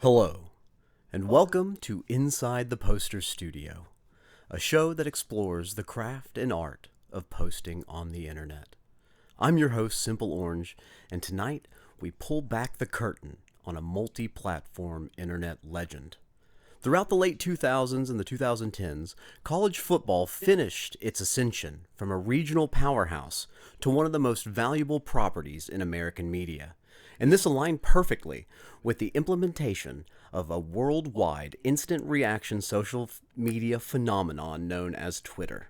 Hello, and welcome to Inside the Poster Studio, a show that explores the craft and art of posting on the internet. I'm your host, Simple Orange, and tonight we pull back the curtain on a multi-platform internet legend. Throughout the late 2000s and the 2010s, college football finished its ascension from a regional powerhouse to one of the most valuable properties in American media. And this aligned perfectly with the implementation of a worldwide instant reaction social media phenomenon known as Twitter.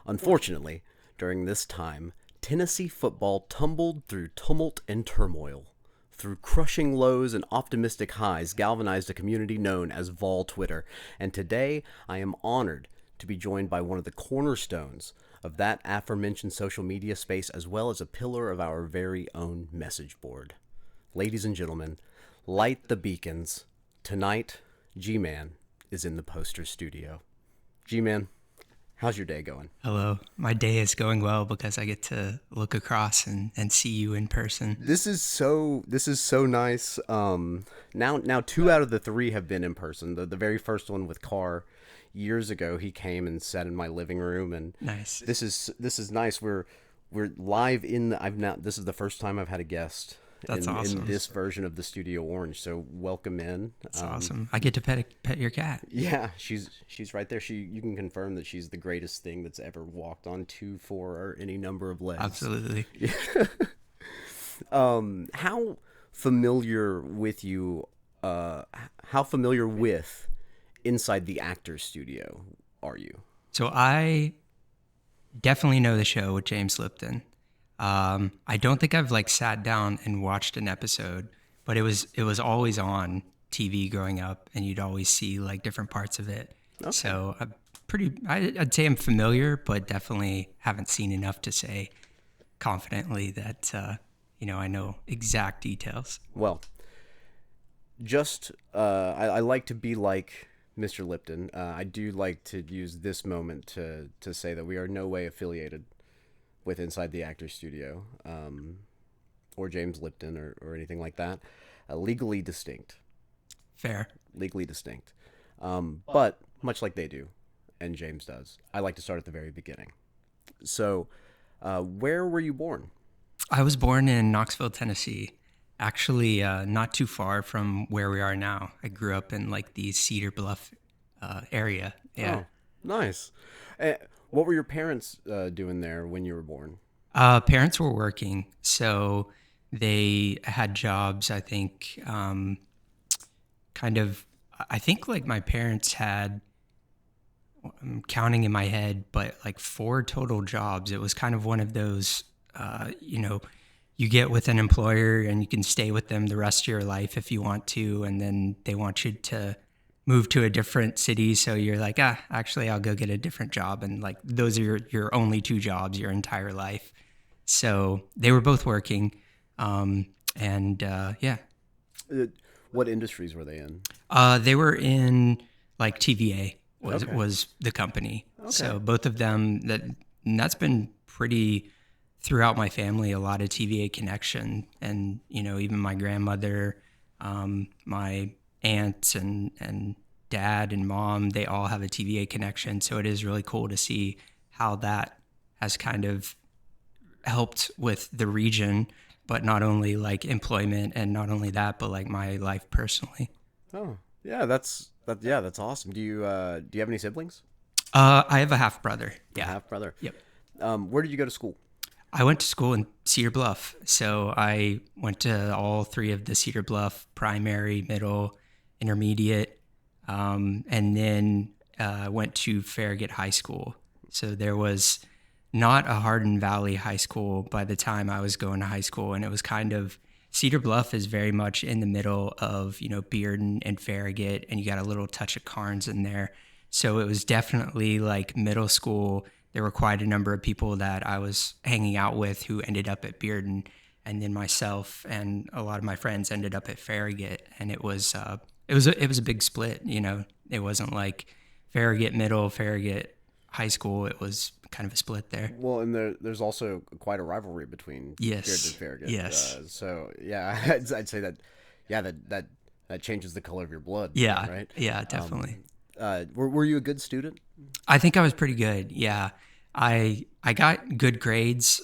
Unfortunately, during this time, Tennessee football tumbled through tumult and turmoil. Through crushing lows and optimistic highs galvanized a community known as Vol Twitter, and today I am honored to be joined by one of the cornerstones of that aforementioned social media space as well as a pillar of our very own message board. Ladies and gentlemen, light the beacons. Tonight, Gmann is in the poster studio. Gmann, how's your day going? Hello. My day is going well because I get to look across and see you in person. This is so nice. Now two out of the three have been in person. The very first one with Carr years ago, he came and sat in my living room, and Nice. this is nice. We're live in the, this is the first time I've had a guest That's awesome. in this version of the Studio Orange. So welcome in. That's awesome. I get to pet your cat. Yeah, she's right there. You can confirm that she's the greatest thing that's ever walked on two, four, or any number of legs. Absolutely. How familiar with you? How familiar with Inside the Actors Studio are you? So I definitely know the show with James Lipton. I don't think I've sat down and watched an episode, but it was always on TV growing up, and you'd always see different parts of it. Okay. So I'd say I'm familiar, but definitely haven't seen enough to say confidently that I know exact details. Well, just I like to be like Mr. Lipton. I do like to use this moment to say that we are no way affiliated with Inside the Actors Studio, or James Lipton or anything like that. Legally distinct. Fair. Legally distinct. But much like they do, and James does, I like to start at the very beginning. So, where were you born? I was born in Knoxville, Tennessee. Actually, not too far from where we are now. I grew up in the Cedar Bluff area. Yeah. Oh, nice. What were your parents doing there when you were born? Parents were working, so they had jobs. I think, my parents had, I'm counting in my head, but 4 total jobs. It was kind of one of those, you get with an employer and you can stay with them the rest of your life if you want to, and then they want you to move to a different city, so you're actually I'll go get a different job, and those are your only 2 jobs your entire life. So they were both working, yeah. What industries were they in? They were in TVA Okay. was the company. Okay. So both of them, that's been pretty throughout my family, a lot of TVA connection, and even my grandmother, my aunts and dad and mom, they all have a TVA connection. So it is really cool to see how that has kind of helped with the region, but not only employment and not only that, but my life personally. Oh, yeah, that's awesome. Do you have any siblings? I have a half brother. Yeah. Half brother. Yep. Where did you go to school? I went to school in Cedar Bluff. So I went to all 3 of the Cedar Bluff, primary, middle, intermediate, and then went to Farragut High School. So there was not a Hardin Valley high school by the time I was going to high school, and it was kind of, Cedar Bluff is very much in the middle of Bearden and Farragut, and you got a little touch of Carnes in there. So it was definitely middle school. There were quite a number of people that I was hanging out with who ended up at Bearden, and then myself and a lot of my friends ended up at Farragut, and it was a big split. It wasn't Farragut middle, Farragut high school. It was kind of a split there. Well, and there's also quite a rivalry between Yes. Bearden and Farragut. Yes. So yeah, I'd say that, yeah, that that changes the color of your blood. Yeah. Right. Yeah, definitely. Were you a good student? I think I was pretty good. Yeah. I got good grades.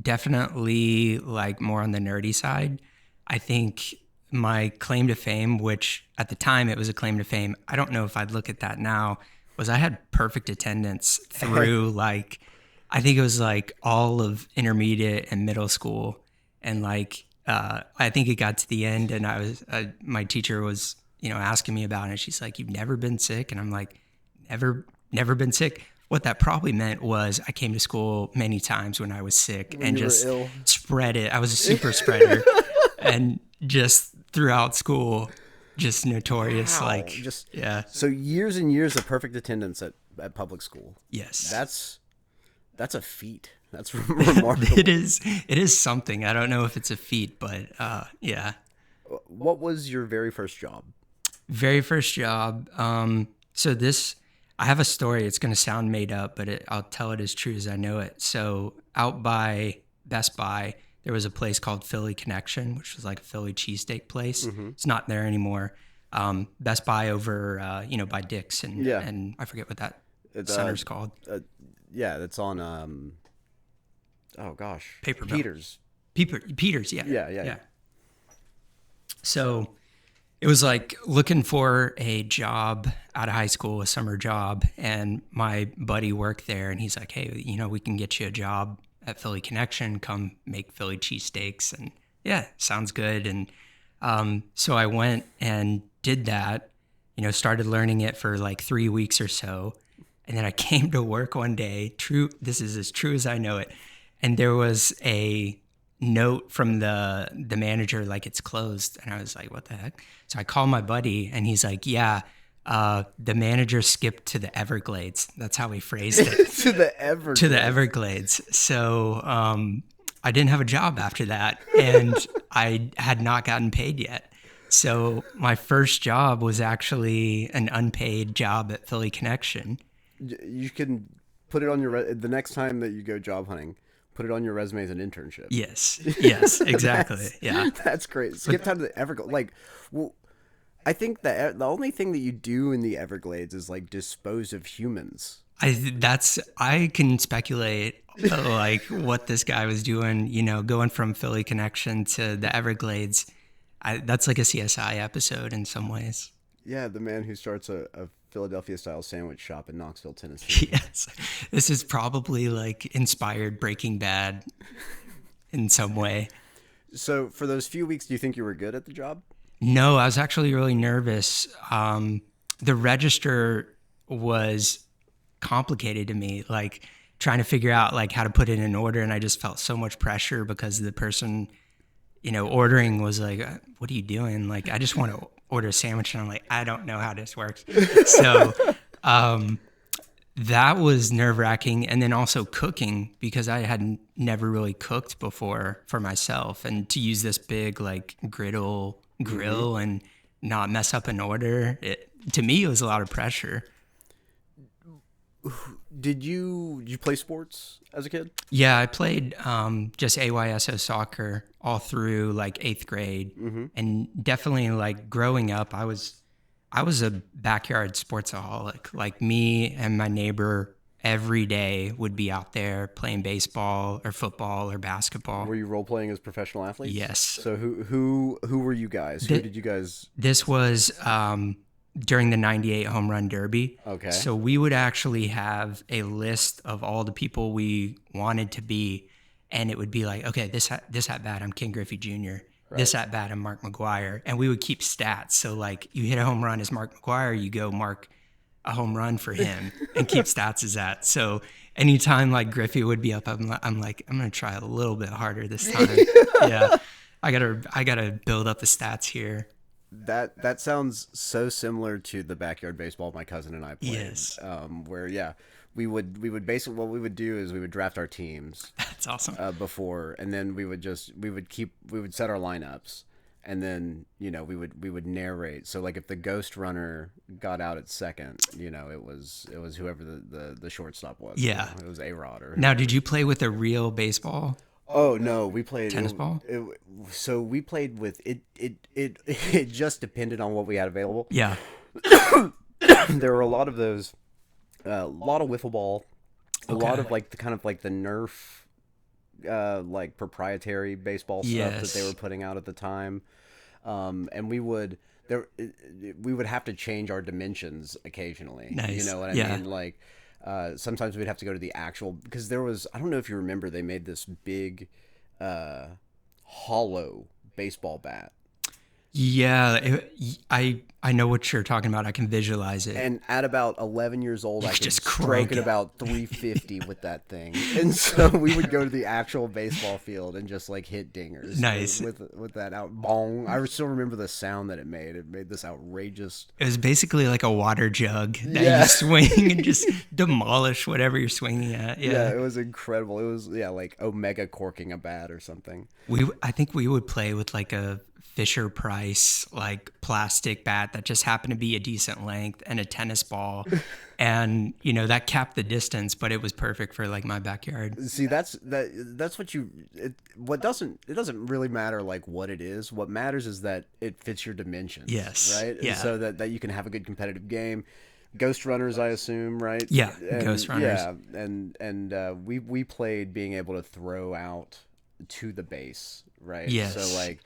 Definitely like more on the nerdy side. I think my claim to fame, which at the time it was a claim to fame, I don't know if I'd look at that now, was I had perfect attendance through like, I think it was like all of intermediate and middle school. And like, I think it got to the end and my teacher was, asking me about it. She's like, "You've never been sick?" And I'm like, never been sick. What that probably meant was I came to school many times when I was sick and just spread it. I was a super spreader and just throughout school, just notorious. Wow. Like, yeah. So years and years of perfect attendance at public school. Yes. That's a feat. That's remarkable. It is something. I don't know if it's a feat, but yeah. What was your very first job? Very first job. I have a story. It's going to sound made up, but I'll tell it as true as I know it. So out by Best Buy, there was a place called Philly Connection, which was like a Philly cheesesteak place. Mm-hmm. It's not there anymore. Best Buy over, by Dick's and I forget what that center's called. Yeah, that's on, oh gosh. Paper Peters. Peters, yeah. Yeah. So it was like looking for a job out of high school, a summer job, and my buddy worked there, and he's like, "Hey, we can get you a job at Philly Connection. Come make Philly cheesesteaks." And yeah, sounds good. And so I went and did that. Started learning it for like 3 weeks or so, and then I came to work one day. This is as true as I know it, and there was a note from the manager like it's closed, and I was like, what the heck? So I called my buddy and he's like, yeah, the manager skipped to the Everglades. That's how he phrased it. To the Everglades. So I didn't have a job after that, and I had not gotten paid yet. So my first job was actually an unpaid job at Philly Connection. You can put it on the next time that you go job hunting. Put it on your resume as an internship. Yes, exactly. Yeah. That's great. Skip time to the Everglades. Like, well, I think that the only thing that you do in the Everglades is like dispose of humans. I can speculate like what this guy was doing, going from Philly Connection to the Everglades. That's like a CSI episode in some ways. Yeah, the man who starts a Philadelphia-style sandwich shop in Knoxville, Tennessee. Yes. This is probably like inspired Breaking Bad in some way. So for those few weeks, do you think you were good at the job? No, I was actually really nervous. The register was complicated to me, like trying to figure out like how to put it in order. And I just felt so much pressure because the person, ordering was like, "What are you doing?" Like, I just want to order a sandwich, and I'm like, I don't know how this works. So that was nerve-wracking. And then also cooking, because I had never really cooked before for myself, and to use this big like grill mm-hmm. and not mess up an order, to me it was a lot of pressure. Did you play sports as a kid? Yeah, I played just AYSO soccer all through like 8th grade, mm-hmm. and definitely like growing up, I was a backyard sportsaholic. Like me and my neighbor every day would be out there playing baseball or football or basketball. Were you role playing as professional athletes? Yes. So who were you guys? Who did you guys? This was during the 98 home run derby. Okay. So we would actually have a list of all the people we wanted to be, and it would be like, okay, this at bat, I'm Ken Griffey Jr. Right. This at bat, I'm Mark McGwire. And we would keep stats. So like you hit a home run as Mark McGwire, you go mark a home run for him and keep stats as that. So anytime like Griffey would be up, I'm like, I'm going to try a little bit harder this time. Yeah. I gotta build up the stats here. That sounds so similar to the backyard baseball my cousin and I played. Yes. Where we would basically, what we would do is we would draft our teams. That's awesome. Before, and then we would set our lineups, and then we would narrate. So like if the ghost runner got out at second, it was whoever the shortstop was. Yeah. It was A-Rod or. Now, did you play with a real baseball? Oh no, we played Tennis ball? so we played with it. It just depended on what we had available. Yeah. There were a lot of those, a lot of wiffle ball, a lot Okay. of like the kind of like the Nerf, like proprietary baseball stuff that they were Yes. putting out at the time, and we would have to change our dimensions occasionally. You Nice. know what I Yeah. mean? Like sometimes we'd have to go to the actual because there was I don't know if you remember they made this big uh, hollow baseball bat. Yeah. I know what you're talking about. I can visualize it. And at about 11 years old, I could could just stroke crank it it. about 350 with that thing. And so we would go to the actual baseball field and just like hit dingers Nice. with that out bong. I still remember the sound that it made. It made this outrageous. It was basically like a water jug that Yeah. you swing and just demolish whatever you're swinging at. Yeah, Yeah. it was incredible. It was like Omega corking a bat or something. I think we would play with like a Fisher Price like plastic bat that just happened to be a decent length and a tennis ball, and that capped the distance, but it was perfect for like my backyard. See, that's what you. It doesn't really matter like what it is. What matters is that it fits your dimensions. Yes. Right. Yeah. And so that you can have a good competitive game. Ghost runners, I assume, right? Yeah, And, Ghost Runners. Yeah, and we played being able to throw out to the base, right? Yes. So like,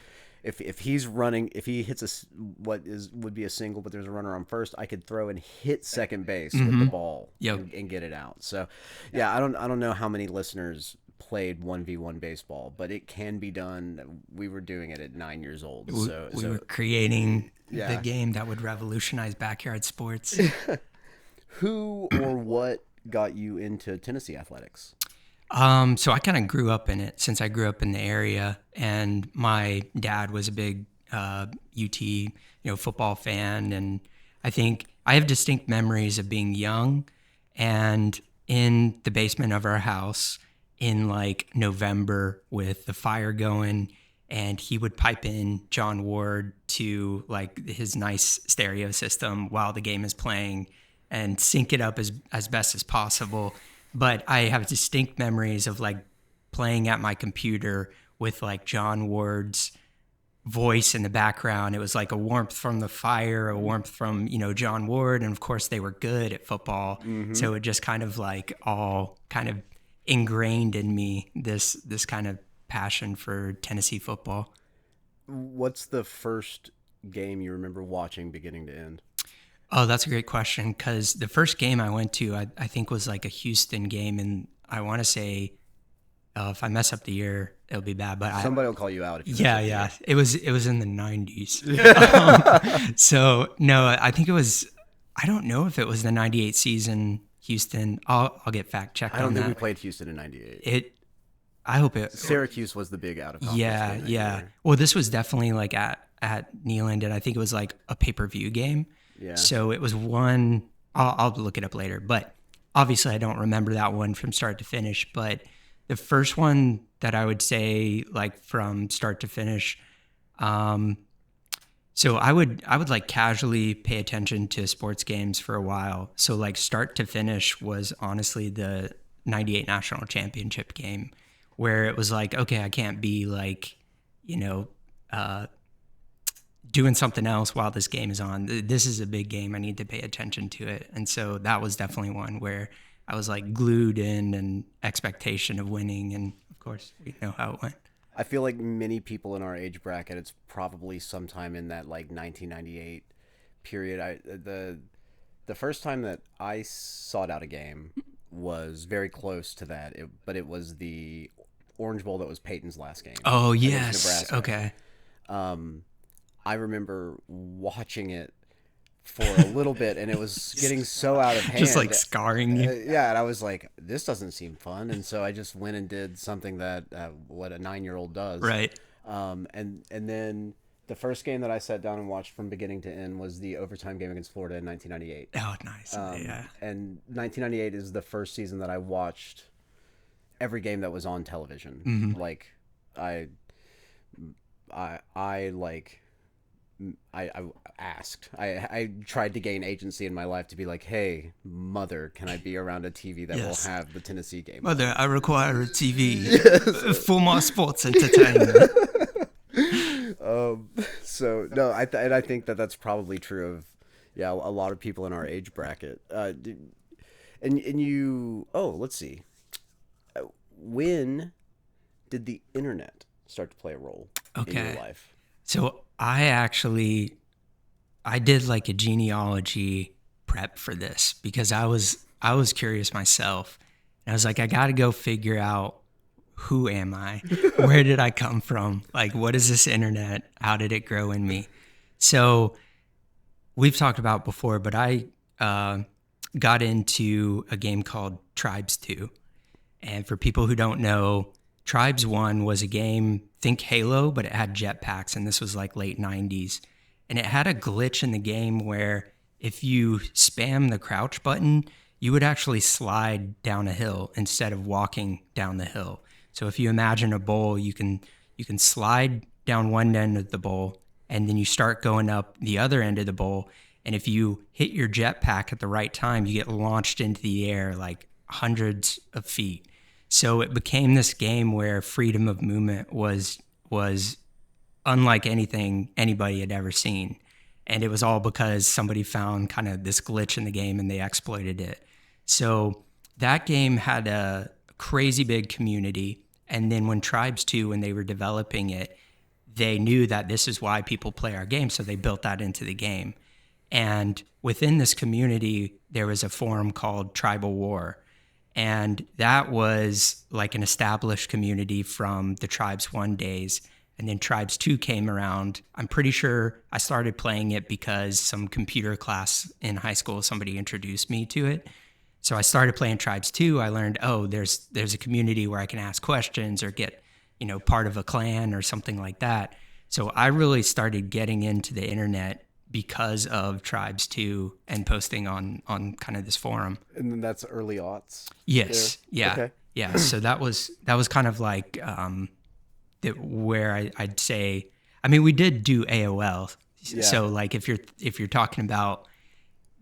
if he's running, if he hits would be a single, but there's a runner on first, I could throw and hit second base with the ball Yep. and get it out. So, yeah, I don't know how many listeners played 1v1 baseball, but it can be done. We were doing it at 9 years old. We were creating Yeah. the game that would revolutionize backyard sports. Who or what got you into Tennessee athletics? So I kind of grew up in it since I grew up in the area, and my dad was a big UT, football fan, and I think I have distinct memories of being young and in the basement of our house in like November with the fire going, and he would pipe in John Ward to like his nice stereo system while the game is playing and sync it up as best as possible. But I have distinct memories of like playing at my computer with like John Ward's voice in the background. It was like a warmth from the fire, a warmth from, John Ward. And of course they were good at football. Mm-hmm. So it just kind of like all kind of ingrained in me this kind of passion for Tennessee football. What's the first game you remember watching beginning to end? Oh, that's a great question, because the first game I went to, I think was like a Houston game, and I want to say, if I mess up the year, it'll be bad. But Somebody will call you out. If you yeah, it was in the 90s. So no, I think it was. I don't know if it was the 98 season Houston. I'll get fact checked I on don't think that. we played Houston in '98. I hope it. Syracuse was the big out of conference Yeah, game that yeah. year. Well, this was definitely like at Neyland, and I think it was like a pay-per-view game. Yeah. So it was one. I'll look it up later, but obviously I don't remember that one from start to finish. But the first one that I would say, like from start to finish, so I would like casually pay attention to sports games for a while. So like start to finish was honestly the '98 national championship game, where it was like, okay, I can't be like, doing something else while this game is on. This is a big game. I need to pay attention to it. And so that was definitely one where I was like glued in and expectation of winning. And of course, we know how it went. I feel like many people in our age bracket, it's probably sometime in that like 1998 period. The first time that I sought out a game was very close to that, but it was the Orange Bowl that was Peyton's last game. Oh, against yes. Nebraska. Okay. I remember watching it for a little bit, and it was getting so out of hand. Just like scarring you. Yeah, and I was like, this doesn't seem fun. And so I just went and did something that what a 9-year-old does. Right. And then the first game that I sat down and watched from beginning to end was the overtime game against Florida in 1998. Oh, nice. Yeah. And 1998 is the first season that I watched every game that was on television. Mm-hmm. Like I like I asked. I tried to gain agency in my life to be like, hey, mother, can I be around a TV that Yes. will have the Tennessee game? Mother, I require a TV Yes. for my sports entertainment. So no, and I think that that's probably true of yeah a lot of people in our age bracket. And you let's see, when did the internet start to play a role in your Okay. life? So I did like a genealogy prep for this because I was curious myself. And I was like, I got to go figure out, who am I? Where did I come from? Like, what is this internet? How did it grow in me? So we've talked about before, but I got into a game called Tribes 2. And for people who don't know, Tribes 1 was a game, think Halo, but it had jetpacks, and this was like late 90s. And it had a glitch in the game where if you spam the crouch button, you would actually slide down a hill instead of walking down the hill. So if you imagine a bowl, you can slide down one end of the bowl, and then you start going up the other end of the bowl. And if you hit your jetpack at the right time, you get launched into the air like hundreds of feet. So it became this game where freedom of movement was unlike anything anybody had ever seen. And it was all because somebody found kind of this glitch in the game and they exploited it. So that game had a crazy big community. And then when Tribes 2, when they were developing it, they knew that this is why people play our game. So they built that into the game. And within this community, there was a forum called Tribal War. And that was like an established community from the Tribes 1 days. And then Tribes 2 came around. I'm pretty sure I started playing it because some computer class in high school, somebody introduced me to it. So I started playing Tribes 2. I learned, there's a community where I can ask questions or get, part of a clan or something like that. So I really started getting into the internet because of Tribes 2 and posting on kind of this forum. And then that's early aughts. Yes. There. Yeah. Okay. Yeah. So that was kind of like where I'd say, I mean, we did do AOL. Yeah. So like if you're talking about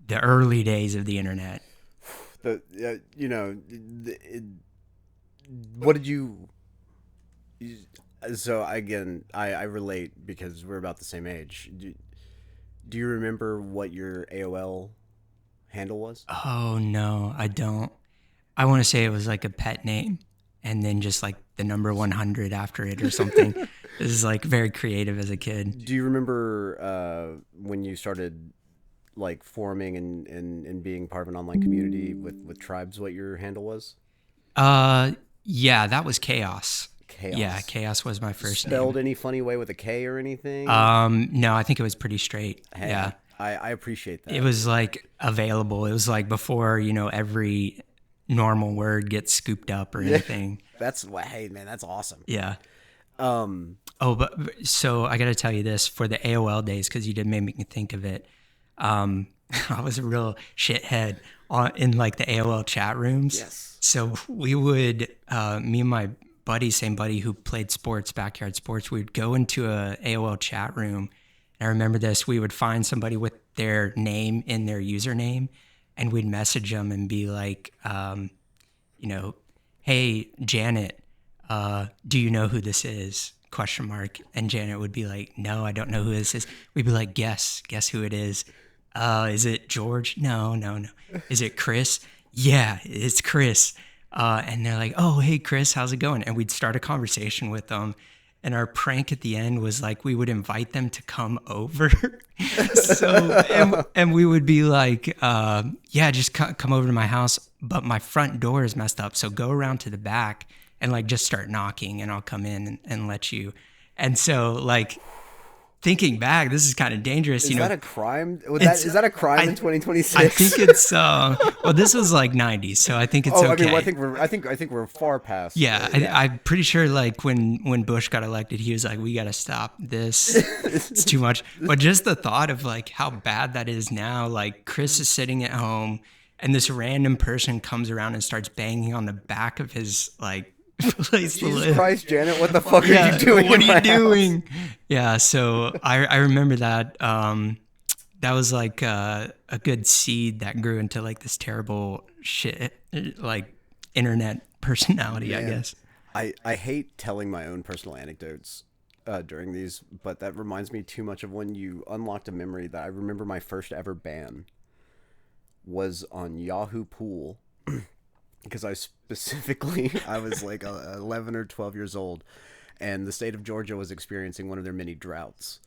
the early days of the internet. What did you? So again, I relate because we're about the same age. Do you remember what your AOL handle was? Oh no, I don't. I want to say it was like a pet name, and then just like the number 100 after it or something. This is like very creative as a kid. Do you remember when you started like forming and being part of an online community with Tribes, what your handle was? Yeah, that was Chaos. Chaos. Yeah, Chaos was my first Spelled name. any funny way with a K or anything? No, I think it was pretty straight. Hey, yeah. I appreciate that. It was like available. It was like before, every normal word gets scooped up or anything. Hey man, that's awesome. Yeah. But so I got to tell you this for the AOL days, because you did make me think of it. I was a real shithead in like the AOL chat rooms. Yes. So we would, me and my buddy, same buddy who played sports, backyard sports, we'd go into a AOL chat room. And I remember this, we would find somebody with their name in their username, and we'd message them and be like, hey, Janet, do you know who this is? ? And Janet would be like, no, I don't know who this is. We'd be like, guess who it is. Is it George? No. Is it Chris? Yeah, it's Chris. And they're like, oh, hey, Chris, how's it going? And we'd start a conversation with them. And our prank at the end was like, we would invite them to come over. And we would be like, just come over to my house. But my front door is messed up. So go around to the back and like just start knocking, and I'll come in and let you. And so like thinking back, this is kind of dangerous. Is that a crime? Is that a crime in 2026? I think it's well, this was like 90s, so I think it's okay. I mean, I think we're far past. Yeah, I'm pretty sure like when Bush got elected, he was like, we got to stop this. It's too much. But just the thought of like how bad that is now. Like Chris is sitting at home, and this random person comes around and starts banging on the back of his like place to Jesus live. Christ, Janet, what the fuck are Yeah, you doing? what in are my you doing? house? Yeah, so I remember that. That was like a good seed that grew into like this terrible shit, like internet personality, I Man, guess. I hate telling my own personal anecdotes during these, but that reminds me too much of when you unlocked a memory that I remember my first ever ban was on Yahoo Pool because I specifically I was like 11 or 12 years old, and the state of Georgia was experiencing one of their many droughts,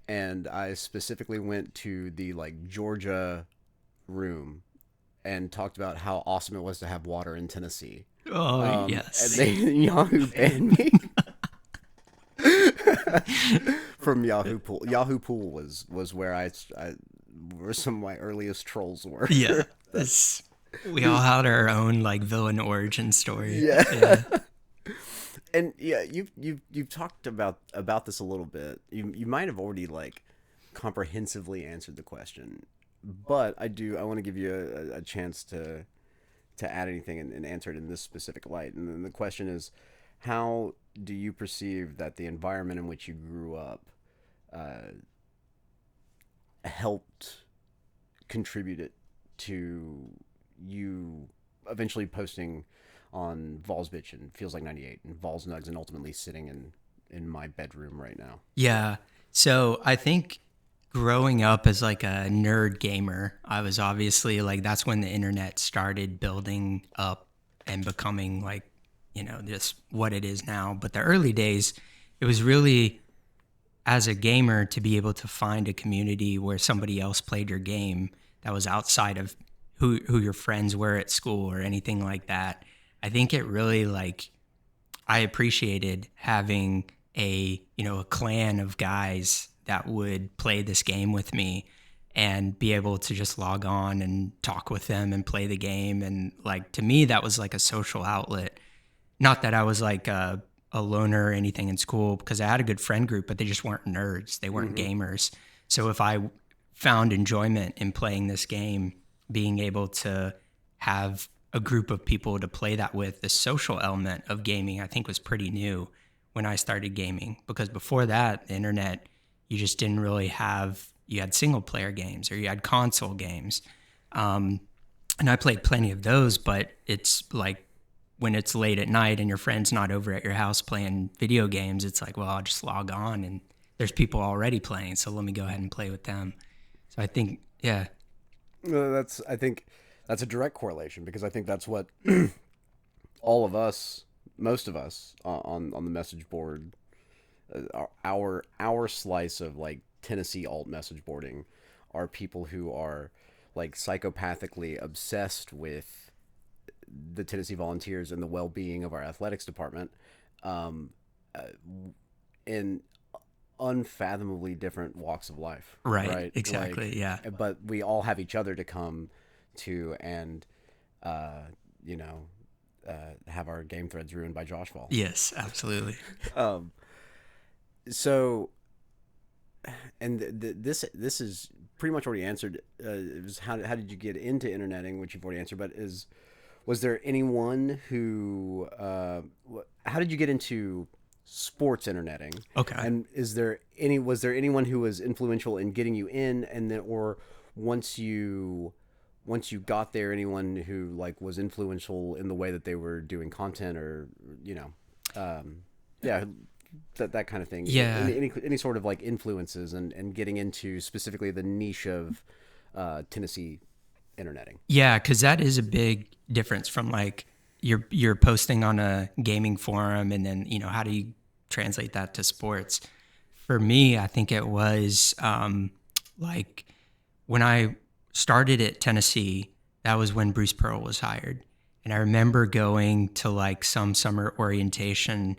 and I specifically went to the like Georgia room and talked about how awesome it was to have water in Tennessee. Oh And yes. they Yahoo banned me from Yahoo Pool. Yahoo Pool was where I where some of my earliest trolls were. Yeah. It's, we all had our own like villain origin story. Yeah. Yeah. And yeah, you've talked about this a little bit. You might have already like comprehensively answered the question, but I want to give you a chance to add anything and answer it in this specific light. And then the question is, how do you perceive that the environment in which you grew up uh, helped contribute it to you eventually posting on Vols Bitch and Feels Like 98 and Vols Nugs and ultimately sitting in my bedroom right now? Yeah. So I think growing up as like a nerd gamer, I was obviously like, that's when the internet started building up and becoming like, just what it is now. But the early days, it was really as a gamer to be able to find a community where somebody else played your game that was outside of who your friends were at school or anything like that. I think it really like I appreciated having a clan of guys that would play this game with me and be able to just log on and talk with them and play the game. And like to me that was like a social outlet. Not that I was like a loner or anything in school, because I had a good friend group, but they just weren't nerds. They weren't gamers. So if I found enjoyment in playing this game, being able to have a group of people to play that with, the social element of gaming, I think was pretty new when I started gaming. Because before that, the internet, you just didn't really have, you had single player games or you had console games. And I played plenty of those, but it's like when it's late at night and your friend's not over at your house playing video games, it's like, well, I'll just log on and there's people already playing, so let me go ahead and play with them. So I think, yeah. I think that's a direct correlation because I think that's what all of us, most of us on the message board, our slice of like Tennessee alt message boarding are people who are like psychopathically obsessed with the Tennessee Volunteers and the well-being of our athletics department, um, in unfathomably different walks of life. Right. Right. Exactly. Like, Yeah. but we all have each other to come to and, you know, have our game threads ruined by Josh Fall. Yes, absolutely. Um, so, and this is pretty much already answered. It was how did you get into interneting, which you've already answered. But was there anyone who how did you get into sports interneting? Okay. And was there anyone who was influential in getting you in, and then or once you got there, anyone who like was influential in the way that they were doing content, or yeah, that kind of thing. Yeah. Any sort of like influences and getting into specifically the niche of Tennessee interneting. Yeah, because that is a big difference from like you're posting on a gaming forum and then how do you translate that to sports? For me, I think it was like when I started at Tennessee, that was when Bruce Pearl was hired, and I remember going to like some summer orientation.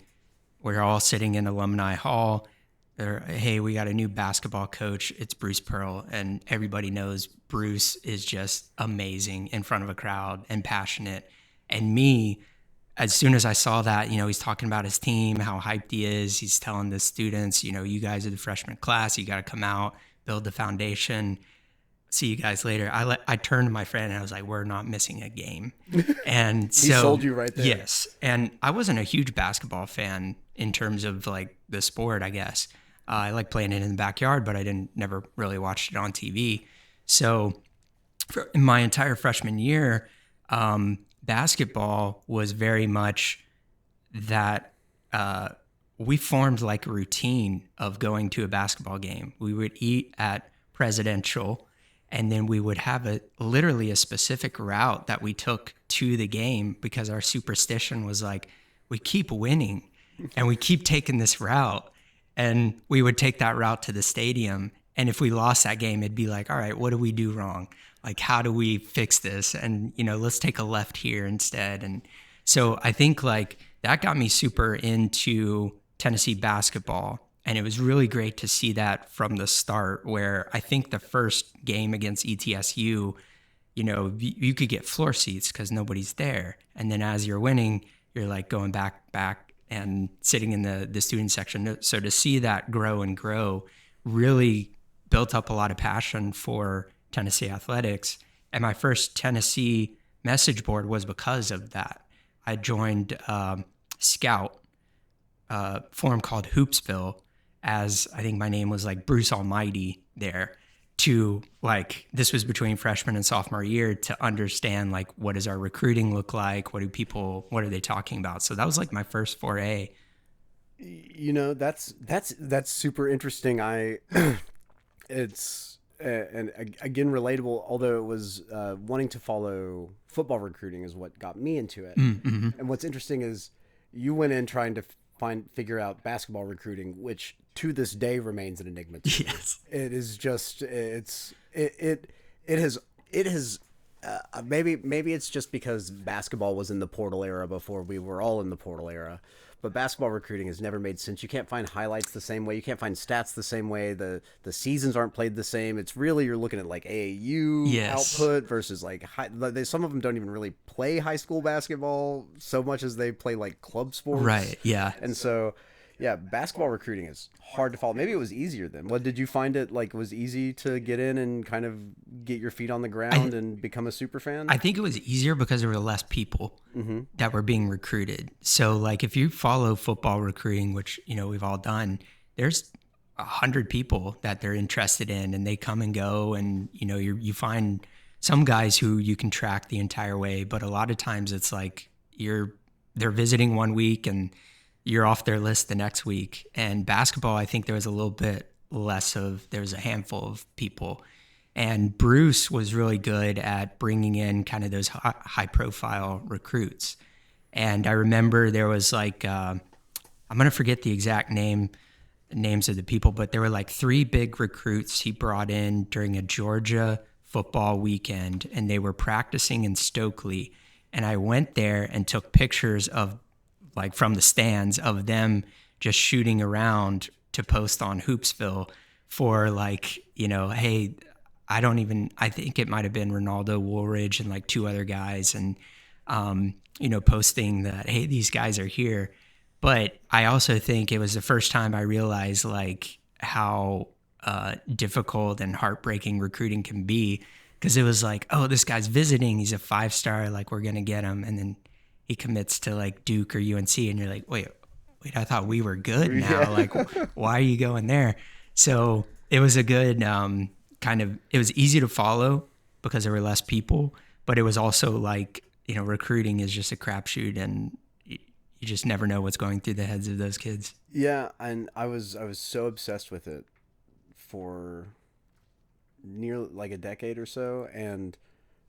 We're all sitting in alumni hall. Hey, we got a new basketball coach. It's Bruce Pearl. And everybody knows Bruce is just amazing in front of a crowd and passionate. And me, as soon as I saw that, he's talking about his team, how hyped he is. He's telling the students, you guys are the freshman class. You got to come out, build the foundation. see you guys later. I turned to my friend and I was like, we're not missing a game. And He so sold you right there. yes. And I wasn't a huge basketball fan in terms of like the sport, I guess. I like playing it in the backyard, but I didn't never really watched it on TV. So for in my entire freshman year, basketball was very much that we formed like a routine of going to a basketball game. We would eat at Presidential, and then we would have literally a specific route that we took to the game because our superstition was like, we keep winning and we keep taking this route. And we would take that route to the stadium. And if we lost that game, it'd be like, all right, what do we do wrong? Like, how do we fix this? And, let's take a left here instead. And so I think like that got me super into Tennessee basketball. And it was really great to see that from the start, where I think the first game against ETSU, you could get floor seats because nobody's there. And then as you're winning, you're like going back and sitting in the student section. So to see that grow and grow really built up a lot of passion for Tennessee athletics. And my first Tennessee message board was because of that. I joined Scout, forum called Hoopsville, as I think my name was like Bruce Almighty there, to like, this was between freshman and sophomore year, to understand like, what does our recruiting look like? What are they talking about? So that was like my first foray. That's super interesting. It's and again relatable, although it was wanting to follow football recruiting is what got me into it. Mm-hmm. And what's interesting is you went in trying to figure out basketball recruiting, which to this day remains an enigma to me. Yes. It is just it has maybe it's just because basketball was in the portal era before we were all in the portal era. But basketball recruiting has never made sense. You can't find highlights the same way. You can't find stats the same way. The seasons aren't played the same. It's really, you're looking at like AAU output versus like some of them don't even really play high school basketball so much as they play like club sports. Right. Yeah. And so, yeah, basketball recruiting is hard to follow. Maybe it was easier then. What did you find it like was easy to get in and kind of get your feet on the ground and become a super fan? I think it was easier because there were less people that were being recruited. So like if you follow football recruiting, which, we've all done, there's 100 people that they're interested in and they come and go, and, you find some guys who you can track the entire way, but a lot of times it's like they're visiting one week and you're off their list the next week. And basketball, I think there was a little bit less there's a handful of people. And Bruce was really good at bringing in kind of those high profile recruits. And I remember there was like, I'm going to forget the exact names of the people, but there were like 3 big recruits he brought in during a Georgia football weekend, and they were practicing in Stokely. And I went there and took pictures of like from the stands of them just shooting around to post on Hoopsville for like, hey, I think it might've been Ronaldo Woolridge and like 2 other guys, and, posting that, hey, these guys are here. But I also think it was the first time I realized like how difficult and heartbreaking recruiting can be, because it was like, oh, this guy's visiting, he's a 5-star, like we're going to get him. And then he commits to like Duke or UNC, and you're like, wait, I thought we were good now. Yeah. Like, why are you going there? So it was a good it was easy to follow because there were less people, but it was also like, recruiting is just a crapshoot, and you just never know what's going through the heads of those kids. Yeah, and I was so obsessed with it for nearly like a decade or so, and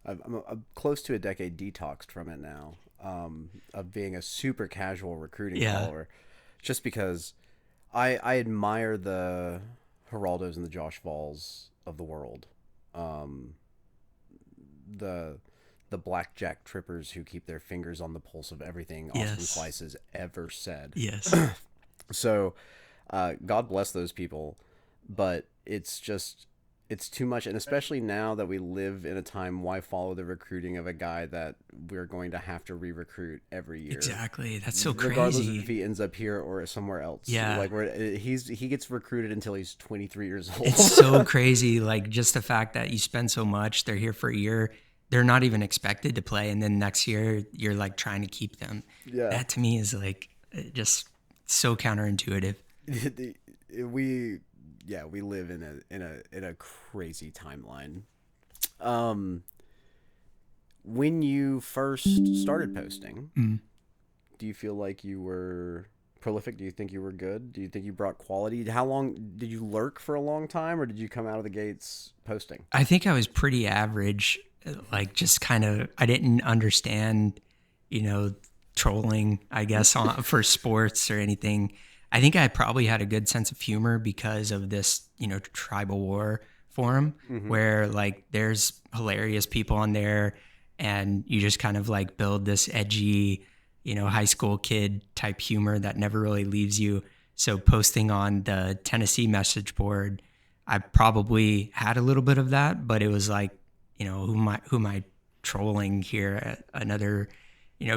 I'm close to a decade detoxed from it now. Of being a super casual recruiting follower, just because I admire the Geraldos and the Josh Valls of the world, the blackjack trippers who keep their fingers on the pulse of everything Austin Slice has ever said. Yes. So, God bless those people, but it's just it's too much, and especially now that we live in a time, why follow the recruiting of a guy that we're going to have to re-recruit every year, Exactly. That's so regardless of if crazy. he ends up here or somewhere else. Yeah. Like he gets recruited until he's 23 years It's old. so crazy. Like just the fact that you spend so much, they're here for a year, they're not even expected to play. And then next year you're like trying to keep them. Yeah. That to me is like just so counterintuitive. we we live in a crazy timeline. Um, when you first started posting, Mm. do you feel like you were prolific? Do you think you were good? Do you think you brought quality? How long did you lurk for a long time, or did you come out of the gates posting? I think I was pretty average, like just kind of, I didn't understand, you know, trolling, I guess, for sports or anything. I think I probably had a good sense of humor because of this, tribal war forum where like there's hilarious people on there and you just kind of like build this edgy, high school kid type humor that never really leaves you. So posting on the Tennessee message board, I probably had a little bit of that, but it was like, who am I trolling here? Another,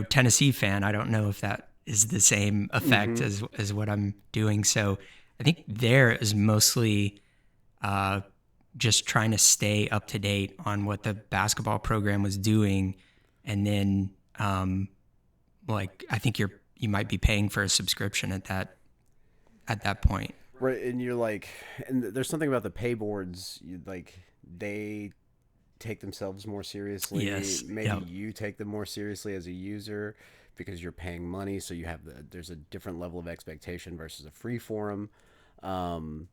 Tennessee fan. I don't know if that is the same effect as what I'm doing. So I think there is mostly just trying to stay up to date on what the basketball program was doing, and then like I think you might be paying for a subscription at that point. Right, and you're like, and there's something about the pay boards. They take themselves more seriously. Yes. Maybe Yep. you take them more seriously as a user because you're paying money, so there's a different level of expectation versus a free forum, and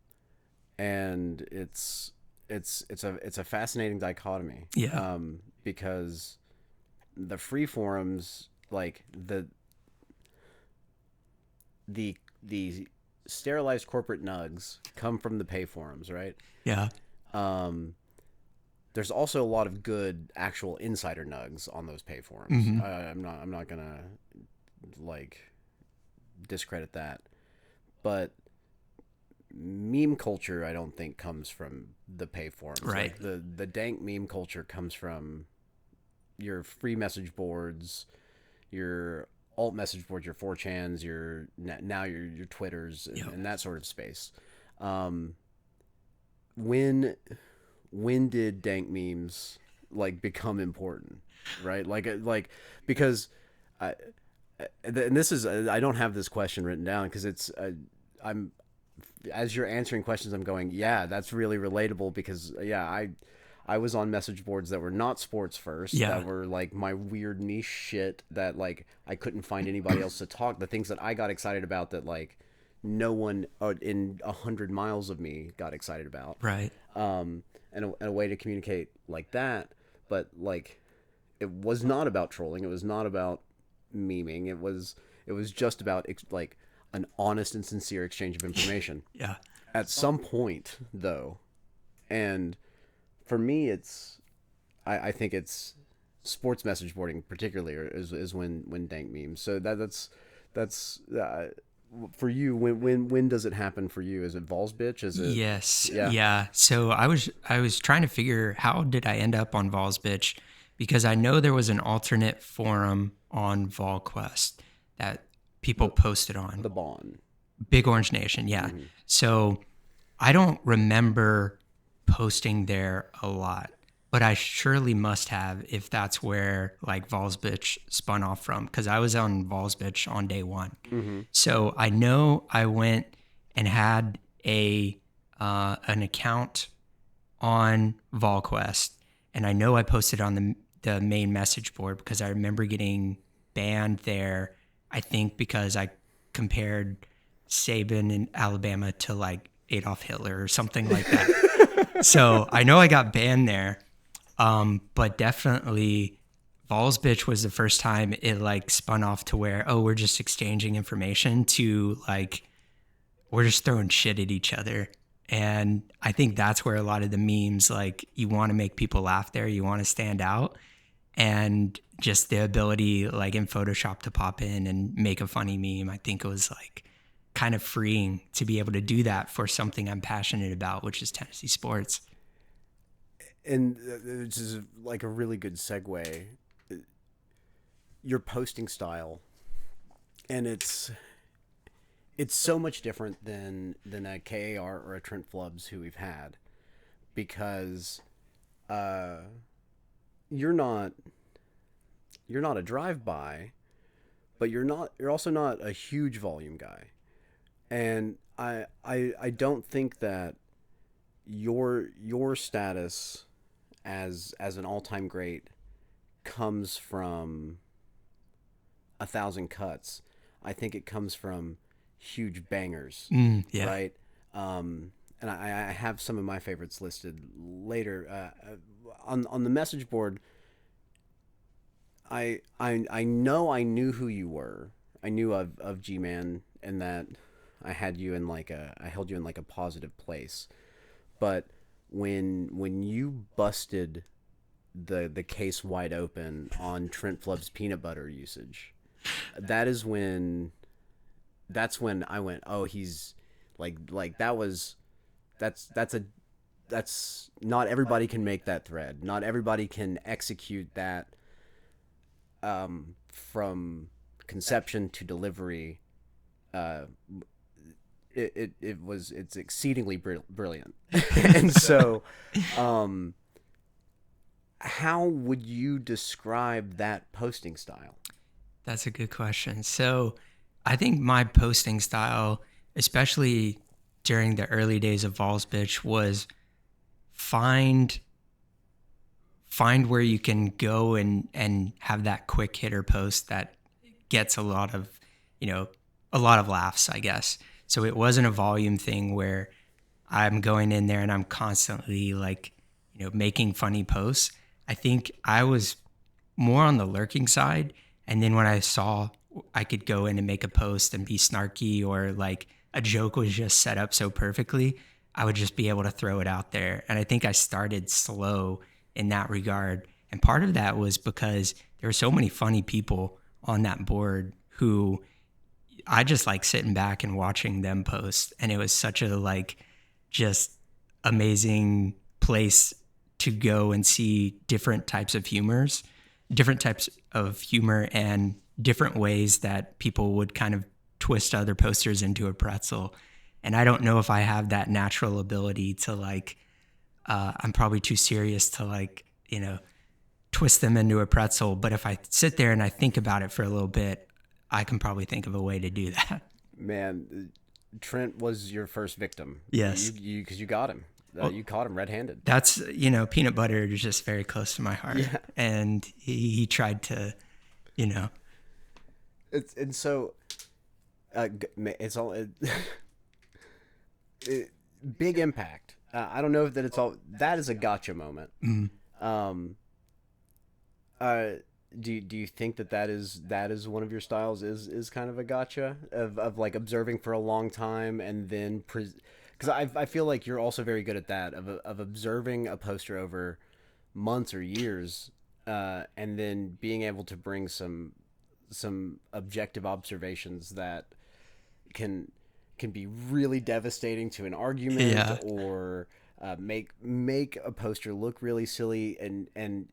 it's a fascinating dichotomy. Yeah. Because the free forums, like the sterilized corporate nugs come from the pay forums, right? Yeah. Um, there's also a lot of good actual insider nugs on those pay forums. I'm not gonna like discredit that, but meme culture I don't think comes from the pay forums. Right. Like the dank meme culture comes from your free message boards, your alt message boards, your 4chans, your Twitters, Yep. and that sort of space. When did dank memes like become important, right? Like because and this is I don't have this question written down because it's I'm as you're answering questions I'm going, yeah, that's really relatable because I was on message boards that were not sports first, Yeah. that were like my weird niche shit that like I couldn't find anybody else to talk. The things that I got excited about that like no one in 100 miles of me got excited about. Right. And a way to communicate like that, but like it was not about trolling. It was not about memeing. It was just about like an honest and sincere exchange of information. Yeah. At some point, though, and for me, I think it's sports message boarding particularly is when dank memes. So that's for you. When does it happen for you? Is it Vols bitch? Is it Yes. Yeah. Yeah. So I was trying to figure how did I end up on Vol's Bitch, because I know there was an alternate forum on VolQuest that people posted on. the Bond? Big Orange Nation, yeah. So I don't remember posting there a lot, but I surely must have if that's where like Vols Bitch spun off from, because I was on Vols Bitch on day one. So I know I went and had an account on VolQuest, and I know I posted on the main message board because I remember getting banned there. I think because I compared Saban in Alabama to like Adolf Hitler or something like that. So I know I got banned there, but definitely Vols Bitch was the first time it like spun off to where, oh, we're just exchanging information to like, we're just throwing shit at each other. And I think that's where a lot of the memes, like you want to make people laugh there, you want to stand out. And just the ability like in Photoshop to pop in and make a funny meme, I think it was like kind of freeing to be able to do that for something I'm passionate about, which is Tennessee sports. and this is like a really good segue. Your posting style, and it's so much different than a KAR or a Trent Flubs who we've had, because uh, you're not a drive by, but you're also not a huge volume guy, and I don't think that your status as an all time great comes from 1,000 cuts. I think it comes from huge bangers, Yeah. right? And I have some of my favorites listed later. On the message board, I know I knew who you were. I knew of gmann, and that I held you in like a positive place. But when you busted the case wide open on Trent Flub's peanut butter usage, that is when that's when I went, oh, he's like that was that's not everybody can make that thread. Not everybody can execute that from conception to delivery. Uh, it's exceedingly brilliant. And so, how would you describe that posting style? That's a good question. So I think my posting style, especially during the early days of Vols Bitch, was find where you can go and have that quick hitter post that gets a lot of, a lot of laughs, I guess. So it wasn't a volume thing where I'm going in there and I'm constantly like, making funny posts. I think I was more on the lurking side. And then when I saw I could go in and make a post and be snarky, or like a joke was just set up so perfectly, I would just be able to throw it out there. And I think I started slow in that regard. And part of that was because there were so many funny people on that board who I just like sitting back and watching them post. And it was such a like just amazing place to go and see different types of humor and different ways that people would kind of twist other posters into a pretzel. And I don't know if I have that natural ability to like, I'm probably too serious to like, twist them into a pretzel. But if I sit there and I think about it for a little bit, I can probably think of a way to do that. Man, Trent was your first victim. Yes. Because you got him. You caught him red-handed. That's, peanut butter is just very close to my heart. Yeah. And he tried to, And so, it's all big impact. I don't know that it's all that is a gotcha moment. Do you think that is one of your styles, is kind of a gotcha of like observing for a long time and then because I feel like you're also very good at that of observing a poster over months or years, and then being able to bring some objective observations that can be really devastating to an argument. Yeah. Or make a poster look really silly, and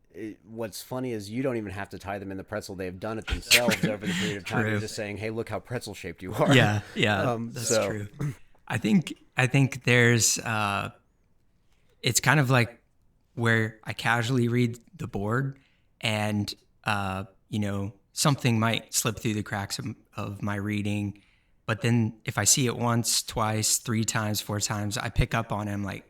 what's funny is you don't even have to tie them in the pretzel. They've done it themselves over the period of time. They're just saying, hey, look how pretzel shaped you are. Yeah, that's true. I think there's it's kind of like where I casually read the board, and something might slip through the cracks of my reading, but then if I see it once, twice, 3 times, 4 times, I pick up on it. I'm like,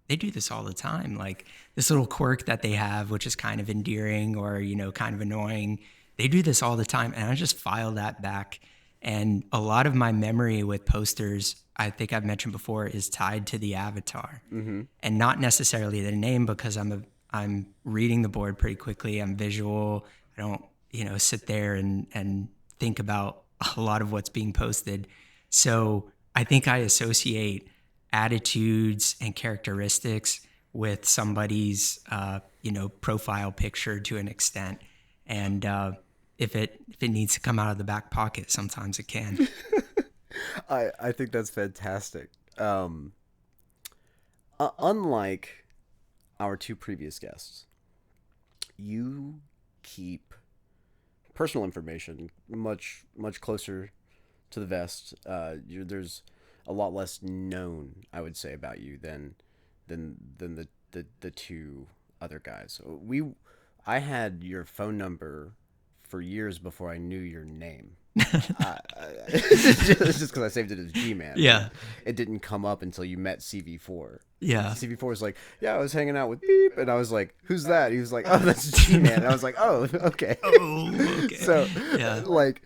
they do this all the time. Like this little quirk that they have, which is kind of endearing or, kind of annoying. They do this all the time. And I just file that back. And a lot of my memory with posters, I think I've mentioned before, is tied to the avatar, and not necessarily the name, because I'm reading the board pretty quickly. I'm visual. I don't, sit there and think about a lot of what's being posted. So I think I associate attitudes and characteristics with somebody's, profile picture to an extent. And if it needs to come out of the back pocket, sometimes it can. I think that's fantastic. Unlike our two previous guests, you keep personal information much closer to the vest. There's a lot less known, I would say, about you than the two other guys. I had your phone number for years before I knew your name. Just because I saved it as Gmann. Yeah. It didn't come up until you met CV4. Yeah. CV4 was like, yeah, I was hanging out with Beep, and I was like, who's that? He was like, oh, that's Gmann. And I was like, oh, okay. Oh, okay. So, Yeah. like,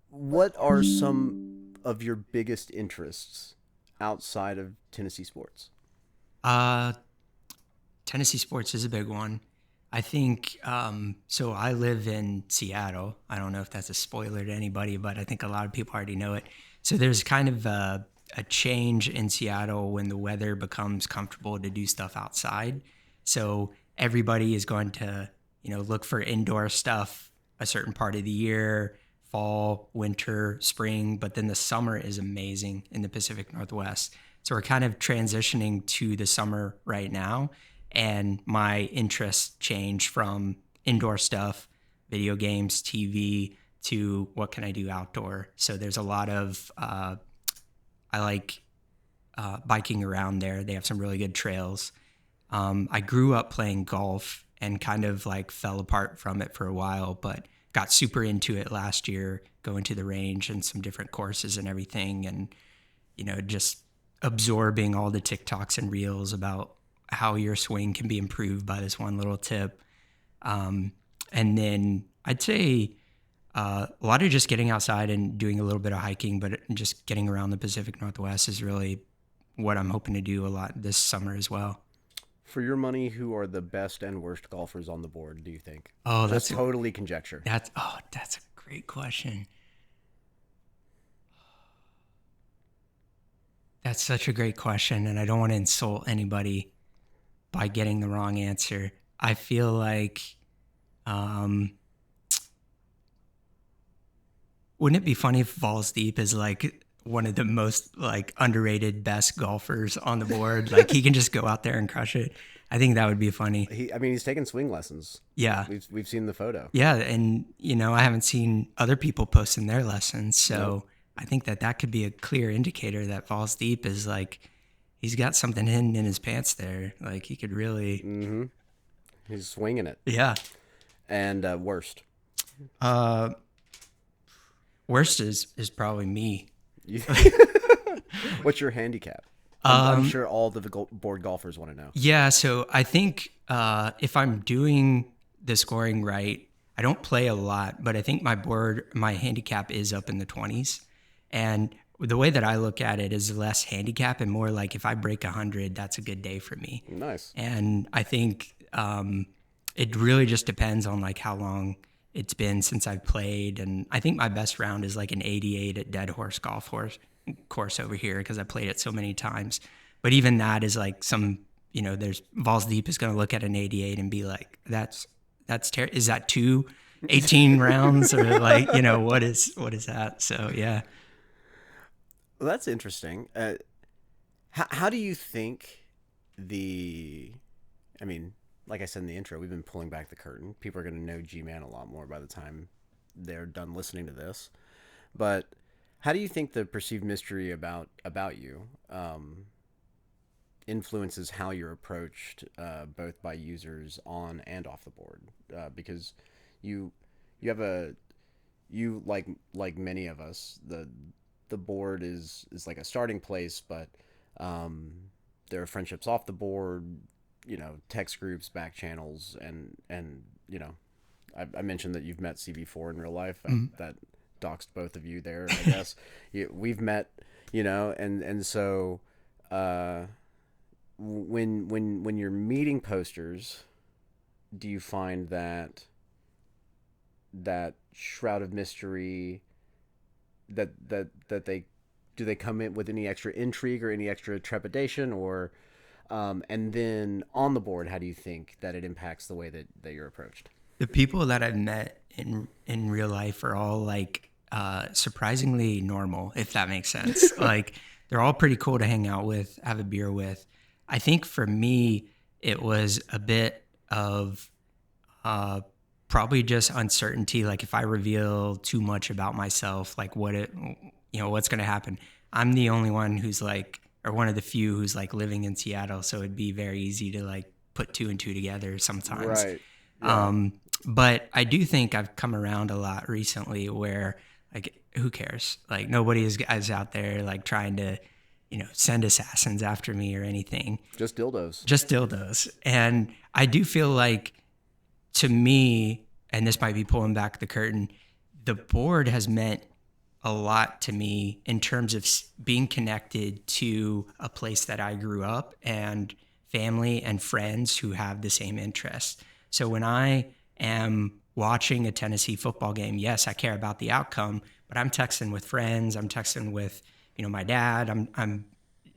what are some of your biggest interests outside of Tennessee sports? Tennessee sports is a big one. I think, so I live in Seattle. I don't know if that's a spoiler to anybody, but I think a lot of people already know it. So there's kind of a change in Seattle when the weather becomes comfortable to do stuff outside. So everybody is going to, look for indoor stuff a certain part of the year, fall, winter, spring, but then the summer is amazing in the Pacific Northwest. So we're kind of transitioning to the summer right now. And my interests change from indoor stuff, video games, TV, to what can I do outdoor. So there's a lot of, I like biking around there. They have some really good trails. I grew up playing golf and kind of like fell apart from it for a while, but got super into it last year, going to the range and some different courses and everything. And, just absorbing all the TikToks and reels about how your swing can be improved by this one little tip. And then I'd say a lot of just getting outside and doing a little bit of hiking, but just getting around the Pacific Northwest is really what I'm hoping to do a lot this summer as well. For your money, who are the best and worst golfers on the board, do you think? Oh, that's totally conjecture. That's a great question. That's such a great question, and I don't want to insult anybody by getting the wrong answer. I feel like, wouldn't it be funny if Balls Deep is like one of the most like underrated best golfers on the board? Like he can just go out there and crush it. I think that would be funny. He's taking swing lessons. Yeah. We've seen the photo. Yeah. And, I haven't seen other people posting their lessons. So I think that could be a clear indicator that Balls Deep is like, he's got something hidden in his pants there. Like he could really. Mm-hmm. He's swinging it. Yeah. And worst. Worst is probably me. What's your handicap? I'm sure all the board golfers want to know. Yeah, so I think if I'm doing the scoring right, I don't play a lot, but I think my handicap is up in the 20s. And the way that I look at it is less handicap and more like if I break 100, that's a good day for me. Nice. And I think it really just depends on like how long it's been since I've played. And I think my best round is like an 88 at Dead Horse Golf course over here because I played it so many times. But even that is like there's Balls Deep is going to look at an 88 and be like, that's terrible. Is that 18 rounds or like, what is that? So, yeah. Well, that's interesting. How do you think like I said in the intro, we've been pulling back the curtain. People are going to know Gmann a lot more by the time they're done listening to this. But how do you think the perceived mystery about you influences how you're approached both by users on and off the board? Because you have like many of us, the board is like a starting place, but there are friendships off the board, text groups, back channels, and I mentioned that you've met CV4 in real life. Mm-hmm. That doxed both of you there, I guess. We've met, and so when you're meeting posters, do you find that shroud of mystery that they come in with any extra intrigue or any extra trepidation, or and then on the board, how do you think that it impacts the way that you're approached? The people that I've met in real life are all like surprisingly normal, if that makes sense. Like they're all pretty cool to hang out with, have a beer with. I think for me, it was a bit of uh, probably just uncertainty. Like if I reveal too much about myself, like what's going to happen. I'm the only one who's like, or one of the few who's like living in Seattle. So it'd be very easy to like put two and two together sometimes. Right. Yeah. But I do think I've come around a lot recently where like, who cares? Like nobody is out there like trying to, send assassins after me or anything. Just dildos. Just dildos. And I do feel like, to me, and this might be pulling back the curtain, the board has meant a lot to me in terms of being connected to a place that I grew up and family and friends who have the same interests. So when I am watching a Tennessee football game, yes, I care about the outcome, but I'm texting with friends, I'm texting with, my dad, I'm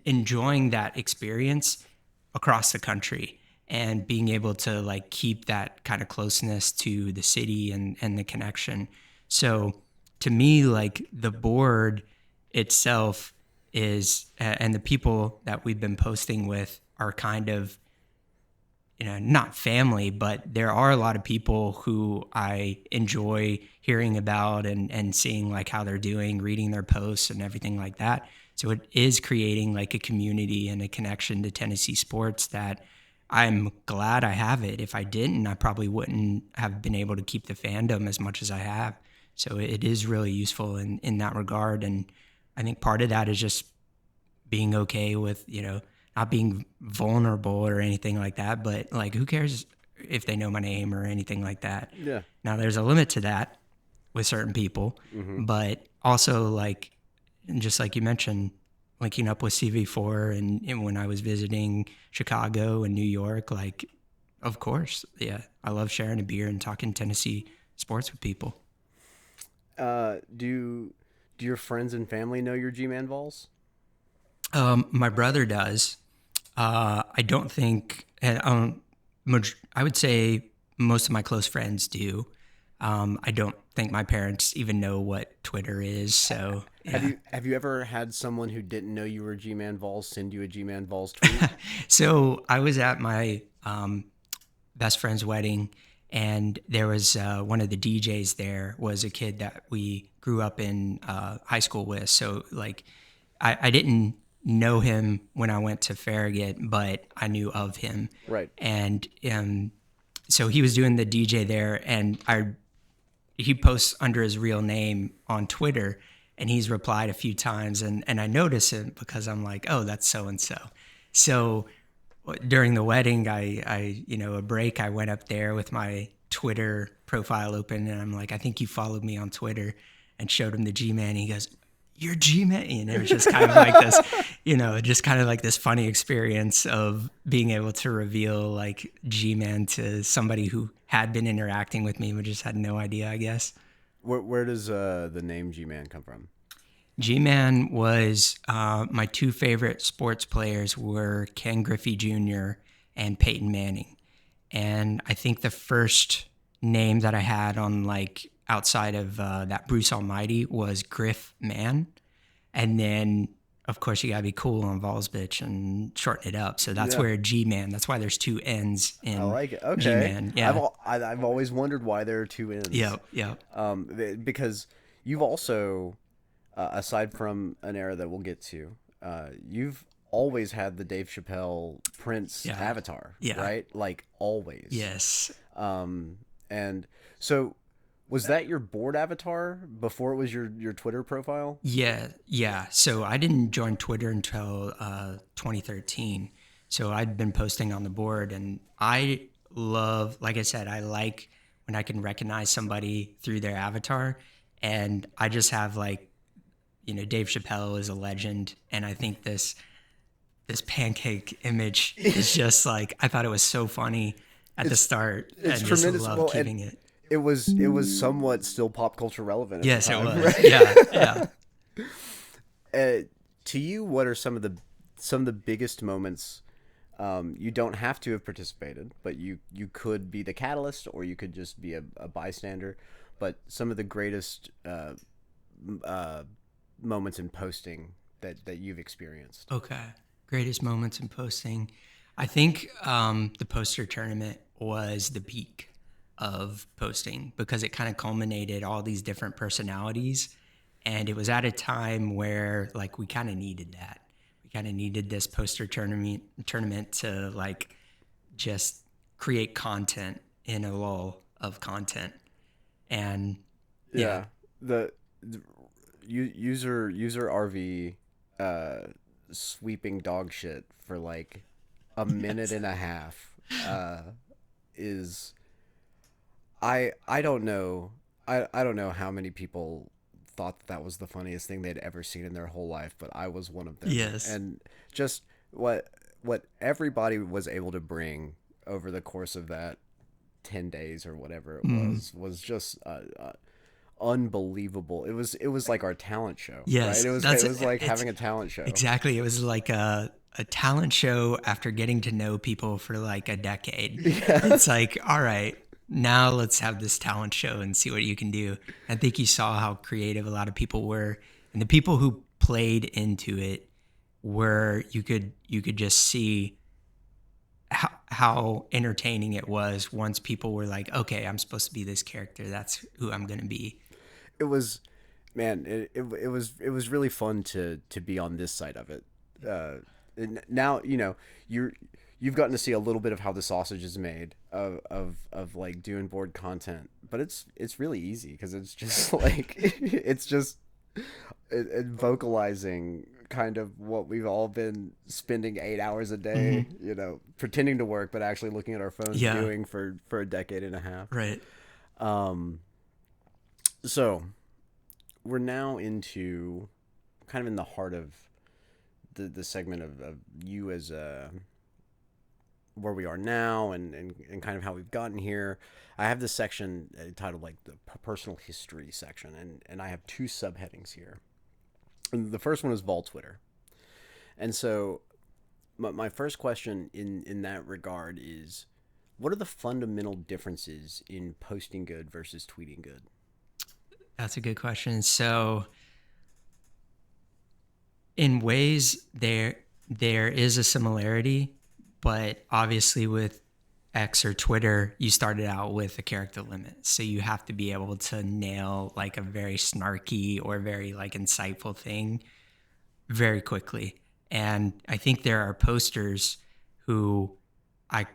enjoying that experience across the country and being able to like keep that kind of closeness to the city and the connection. So to me, like the board itself is, and the people that we've been posting with are kind of, not family, but there are a lot of people who I enjoy hearing about and seeing like how they're doing, reading their posts and everything like that. So it is creating like a community and a connection to Tennessee sports that I'm glad I have it. If I didn't, I probably wouldn't have been able to keep the fandom as much as I have. So it is really useful in that regard. And I think part of that is just being okay with, not being vulnerable or anything like that, but like, who cares if they know my name or anything like that? Yeah. Now there's a limit to that with certain people, but also like, just like you mentioned, linking up with CV4 and when I was visiting Chicago and New York, like, of course, yeah, I love sharing a beer and talking Tennessee sports with people. Do your friends and family know your G-Man Vols? My brother does. I don't think, and I would say most of my close friends do. I don't think my parents even know what Twitter is. So yeah. Have you ever had someone who didn't know you were G-Man Vols send you a G-Man Vols tweet? So I was at my best friend's wedding, and there was one of the DJs there was a kid that we grew up in high school with. So like, I didn't know him when I went to Farragut, but I knew of him. Right. And so he was doing the DJ there, and he posts under his real name on Twitter, and he's replied a few times, and I notice it because I'm like, oh, that's so and so. So during the wedding, I a break, I went up there with my Twitter profile open, and I'm like, I think you followed me on Twitter, and showed him the G-Man. He goes, "You're G-Man," and it was just kind of like this, just kind of like this funny experience of being able to reveal like G-Man to somebody who had been interacting with me but just had no idea, I guess. Where does the name G-Man come from? G-Man was my two favorite sports players were Ken Griffey Jr. and Peyton Manning. And I think the first name that I had on like outside of that Bruce Almighty was Griff Man. And then, of course, you got to be cool on Vols Bitch and shorten it up. So that's where G-Man, that's why there's two N's in I like it. Okay. G-Man. Yeah. I've always wondered why there are two N's. Yep. Because you've also, aside from an era that we'll get to, you've always had the Dave Chappelle Prince avatar, right? Like always. Yes. And so was that your board avatar before it was your Twitter profile? Yeah. So I didn't join Twitter until 2013. So I'd been posting on the board, and I love, like I said, I like when I can recognize somebody through their avatar, and I just have like, Dave Chappelle is a legend, and I think this pancake image is just like, I thought it was so funny at the start. It's and tremendous. just love keeping it. It was somewhat still pop culture relevant. Yes, it was. Right? Yeah. To you, what are some of the biggest moments? You don't have to have participated, but you could be the catalyst, or you could just be a bystander. But some of the greatest moments in posting that you've experienced? Okay. Greatest moments in posting. I think the poster tournament was the peak of posting because it kind of culminated all these different personalities. And it was at a time where like we kind of needed that. We kind of needed this poster tournament to like just create content in a lull of content. And yeah, Yeah. The user RV sweeping dog shit for like a minute yes. and a half is I don't know. I don't know how many people thought that was the funniest thing they'd ever seen in their whole life, but I was one of them. Yes. And just what everybody was able to bring over the course of that 10 days or whatever it was just unbelievable. It was like our talent show, right? Yes. It was like having a talent show. Exactly. It was like a talent show after getting to know people for like a decade. It's Yes. like, all right, now let's have this talent show and see what you can do. I think you saw how creative a lot of people were, and the people who played into it were you could just see how entertaining it was once people were like, okay, I'm supposed to be this character. That's who I'm going to be. It was, man, it was really fun to be on this side of it. And now you've gotten to see a little bit of how the sausage is made of like doing board content, but it's really easy because it's just like it's just vocalizing kind of what we've all been spending 8 hours a day, pretending to work but actually looking at our phones Yeah. doing for a decade and a half. Right. Um, so we're now into kind of in the heart of the segment of you as where we are now and kind of how we've gotten here. I have this section titled like the personal history section, and I have two subheadings here. And the first one is Vol Twitter. And so my first question in that regard is, what are the fundamental differences in posting good versus tweeting good? That's a good question. So in ways there is a similarity, but obviously with X or Twitter, you started out with a character limit. So you have to be able to nail like a very snarky or very like insightful thing very quickly. And I think there are posters who I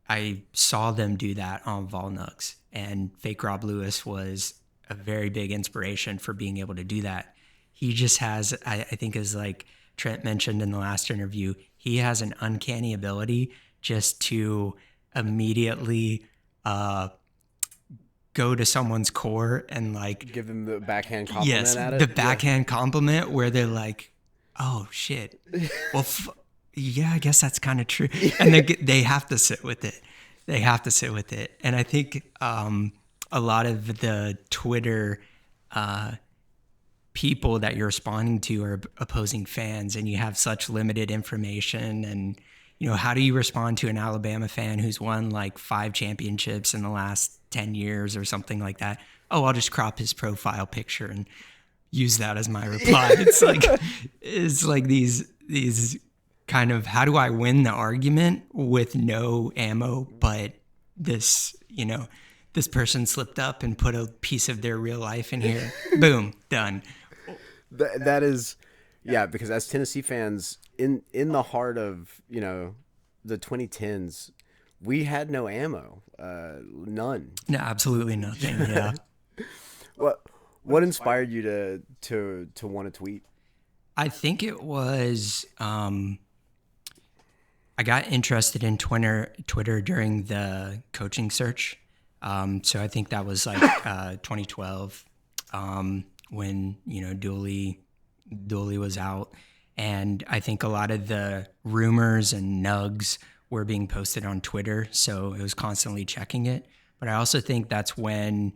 I saw them do that on Volnugs, and Fake Rob Lewis was a very big inspiration for being able to do that. He just has, I think, as like Trent mentioned in the last interview, he has an uncanny ability just to immediately go to someone's core and like Give them the backhand compliment yes, at it. the backhand compliment where they're like, "Oh shit, well, yeah, I guess that's kind of true," and they have to sit with it. They have to sit with it, and I think a lot of the Twitter people that you're responding to are opposing fans, and you have such limited information. And how do you respond to an Alabama fan who's won like 5 championships in the last 10 years or something like that? Oh, I'll just crop his profile picture and use that as my reply. It's like these kind of, how do I win the argument with no ammo, but this person slipped up and put a piece of their real life in here. Boom, done. That is, yeah, because as Tennessee fans, in the heart of the 2010s, we had no ammo, none. No, absolutely nothing. Yeah. What inspired you to want to tweet? I think it was I got interested in Twitter during the coaching search. So I think that was like 2012 when Dooley was out, and I think a lot of the rumors and nugs were being posted on Twitter, so it was constantly checking it. But I also think that's when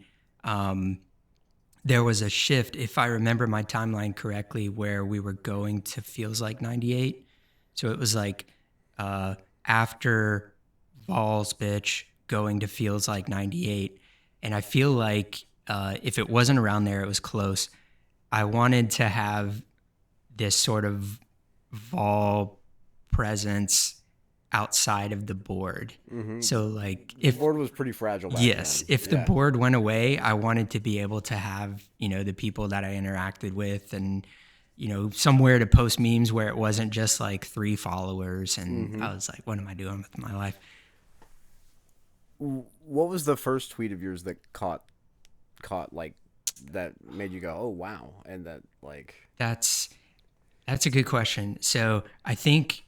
there was a shift, if I remember my timeline correctly, where we were going to Feels Like 98. So it was like after Vols bitch going to Feels Like 98. And I feel like if it wasn't around there, it was close. I wanted to have this sort of vol presence outside of the board. So like The board was pretty fragile back yes, then. if the board went away, I wanted to be able to have, the people that I interacted with and, somewhere to post memes where it wasn't just like 3 followers. And I was like, what am I doing with my life? What was the first tweet of yours that caught like that made you go, oh wow, and that like That's a good question. So I can't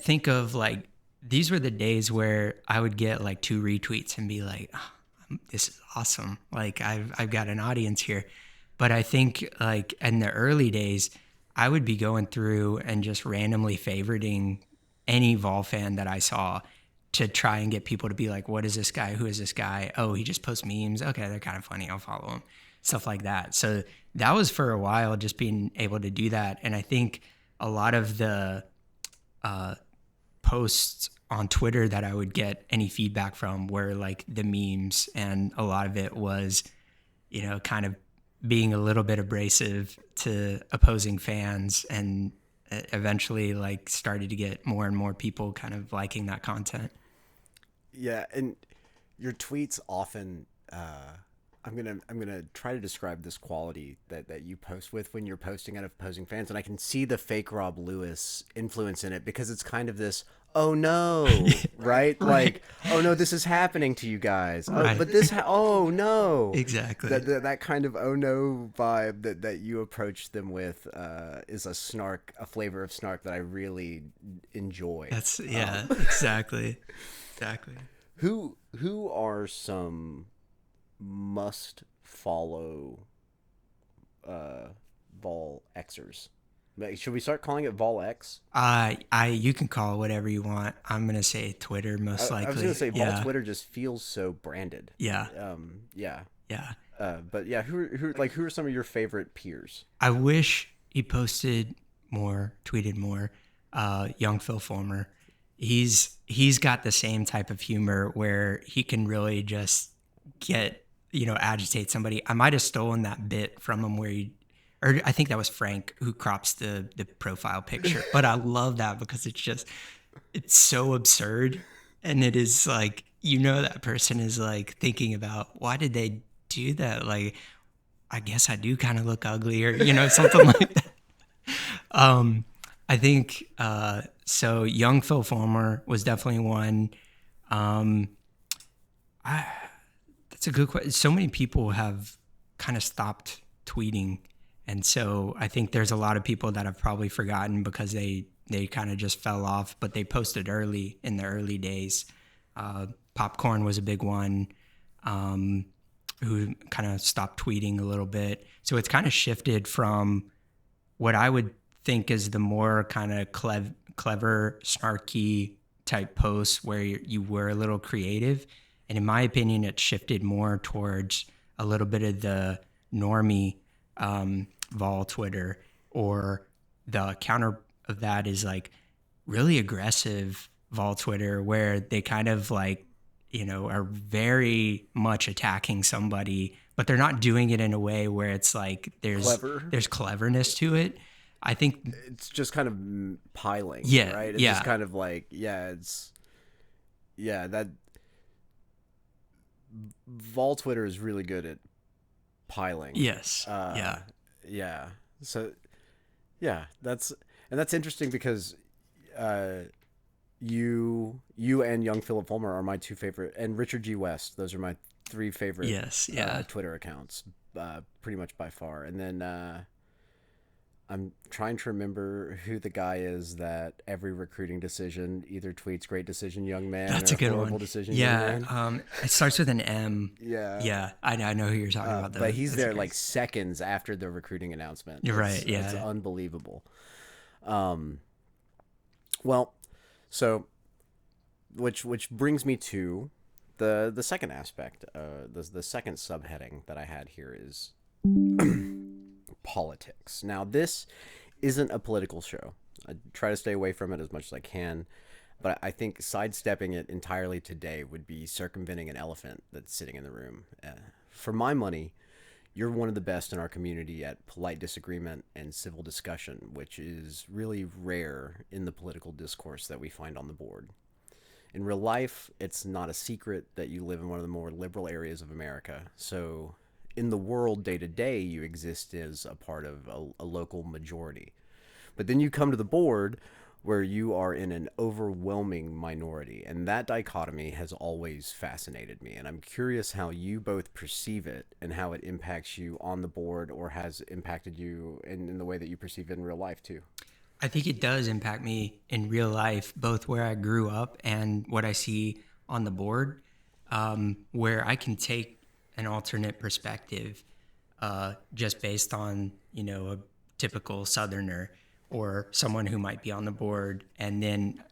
think of like these were the days where I would get like 2 retweets and be like, oh, this is awesome. Like I've got an audience here. But I think like in the early days, I would be going through and just randomly favoriting any Vol fan that I saw to try and get people to be like, what is this guy? Who is this guy? Oh, he just posts memes. Okay, they're kind of funny. I'll follow him. Stuff like that. So that was for a while, just being able to do that. And I think a lot of the posts on Twitter that I would get any feedback from were like the memes. And a lot of it was, kind of being a little bit abrasive to opposing fans, and eventually like started to get more and more people kind of liking that content. Yeah, and your tweets often I'm gonna try to describe this quality that you post with when you're posting at opposing fans, and I can see the fake Rob Lewis influence in it because it's kind of this oh no, right? Like oh no, this is happening to you guys. Right. Oh, but this oh no, Exactly. that kind of oh no vibe that you approach them with is a flavor of snark that I really enjoy. That's exactly. Who are some must follow Vol Xers? Should we start calling it Vol X? You can call it whatever you want. I'm gonna say Twitter most likely. I was gonna say Vol Twitter just feels so branded. Yeah. Yeah. Yeah. But yeah, who are some of your favorite peers? I wish he posted more, tweeted more. Young Phil Fulmer. He's got the same type of humor where he can really just get, agitate somebody. I might have stolen that bit from him or I think that was Frank who crops the profile picture. But I love that because it's so absurd. And it is like, that person is like thinking about why did they do that? Like, I guess I do kind of look ugly or, something like that. I think, so young Phil Fulmer was definitely one. That's a good question. So many people have kind of stopped tweeting. And so I think there's a lot of people that have probably forgotten because they kind of just fell off, but they posted early in the early days. Popcorn was a big one, who kind of stopped tweeting a little bit. So it's kind of shifted from what I would think is the more kind of clever, snarky type posts where you were a little creative. And in my opinion, it shifted more towards a little bit of the normie Vol Twitter, or the counter of that is like really aggressive Vol Twitter where they kind of like, are very much attacking somebody, but they're not doing it in a way where it's like there's cleverness to it. I think it's just kind of piling, right? It's yeah. just kind of like, that Vol Twitter is really good at piling. Yes. Yeah. So, yeah, that's interesting because you and young Philip Fulmer are my 2 favorite, and Richard G. West. Those are my 3 favorite Twitter accounts, pretty much by far. And then I'm trying to remember who the guy is that every recruiting decision either tweets "Great decision, young man." That's a good horrible one. Decision, young man. It starts with an M. Yeah. I know who you're talking about. But he's there like seconds after the recruiting announcement. You're right. Yeah, it's unbelievable. Well, so which brings me to the second aspect. The second subheading that I had here is politics. Now, this isn't a political show. I try to stay away from it as much as I can, but I think sidestepping it entirely today would be circumventing an elephant that's sitting in the room. For my money, You're one of the best in our community at polite disagreement and civil discussion, which is really rare in the political discourse that we find on the board. In real life, it's not a secret that you live in one of the more liberal areas of America. So, in the world day to day, you exist as a part of a local majority. But then you come to the board where you are in an overwhelming minority. And that dichotomy has always fascinated me. And I'm curious how you both perceive it and how it impacts you on the board or has impacted you in the way that you perceive it in real life, too. I think it does impact me in real life, both where I grew up and what I see on the board, where I can take an alternate perspective just based on, a typical Southerner or someone who might be on the board, and then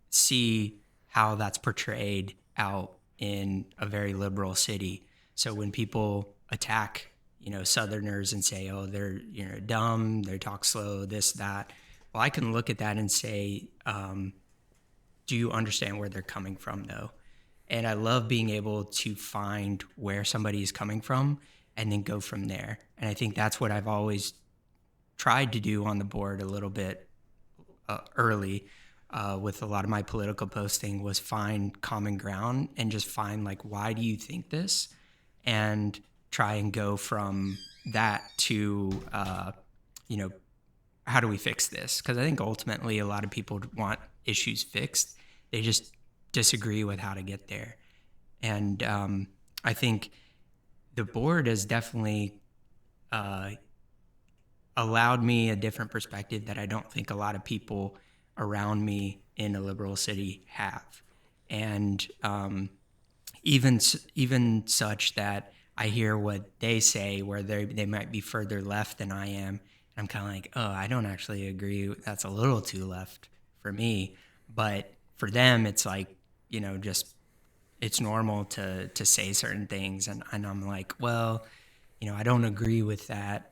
see how that's portrayed out in a very liberal city. So when people attack, Southerners and say, oh, they're, dumb, they talk slow, this, that. Well, I can look at that and say, do you understand where they're coming from, though? And I love being able to find where somebody is coming from and then go from there. And I think that's what I've always tried to do on the board a little bit early with a lot of my political posting, was find common ground and just find, like, why do you think this? And try and go from that to, how do we fix this? Because I think ultimately a lot of people want issues fixed. They just disagree with how to get there. And I think the board has definitely allowed me a different perspective that I don't think a lot of people around me in a liberal city have. And even such that I hear what they say, where they might be further left than I am. I'm kind of like, oh, I don't actually agree. That's a little too left for me. But for them, it's like, just it's normal to say certain things. And I'm like, well, I don't agree with that,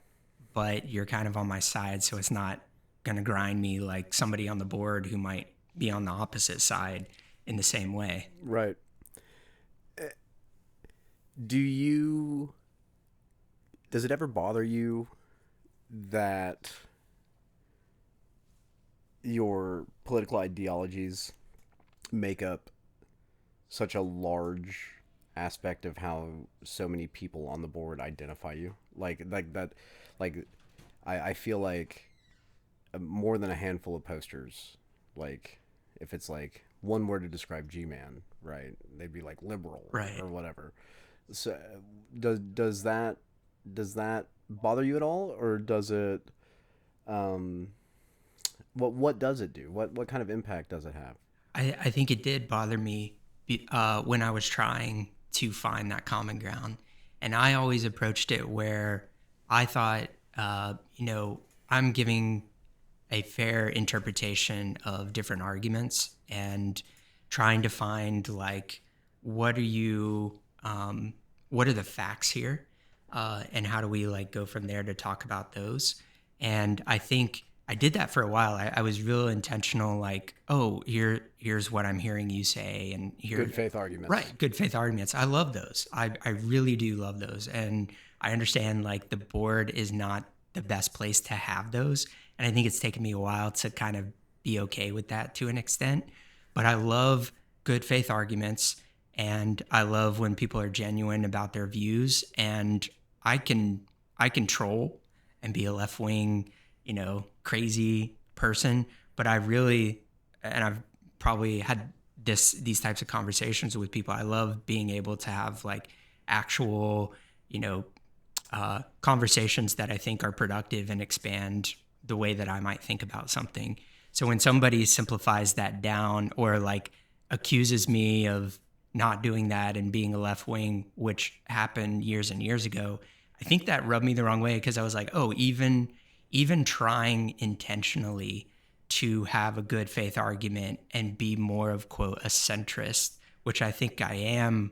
but you're kind of on my side. So it's not going to grind me like somebody on the board who might be on the opposite side in the same way. Right. Does it ever bother you that your political ideologies make up such a large aspect of how so many people on the board identify you? Like that, like I feel like more than a handful of posters, like if it's like one word to describe Gmann, right? They'd be like liberal, Right. or whatever. So does that bother you at all, or does it? What does it do? What kind of impact does it have? I think it did bother me when I was trying to find that common ground. And I always approached it where I thought, I'm giving a fair interpretation of different arguments and trying to find, like, what are the facts here, and how do we, like, go from there to talk about those. And I think I did that for a while. I was real intentional, like, oh, here's what I'm hearing you say, and here, Good faith arguments. right? Good faith arguments. I love those. I really do love those, and I understand, like, the board is not the best place to have those, and I think it's taken me a while to kind of be okay with that to an extent. But I love good faith arguments, and I love when people are genuine about their views. And I can troll and be a left wing, crazy person, but I've probably had these types of conversations with people. I love being able to have, like, actual, conversations that I think are productive and expand the way that I might think about something. So when somebody simplifies that down, or, like, accuses me of not doing that and being a left wing, which happened years and years ago, I think that rubbed me the wrong way, because I was like, oh, even trying intentionally to have a good faith argument and be more of, quote, a centrist, which I think I am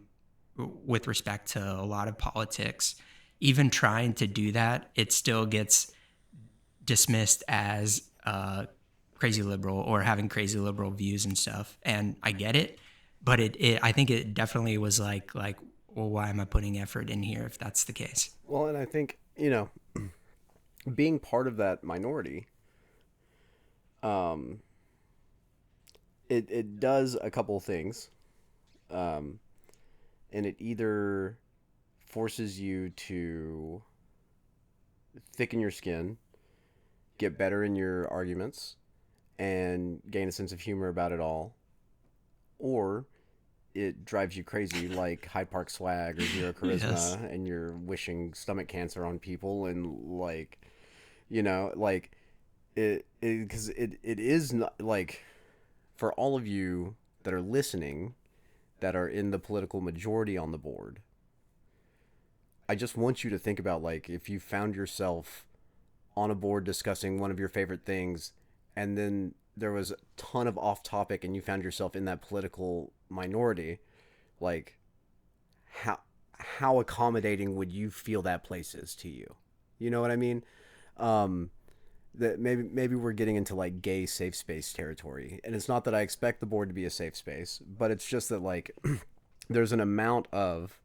with respect to a lot of politics, even trying to do that, it still gets dismissed as crazy liberal or having crazy liberal views and stuff. And I get it, but I think it definitely was like, well, why am I putting effort in here if that's the case? Well, and I think, being part of that minority, um, it does a couple things. Um, and it either forces you to thicken your skin, get better in your arguments, and gain a sense of humor about it all, or it drives you crazy like Hyde Park swag or zero Yes. charisma, and you're wishing stomach cancer on people, and like because it is not like, for all of you that are listening that are in the political majority on the board, I just want you to think about, like, if you found yourself on a board discussing one of your favorite things, and then there was a ton of off topic and you found yourself in that political minority, like, how how accommodating would you feel that place is to you? You know what I mean? Um, that maybe we're getting into like gay safe space territory, and it's not that I expect the board to be a safe space, but it's just that, like, there's an amount of,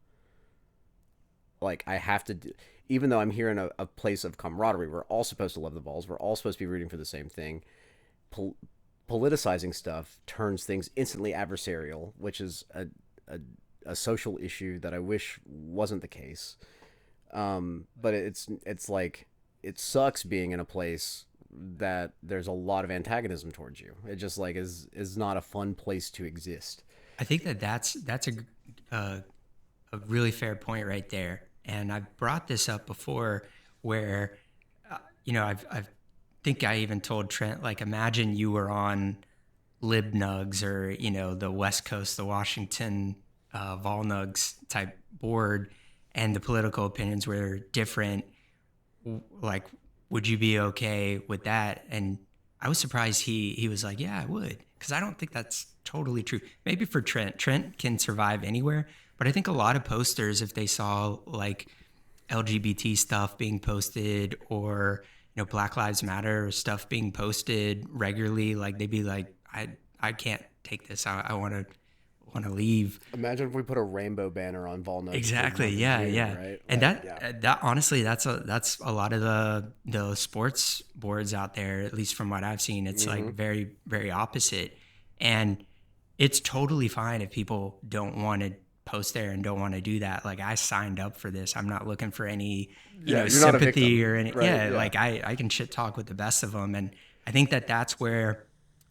like, I have to do, even though I'm here in a place of camaraderie, we're all supposed to love the balls, we're all supposed to be rooting for the same thing. Pol- Politicizing stuff turns things instantly adversarial, which is a, a social issue that I wish wasn't the case. But it's like, it sucks being in a place that there's a lot of antagonism towards you. It just, like, is not a fun place to exist. I think that's a really fair point right there. And I've brought this up before where, I've think I even told Trent, like, imagine you were on Lib Nugs or, the West Coast, the Washington Vol Nugs type board, and the political opinions were different. Like, would you be okay with that? And I was surprised he was like, yeah, I would. Because I don't think that's totally true. Maybe for Trent can survive anywhere. But I think a lot of posters, if they saw like LGBT stuff being posted, or Black Lives Matter stuff being posted regularly, like, they'd be like, I can't take this. I want to leave. Imagine if we put a rainbow banner on Volnuts for the Exactly. month of Yeah. June, Yeah. right? And Like, yeah. that honestly, that's a lot of the sports boards out there, at least from what I've seen. It's like very, very opposite. And it's totally fine if people don't want to post there and don't want to do that. Like, I signed up for this. I'm not looking for any, Yeah, you're not a sympathy victim, or any. right? Yeah, Yeah. like, I can shit talk with the best of them. And I think that's where,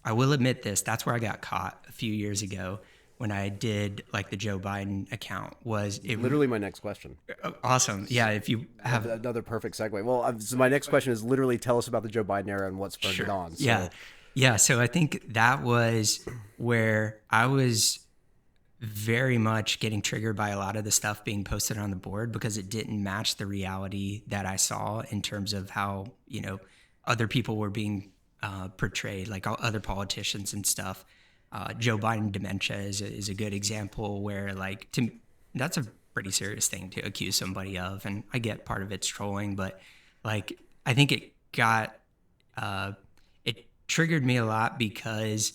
I will admit this, that's where I got caught a few years ago when I did like the Joe Biden account. Was it Literally my next question. awesome? Yeah, if you have Another perfect segue. Well, so my next question is literally, tell us about the Joe Biden era and what spurred it on. So, yeah, yeah. So I think that was where I was very much getting triggered by a lot of the stuff being posted on the board, because it didn't match the reality that I saw in terms of how, other people were being portrayed, like other politicians and stuff. Joe Biden dementia is a good example where, like, that's a pretty serious thing to accuse somebody of. And I get part of it's trolling, but, like, I think it triggered me a lot because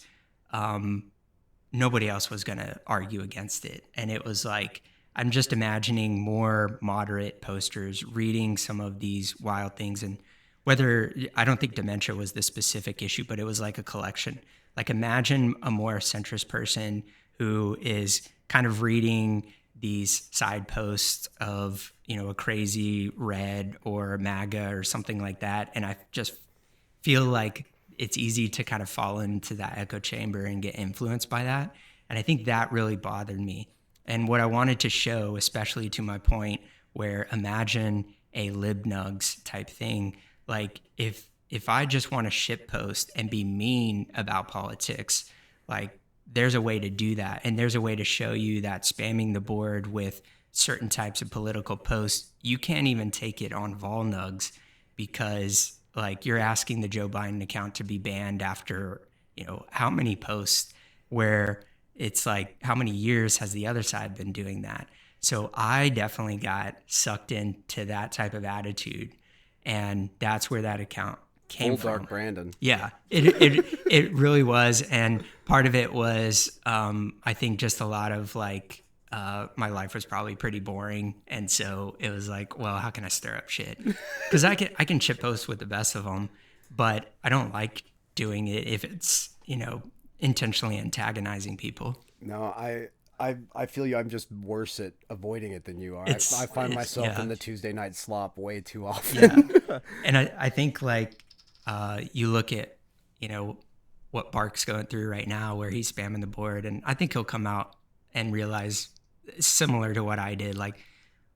nobody else was going to argue against it. And it was like, I'm just imagining more moderate posters reading some of these wild things. And whether, I don't think dementia was the specific issue, but it was like a collection. Like, imagine a more centrist person who is kind of reading these side posts of, a crazy red or MAGA or something like that. And I just feel like it's easy to kind of fall into that echo chamber and get influenced by that. And I think that really bothered me. And what I wanted to show, especially to my point, where imagine a libnugs type thing, like, if I just want to shit post and be mean about politics, like, there's a way to do that. And there's a way to show you that spamming the board with certain types of political posts, you can't even take it on Volnugs, because, like, you're asking the Joe Biden account to be banned after, how many posts, where it's like, how many years has the other side been doing that? So I definitely got sucked into that type of attitude. And that's where that account came full from. dark Brandon. Yeah, it really was. And part of it was, I think, just a lot of, like, my life was probably pretty boring. And so it was like, well, how can I stir up shit? Because I can shit post with the best of them, but I don't like doing it if it's, intentionally antagonizing people. No, I feel you. I'm just worse at avoiding it than you are. I find myself in the Tuesday night slop way too often. Yeah. And I think like you look at, what Bark's going through right now where he's spamming the board. And I think he'll come out and realize similar to what I did. Like,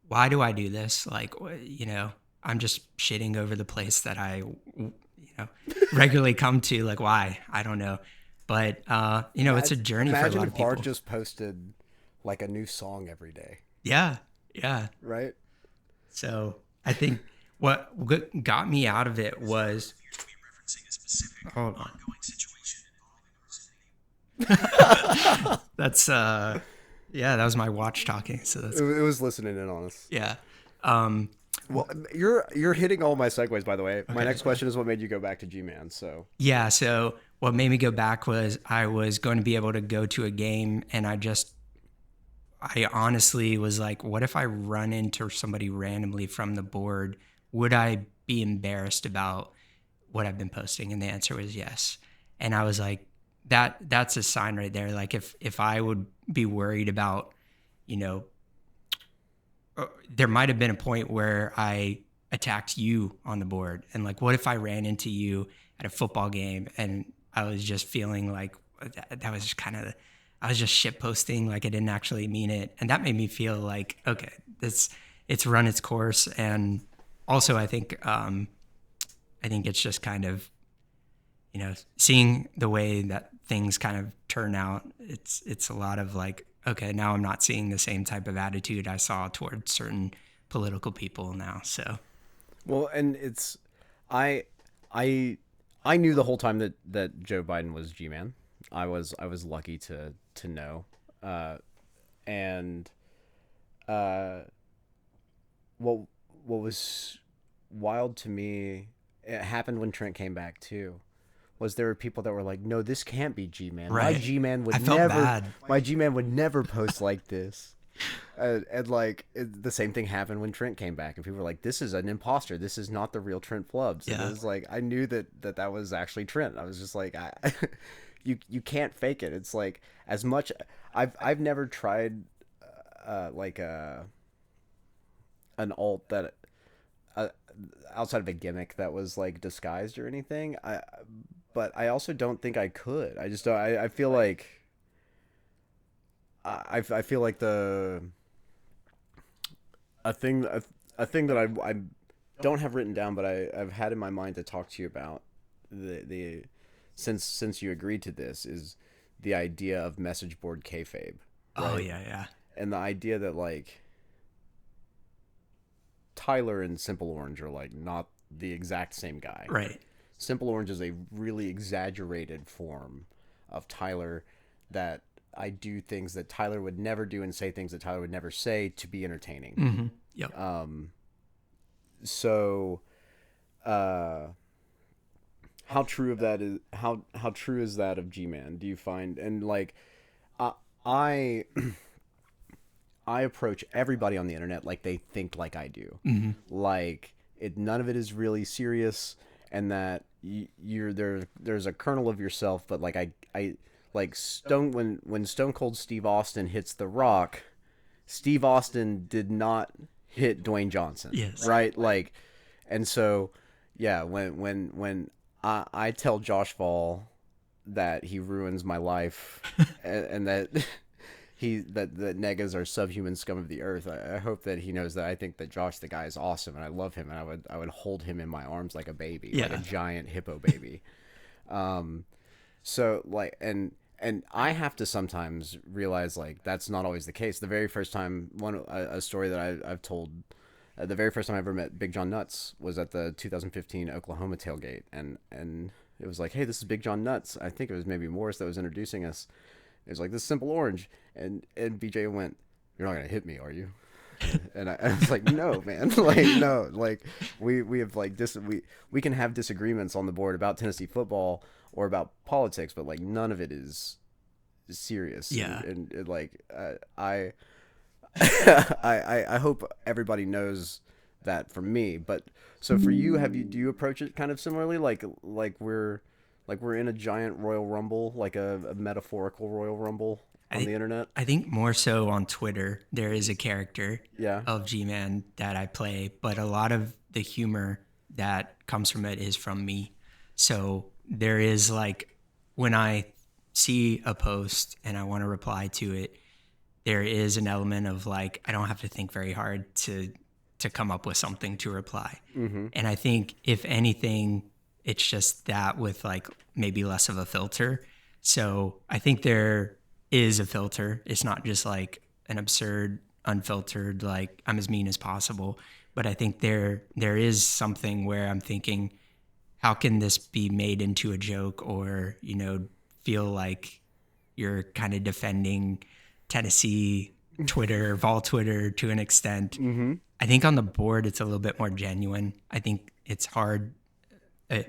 why do I do this? Like, I'm just shitting over the place that I, regularly come to. Like, why? I don't know. But, it's a journey for a lot of people. Imagine if Bart just posted like a new song every day. Yeah. Yeah. Right? So I think what got me out of it was... Hold on. That's, that was my watch talking. So that's... It was listening in on us. Yeah. Well, you're hitting all my segues, by the way. Okay. My next question is what made you go back to gmann, so... Yeah, so what made me go back was I was going to be able to go to a game, and I honestly was like, what if I run into somebody randomly from the board? Would I be embarrassed about what I've been posting? And the answer was yes. And I was like, that's a sign right there. Like if I would be worried about, there might have been a point where I attacked you on the board. And like, what if I ran into you at a football game and I was just feeling like that was kind of, I was just shit posting, like I didn't actually mean it. And that made me feel like, okay, it's run its course. And also I think it's just kind of, seeing the way that things kind of turn out. It's a lot of like, okay, now I'm not seeing the same type of attitude I saw towards certain political people now. So, well, and it's, I knew the whole time that Joe Biden was G-Man. I was lucky to know, what was wild to me, it happened when Trent came back too, was there were people that were like, no, this can't be G-Man. Right. My G-Man would never post like this. And like the same thing happened when Trent came back, and people were like, this is an imposter. This is not the real Trent Flubs. Yeah. And it was like, I knew that was actually Trent. I was just like, you can't fake it. It's like, as much I've never tried like an alt that outside of a gimmick that was like disguised or anything. But I also don't think I could. I just don't. I feel like I feel like a thing that I don't have written down, but I've had in my mind to talk to you about the since you agreed to this, is the idea of message board kayfabe. Right? Oh yeah. And the idea that like Tyler and Simple Orange are like not the exact same guy. Right. Simple Orange is a really exaggerated form of Tyler, that I do things that Tyler would never do and say things that Tyler would never say to be entertaining. Mm-hmm. Yep. So, how true of that is how true is that of G-Man? Do you find, and like, I approach everybody on the internet like they think like I do. Mm-hmm. Like none of it is really serious, and that there's a kernel of yourself, but like I like when Stone Cold Steve Austin hits The Rock, Steve Austin did not hit Dwayne Johnson. Yes. Right? Like, and so yeah, when I tell Josh Fall that he ruins my life and that that negas are subhuman scum of the earth, I hope that he knows that I think that Josh the guy is awesome, and I love him, and I would hold him in my arms like a baby, like a giant hippo baby. So like, and I have to sometimes realize like that's not always the case. The very first time, a story that I've told, the very first time I ever met Big John Nuts was at the 2015 Oklahoma tailgate, and it was like, hey, this is Big John Nuts. I think it was maybe Morris that was introducing us. It was like, this is Simple Orange, and BJ went, "You're not gonna hit me, are you?" And I was like, "No, man, like no, like we have like we can have disagreements on the board about Tennessee football or about politics, but like none of it is serious." Yeah. And like I hope everybody knows that from me. But so for you, do you approach it kind of similarly? Like we're in a giant Royal Rumble, like a metaphorical Royal Rumble on the internet. I think more so on Twitter, there is a character Yeah. of Gmann that I play, but a lot of the humor that comes from it is from me. So there is like when I see a post and I want to reply to it, there is an element of like I don't have to think very hard to come up with something to reply. Mm-hmm. And I think if anything, it's just that with like maybe less of a filter. So I think there is a filter. It's not just like an absurd, unfiltered, like I'm as mean as possible. But I think there is something where I'm thinking, how can this be made into a joke or, feel like you're kind of defending Tennessee Twitter, Vol Twitter to an extent. Mm-hmm. I think on the board, it's a little bit more genuine. I think it's hard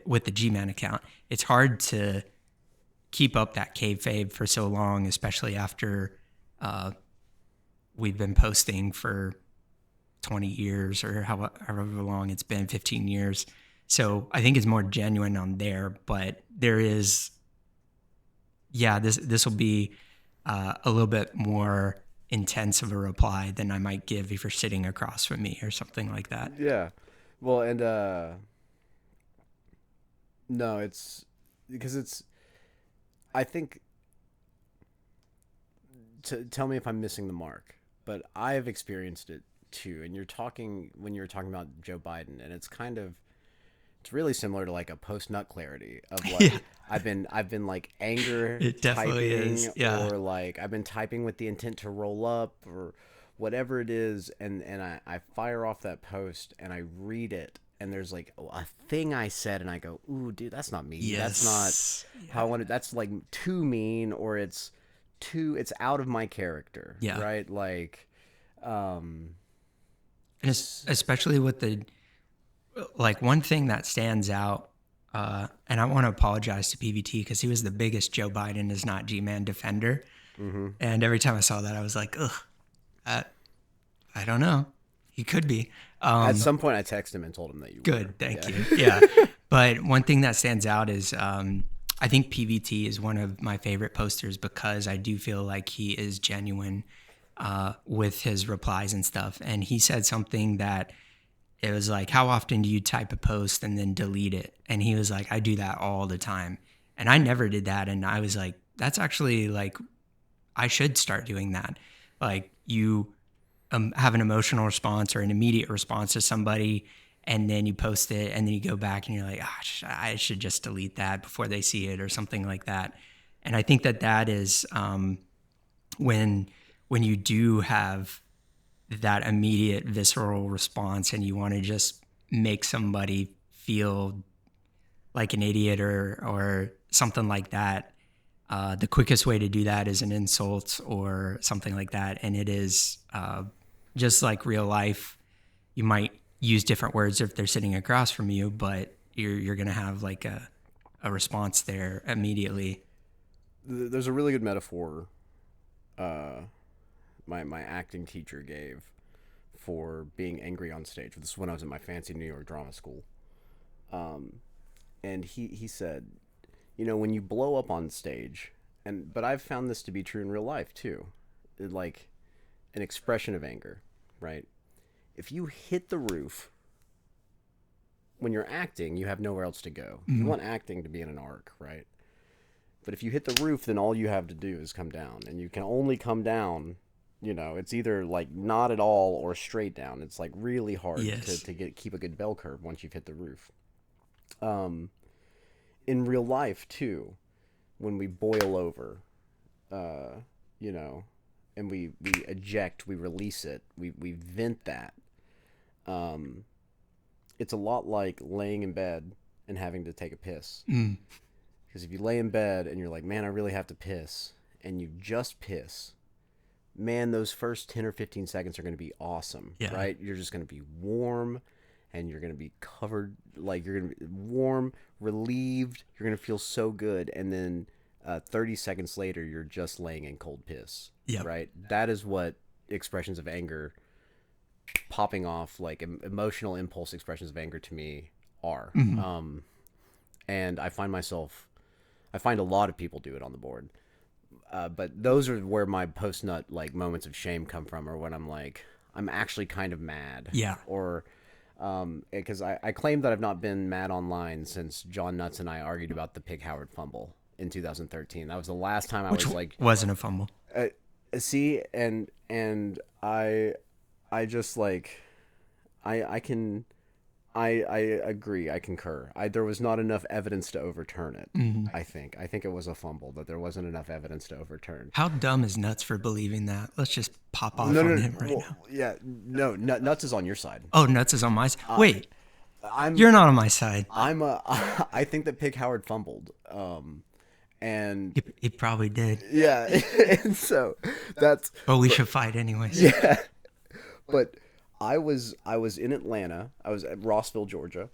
with the Gman account. It's hard to keep up that kayfabe for so long, especially after we've been posting for 20 years or however long it's been, 15 years. So I think it's more genuine on there, but there is, this will be a little bit more intense of a reply than I might give if you're sitting across from me or something like that. Yeah. Well, and no, it's because it's. I think. Tell me if I'm missing the mark, but I have experienced it too. And when you're talking about Joe Biden, and it's really similar to like a post nut clarity of like Yeah, I've been like anger it definitely typing is. Yeah. or like I've been typing with the intent to roll up or whatever it is, and I fire off that post and I read it and there's like a thing I said and I go, ooh, dude, that's not me. Yes. That's not how I want it. That's like too mean, or it's out of my character. Yeah. Right. Like, And especially with like one thing that stands out, and I want to apologize to PVT because he was the biggest Joe Biden is not G-Man defender. mm-hmm. And every time I saw that, I was like, ugh, I don't know. He could be. At some point I texted him and told him that you were. Good, thank you. Yeah. But one thing that stands out is I think PVT is one of my favorite posters because I do feel like he is genuine with his replies and stuff. And he said something that it was like, how often do you type a post and then delete it? And he was like, I do that all the time. And I never did that. And I was like, that's actually like, I should start doing that. Like you have an emotional response or an immediate response to somebody, and then you post it, and then you go back and you're like, I should just delete that before they see it or something like that. And I think that is when you do have that immediate visceral response and you want to just make somebody feel like an idiot or something like that, the quickest way to do that is an insult or something like that. And it is just like real life. You might use different words if they're sitting across from you, but you're going to have like a response there immediately. There's a really good metaphor my acting teacher gave for being angry on stage. This is when I was in my fancy New York drama school. And he said, when you blow up on stage, but I've found this to be true in real life too, like an expression of anger, right? If you hit the roof, when you're acting, you have nowhere else to go. Mm-hmm. You want acting to be in an arc, right? But if you hit the roof, then all you have to do is come down, and you can only come down. It's either like not at all or straight down. It's like really hard to keep a good bell curve once you've hit the roof. In real life too, when we boil over, and we eject, we release it, we vent that. It's a lot like laying in bed and having to take a piss. Because if you lay in bed and you're like, man, I really have to piss, and you just piss, man, those first 10 or 15 seconds are going to be awesome, right? You're just going to be warm, and you're going to be covered, like you're going to be warm, relieved, you're going to feel so good, and then 30 seconds later, you're just laying in cold piss, right? That is what expressions of anger popping off, like emotional impulse expressions of anger to me are. And I find a lot of people do it on the board. But those are where my post nut like moments of shame come from, or when I'm like, I'm actually kind of mad. Yeah. Or because I claim that I've not been mad online since John Nuts and I argued about the Pig Howard fumble in 2013. That was the last time Which was like, wasn't a fumble. see, and I just like, I agree. I concur. There was not enough evidence to overturn it. I think it was a fumble, but there wasn't enough evidence to overturn. How dumb is Nuts for believing that? Let's just pop off No, on him right now. Yeah, no, Nuts is on your side. Oh, Nuts is on my side. Wait, you're not on my side. I think that Pig Howard fumbled. And He probably did. yeah, and so that's. But we should fight anyways. Yeah, but I was in Atlanta. I was at Rossville, Georgia,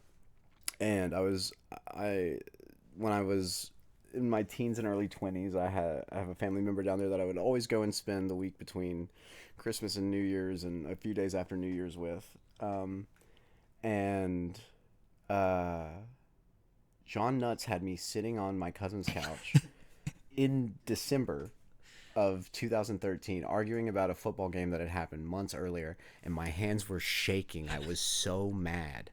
and when I was in my teens and early 20s, I have a family member down there that I would always go and spend the week between Christmas and New Year's and a few days after New Year's with. John Nuts had me sitting on my cousin's couch in December of 2013 arguing about a football game that had happened months earlier, and my hands were shaking. I was so mad.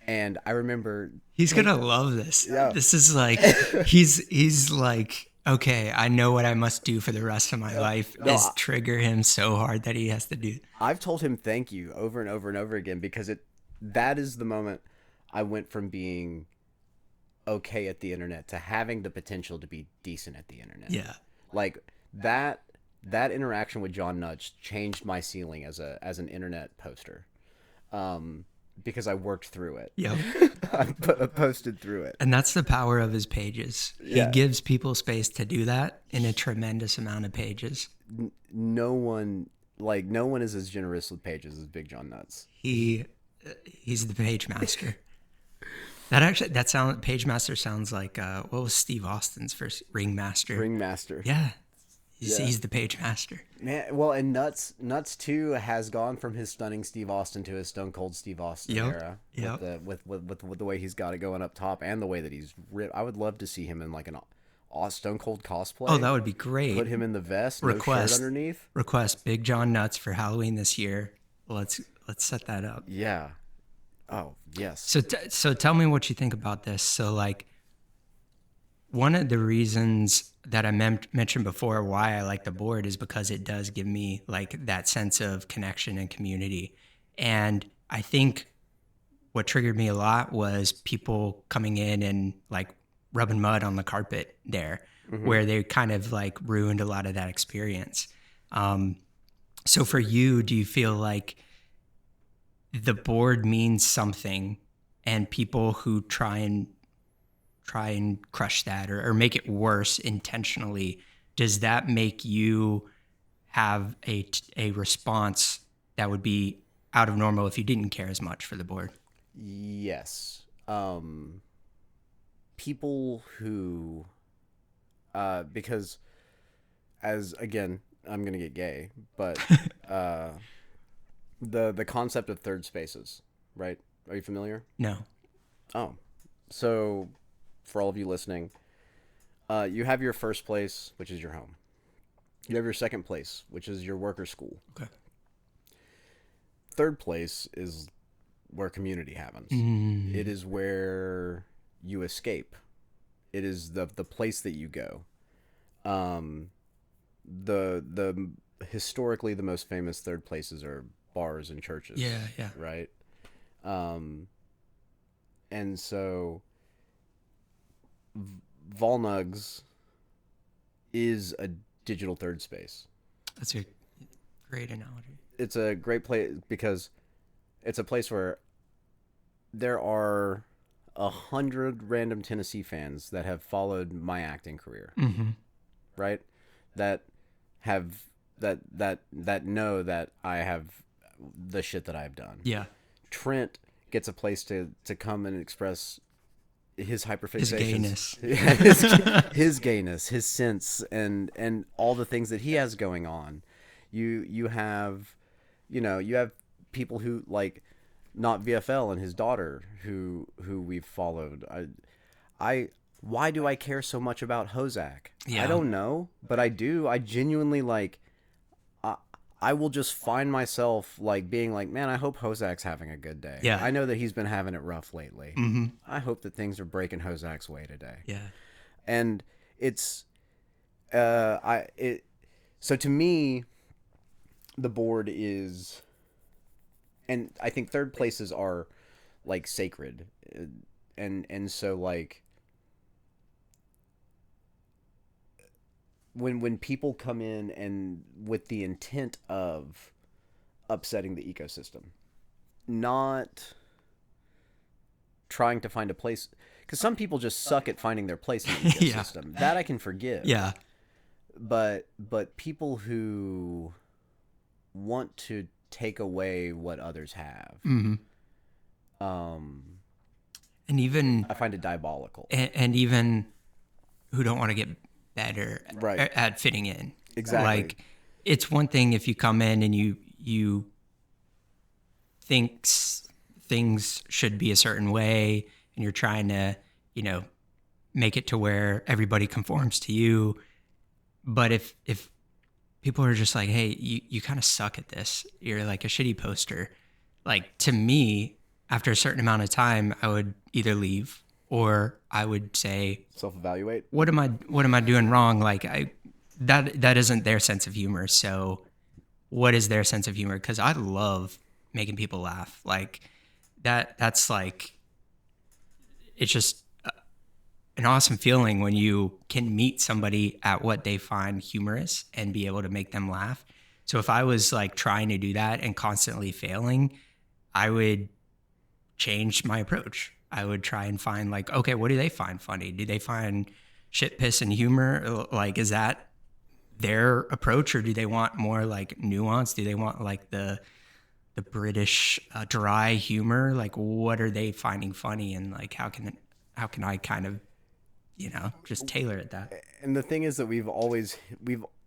And I remember he's gonna love this. Yeah. This is like he's like, okay, I know what I must do for the rest of my life is trigger him so hard that he has to do. I've told him thank you over and over and over again, because that is the moment I went from being okay at the internet to having the potential to be decent at the internet. Yeah. Like that interaction with John Nuts changed my ceiling as an internet poster. Because I worked through it. Yep. I posted through it. And that's the power of his pages. Yeah. He gives people space to do that in a tremendous amount of pages. No one is as generous with pages as Big John Nuts. He's the page master. Page master sounds like what was Steve Austin's first ringmaster? Ringmaster. Yeah. He's the page master. Man, well, and Nuts too has gone from his stunning Steve Austin to his Stone Cold Steve Austin era. With the way he's got it going up top and the way that he's ripped. I would love to see him in like an Stone Cold cosplay. Oh, that would be great. Put him in the vest, no shirt underneath. Request Big John Nuts for Halloween this year. Let's set that up. Yeah. Oh, yes. So tell me what you think about this. So like, one of the reasons that I mentioned before why I like the board is because it does give me like that sense of connection and community. And I think what triggered me a lot was people coming in and like rubbing mud on the carpet there, where they kind of like ruined a lot of that experience. So for you, do you feel like the board means something, and people who try and crush that or make it worse intentionally, does that make you have a response that would be out of normal if you didn't care as much for the board? Yes. People who, because as, again, I'm going to get gay, but the concept of third spaces, right? Are you familiar? No. Oh, so for all of you listening, you have your first place, which is your home. You have your second place, which is your work or school. Okay. Third place is where community happens. It is where you escape. It is the place that you go. The historically the most famous third places are bars and churches. Yeah. Right. And so Volnugs is a digital third space. That's a great analogy. It's a great place because it's a place where there are 100 random Tennessee fans that have followed my acting career, right? That know that I have the shit that I've done. Yeah. Trent gets a place to come and express his hyperfixation, his gayness, his sense, and all the things that he has going on. You have, you have people who like not VFL and his daughter who we've followed. I why do I care so much about Hozak? I Yeah. don't know, but I do. I genuinely like. I will just find myself like being like, man, I hope Hozak's having a good day. Yeah. I know that he's been having it rough lately. Mm-hmm. I hope that things are breaking Hozak's way today. Yeah. And it's I it so to me the board is, and I think third places are like sacred. And so like when people come in and with the intent of upsetting the ecosystem, not trying to find a place, because some people just suck at finding their place in the Yeah. ecosystem. That I can forgive. Yeah. But people who want to take away what others have, Mm-hmm. um, And even I find it diabolical. and even who don't want to get better Right. at fitting in. Exactly. Like, it's one thing if you come in and you think things should be a certain way, and you're trying to, make it to where everybody conforms to you. But if people are just like, hey, you kind of suck at this, you're like a shitty poster. Like, to me, after a certain amount of time, I would either leave or I would say, Self-evaluate. what am I doing wrong? Like, that isn't their sense of humor. So what is their sense of humor? Because I love making people laugh. Like, that's like, it's just an awesome feeling when you can meet somebody at what they find humorous and be able to make them laugh. So if I was like trying to do that and constantly failing, I would change my approach. I would try and find like, okay, what do they find funny? Do they find shit, piss, and humor? Like, is that their approach, or do they want more like nuance? Do they want like the British dry humor? Like, what are they finding funny, and like how can I kind of just tailor it that? And the thing is that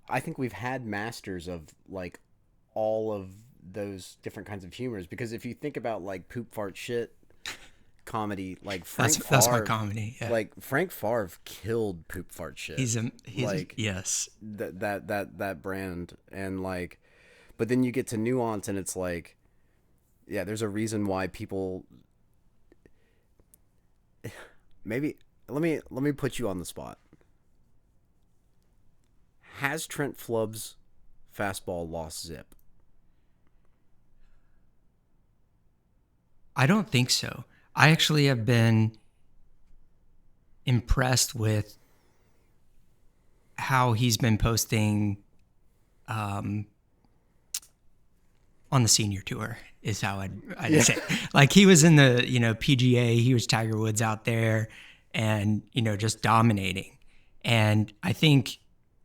I think we've had masters of like all of those different kinds of humors, because if you think about like poop fart shit comedy, like That's my comedy. Yeah. like Frank Favre killed poop fart shit. He's like yes. that brand. And like, but then you get to nuance and it's like, yeah, there's a reason why people maybe let me put you on the spot. Has Trent Flub's fastball lost zip? I don't think so. I actually have been impressed with how he's been posting on the senior tour, is how I'd say. Like, he was in the, PGA, he was Tiger Woods out there and, just dominating. And I think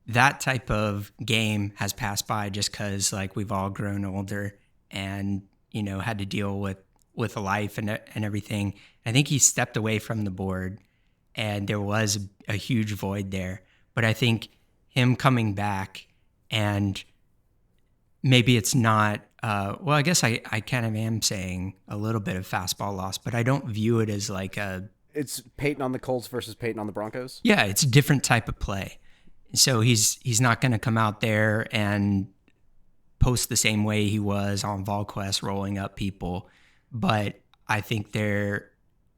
that type of game has passed by just because, like, we've all grown older and, had to deal with life and everything. I think he stepped away from the board and there was a huge void there. But I think him coming back, and maybe it's not, well, I guess I kind of am saying a little bit of fastball loss, but I don't view it as like it's Peyton on the Colts versus Peyton on the Broncos. Yeah, it's a different type of play. So he's not going to come out there and post the same way he was on VolQuest rolling up people. But I think there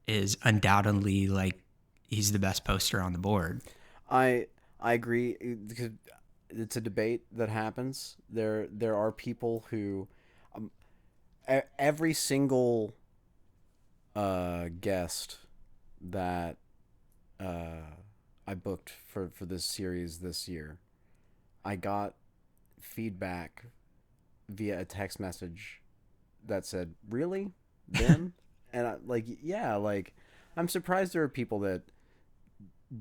is undoubtedly, like, he's the best poster on the board. I agree, because it's a debate that happens. There are people who, every single guest that I booked for this series this year, I got feedback via a text message that said, "Really, them?" And I'm surprised there are people that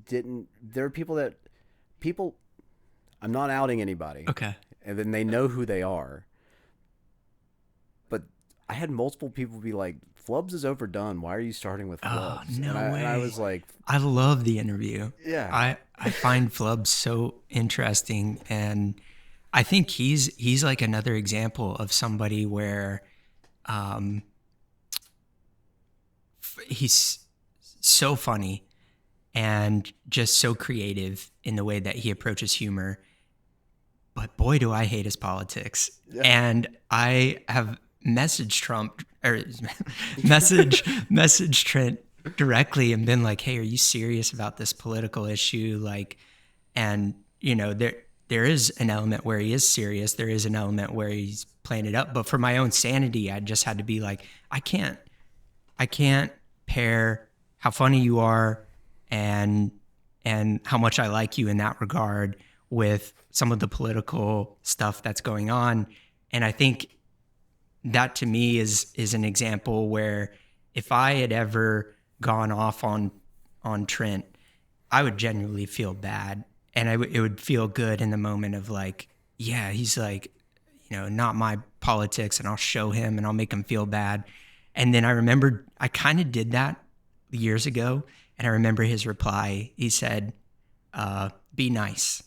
didn't. There are people. I'm not outing anybody. Okay. And then they know who they are. But I had multiple people be like, "Flubs is overdone. Why are you starting with Flubs?" Oh, no way. And I was like, I love the interview. Yeah. I find Flubs so interesting, and I think he's like another example of somebody where um, he's so funny and just so creative in the way that he approaches humor. But boy, do I hate his politics. Yeah. And I have messaged Trump or message Trent directly and been like, "Hey, are you serious about this political issue?" Like, and there is an element where he is serious. There is an element where he's playing it up. But for my own sanity, I just had to be like, I can't pair how funny you are and how much I like you in that regard with some of the political stuff that's going on. And I think that to me is an example where if I had ever gone off on Trent, I would genuinely feel bad, and it would feel good in the moment of like, yeah, he's like, not my politics, and I'll show him and I'll make him feel bad. And then I remembered I kind of did that years ago, and I remember his reply. He said, "Be nice,"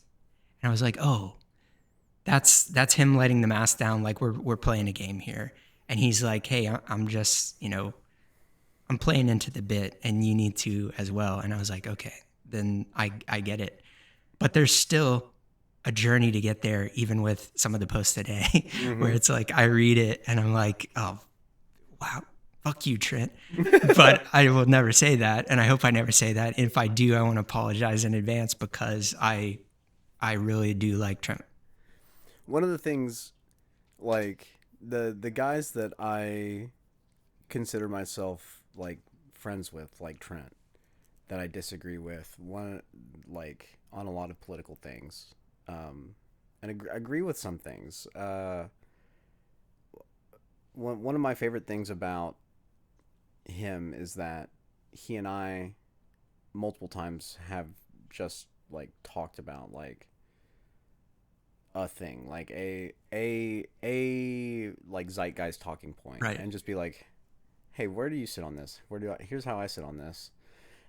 and I was like, "Oh, that's him letting the mask down. Like we're playing a game here." And he's like, "Hey, I'm just I'm playing into the bit, and you need to as well." And I was like, "Okay, then I get it." But there's still a journey to get there, even with some of the posts today, where it's like I read it and I'm like, "Oh, wow, fuck you, Trent." But I will never say that, and I hope I never say that. If I do, I want to apologize in advance because I really do like Trent. One of the things, like the guys that I consider myself like friends with, like Trent, that I disagree with, one like on a lot of political things, and agree with some things. One of my favorite things about him is that he and I multiple times have just like talked about like a thing, like a like zeitgeist talking point, Right. and just be like, hey, where do you sit on this? Here's how I sit on this.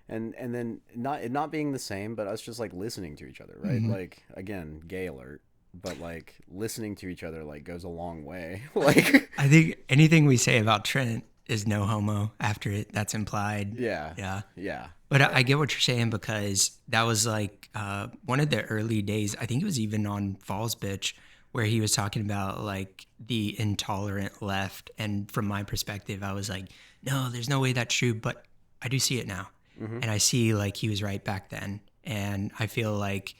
And then not being the same, but us just like listening to each other, right? Mm-hmm. Like, again, gay alert, but like listening to each other like goes a long way. Like, I think anything we say about Trent is no homo after it. That's implied. yeah, Yeah. yeah, But I get what you're saying because that was like one of the early days. I think it was even on Falls Bitch where he was talking about like the intolerant left. And from my perspective, I was like, no, there's no way that's true. But I do see it now. mm-hmm. And I see like he was right back then. And I feel like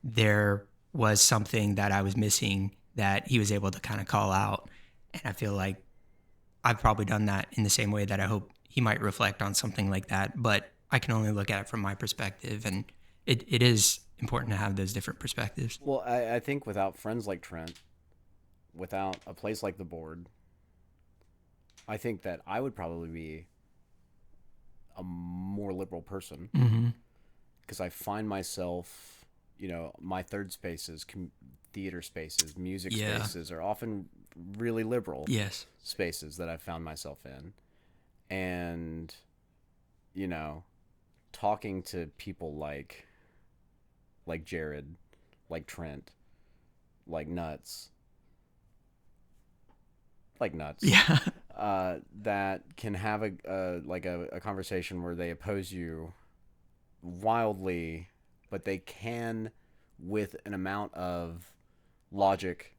there was something that I was missing that he was able to kind of call out. And I feel like I've probably done that in the same way that I hope he might reflect on something like that. But I can only look at it from my perspective. And it is important to have those different perspectives. Well, I think without friends like Trent, without a place like the board, I think that I would probably be a more liberal person, Mm-hmm. because I find myself, my third spaces, theater spaces, music Yeah. spaces are often really liberal Yes. spaces that I've found myself in. And, talking to people like Jared, like Trent, like Nuts, Yeah. that can have a conversation where they oppose you wildly, but they can, with an amount of logic,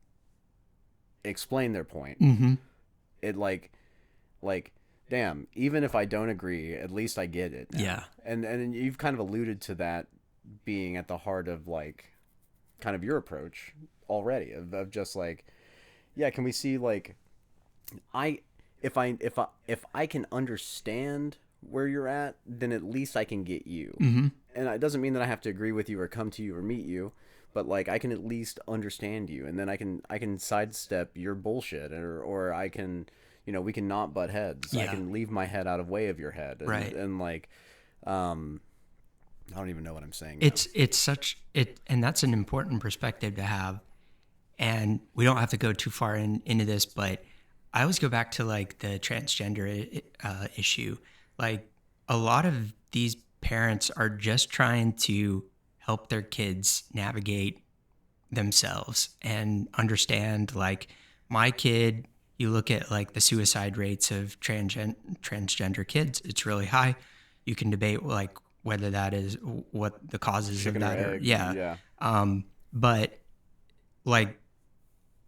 explain their point. Mm-hmm. It like damn, even if I don't agree, at least I get it now. Yeah. And you've kind of alluded to that being at the heart of like kind of your approach already, of just like, yeah, can we see like if I can understand where you're at, then at least I can get you. Mm-hmm. And it doesn't mean that I have to agree with you or come to you or meet you, but like I can at least understand you, and then I can sidestep your bullshit, or I can, we can not butt heads. I Yeah. can leave my head out of way of your head, and, Right. and like I don't even know what I'm saying now. It's such it, and that's an important perspective to have. And we don't have to go too far into this, but I always go back to like the transgender issue. Like a lot of these parents are just trying to help their kids navigate themselves and understand, like, my kid, you look at like the suicide rates of transgender kids, it's really high. You can debate like whether that is what the causes Chicken of or that are. egg. Yeah. Yeah. But like,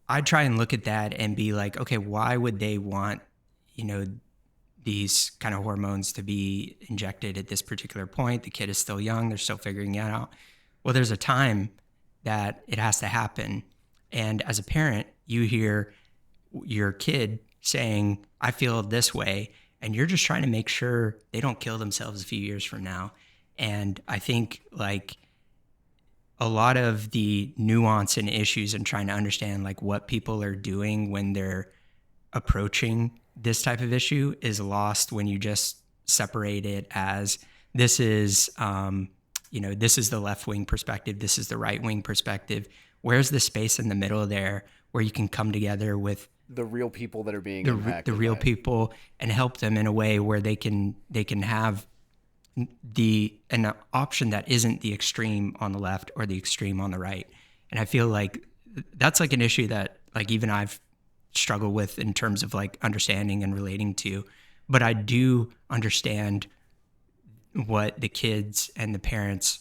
I try and look at that and be like, okay, why would they want, you know, these kind of hormones to be injected at this particular point? The kid is still young. They're still figuring it out. Well, there's a time that it has to happen. And as a parent, you hear your kid saying, I feel this way. And you're just trying to make sure they don't kill themselves a few years from now. And I think like a lot of the nuance and issues and trying to understand like what people are doing when they're approaching this type of issue is lost when you just separate it as this is, this is the left wing perspective, this is the right wing perspective. Where's the space in the middle there where you can come together with The real people that are being the impacted. real by it. people and help them in a way where they can have an option that isn't the extreme on the left or the extreme on the right. And I feel like that's like an issue that like even I've struggled with in terms of like understanding and relating to, but I do understand what the kids and the parents,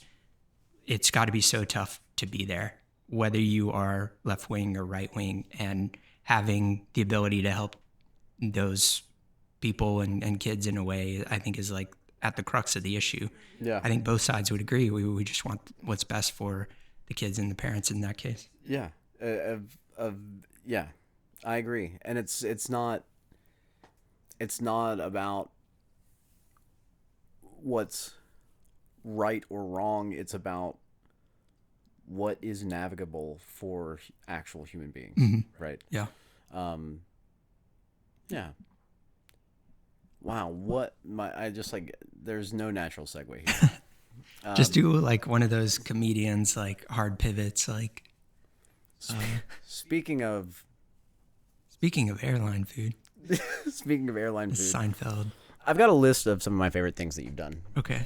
it's got to be so tough to be there, whether you are left wing or right wing, and having the ability to help those people and kids in a way, I think is like at the crux of the issue. Yeah. I think both sides would agree. We just want what's best for the kids and the parents in that case. Yeah. Yeah. I agree. And it's not about what's right or wrong. It's about what is navigable for actual human beings, right? Yeah. Yeah. Wow, I just like there's no natural segue here. Just do like one of those comedians, like hard pivots, like Speaking of speaking of airline food, airline food, Seinfeld. I've got a list of some of my favorite things that you've done. Okay.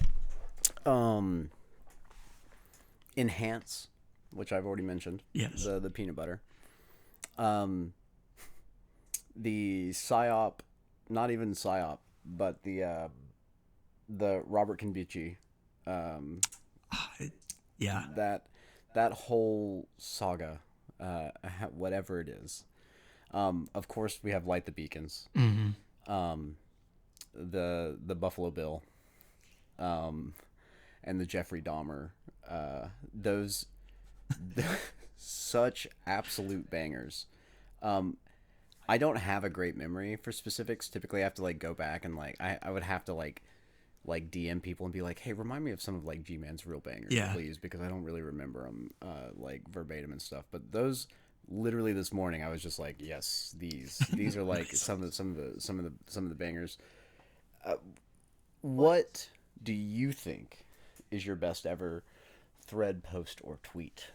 Enhance, which I've already mentioned. Yes. The peanut butter. The psyop, not even psyop, but the Robert Kinbichi. Yeah. That whole saga, whatever it is. Of course, we have Light the Beacons. Mm-hmm. The Buffalo Bill, and the Jeffrey Dahmer. Those such absolute bangers. I don't have a great memory for specifics. Typically, I have to like go back and like I would have to like DM people and be like, hey, remind me of some of like G-Man's real bangers, please, because I don't really remember them like verbatim and stuff. But those literally this morning, I was just like, yes, these are like some of the bangers. What do you think is your best ever thread, post, or tweet?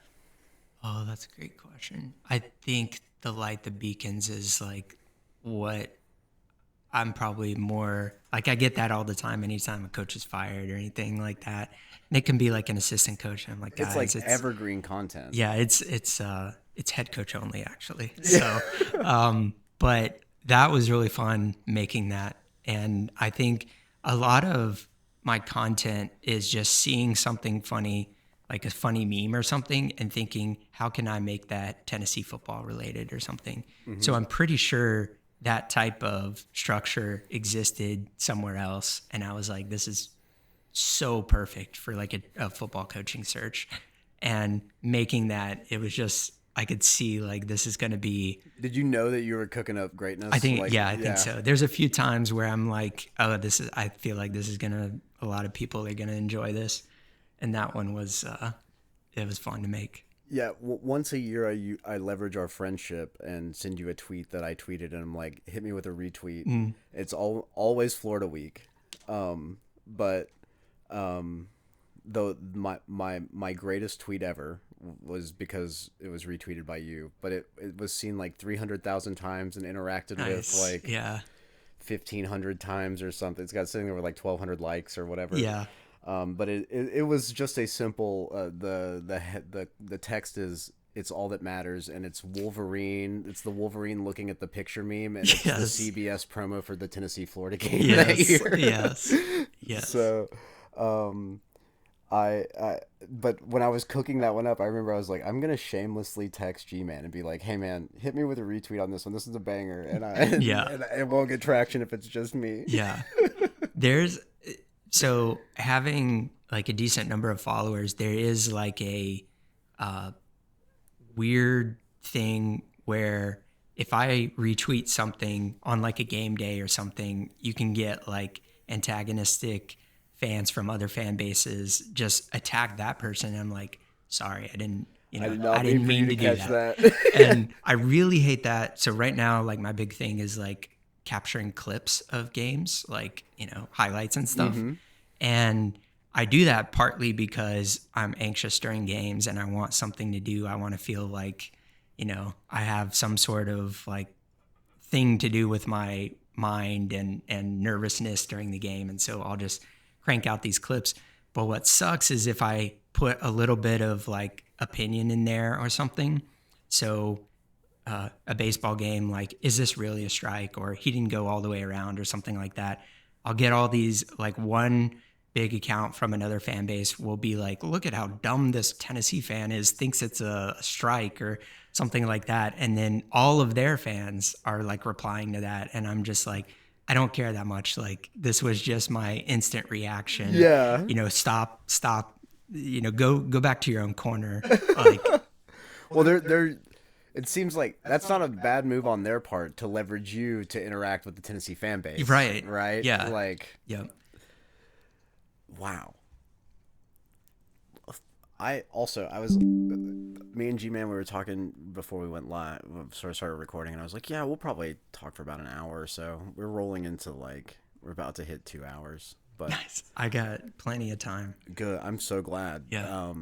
Oh, that's a great question. I think the Light the Beacons is like what I'm probably more like. I get that all the time. Anytime a coach is fired or anything like that, and it can be like an assistant coach. And I'm like, guys, it's like evergreen content. Yeah, it's head coach only actually. So, but that was really fun making that, and I think a lot of my content is just seeing something funny, like a funny meme or something, and thinking, how can I make that Tennessee football related or something? Mm-hmm. So I'm pretty sure that type of structure existed somewhere else. And I was like, this is so perfect for like a football coaching search. And making that, it was just, I could see like this is going to be. Did you know that you were cooking up greatness? I think, I think so. There's a few times where I'm like, oh, I feel like this is going to, a lot of people are going to enjoy this. And that one was, it was fun to make. Yeah, once a year I leverage our friendship and send you a tweet that I tweeted, and I'm like, hit me with a retweet. Mm. It's always Florida week, but though my greatest tweet ever was because it was retweeted by you, but it was seen like 300,000 times and interacted with like 1,500 times or something. It's got sitting over like 1,200 likes or whatever. Yeah. But it was just a simple the text is it's all that matters, and it's Wolverine. It's the Wolverine looking at the picture meme, and it's Yes. the CBS promo for the Tennessee Florida game that Yes. year. Yes. Yes. So, um, but when I was cooking that one up, I remember I was like, I'm gonna shamelessly text Gmann and be like, "Hey man, hit me with a retweet on this one. This is a banger," Yeah. and it won't get traction if it's just me. Yeah. So having like a decent number of followers, there is like a weird thing where if I retweet something on like a game day or something, you can get like antagonistic fans from other fan bases just attack that person. And I'm like, sorry, I didn't mean to do catch that. And I really hate that. So right now, like my big thing is like capturing clips of games, like, highlights and stuff. And I do that partly because I'm anxious during games and I want something to do. I want to feel like, I have some sort of like thing to do with my mind and nervousness during the game. And so I'll just crank out these clips. But what sucks is if I put a little bit of like opinion in there or something. So a baseball game, like, is this really a strike? Or he didn't go all the way around or something like that. I'll get all these, like one big account from another fan base will be like, look at how dumb this Tennessee fan is, thinks it's a strike or something like that. And then all of their fans are like replying to that. And I'm just like, I don't care that much. Like, this was just my instant reaction. Yeah. Stop, go back to your own corner. Like, Well, they're it seems like that's not a bad move on their part to leverage you to interact with the Tennessee fan base. Right. Right? Yeah. Like, yeah. wow. Me and G-Man, we were talking before we went live, started recording, and I was like, yeah, we'll probably talk for about an hour or so. We're rolling into we're about to hit 2 hours. But nice. I got plenty of time. Good. I'm so glad. Yeah.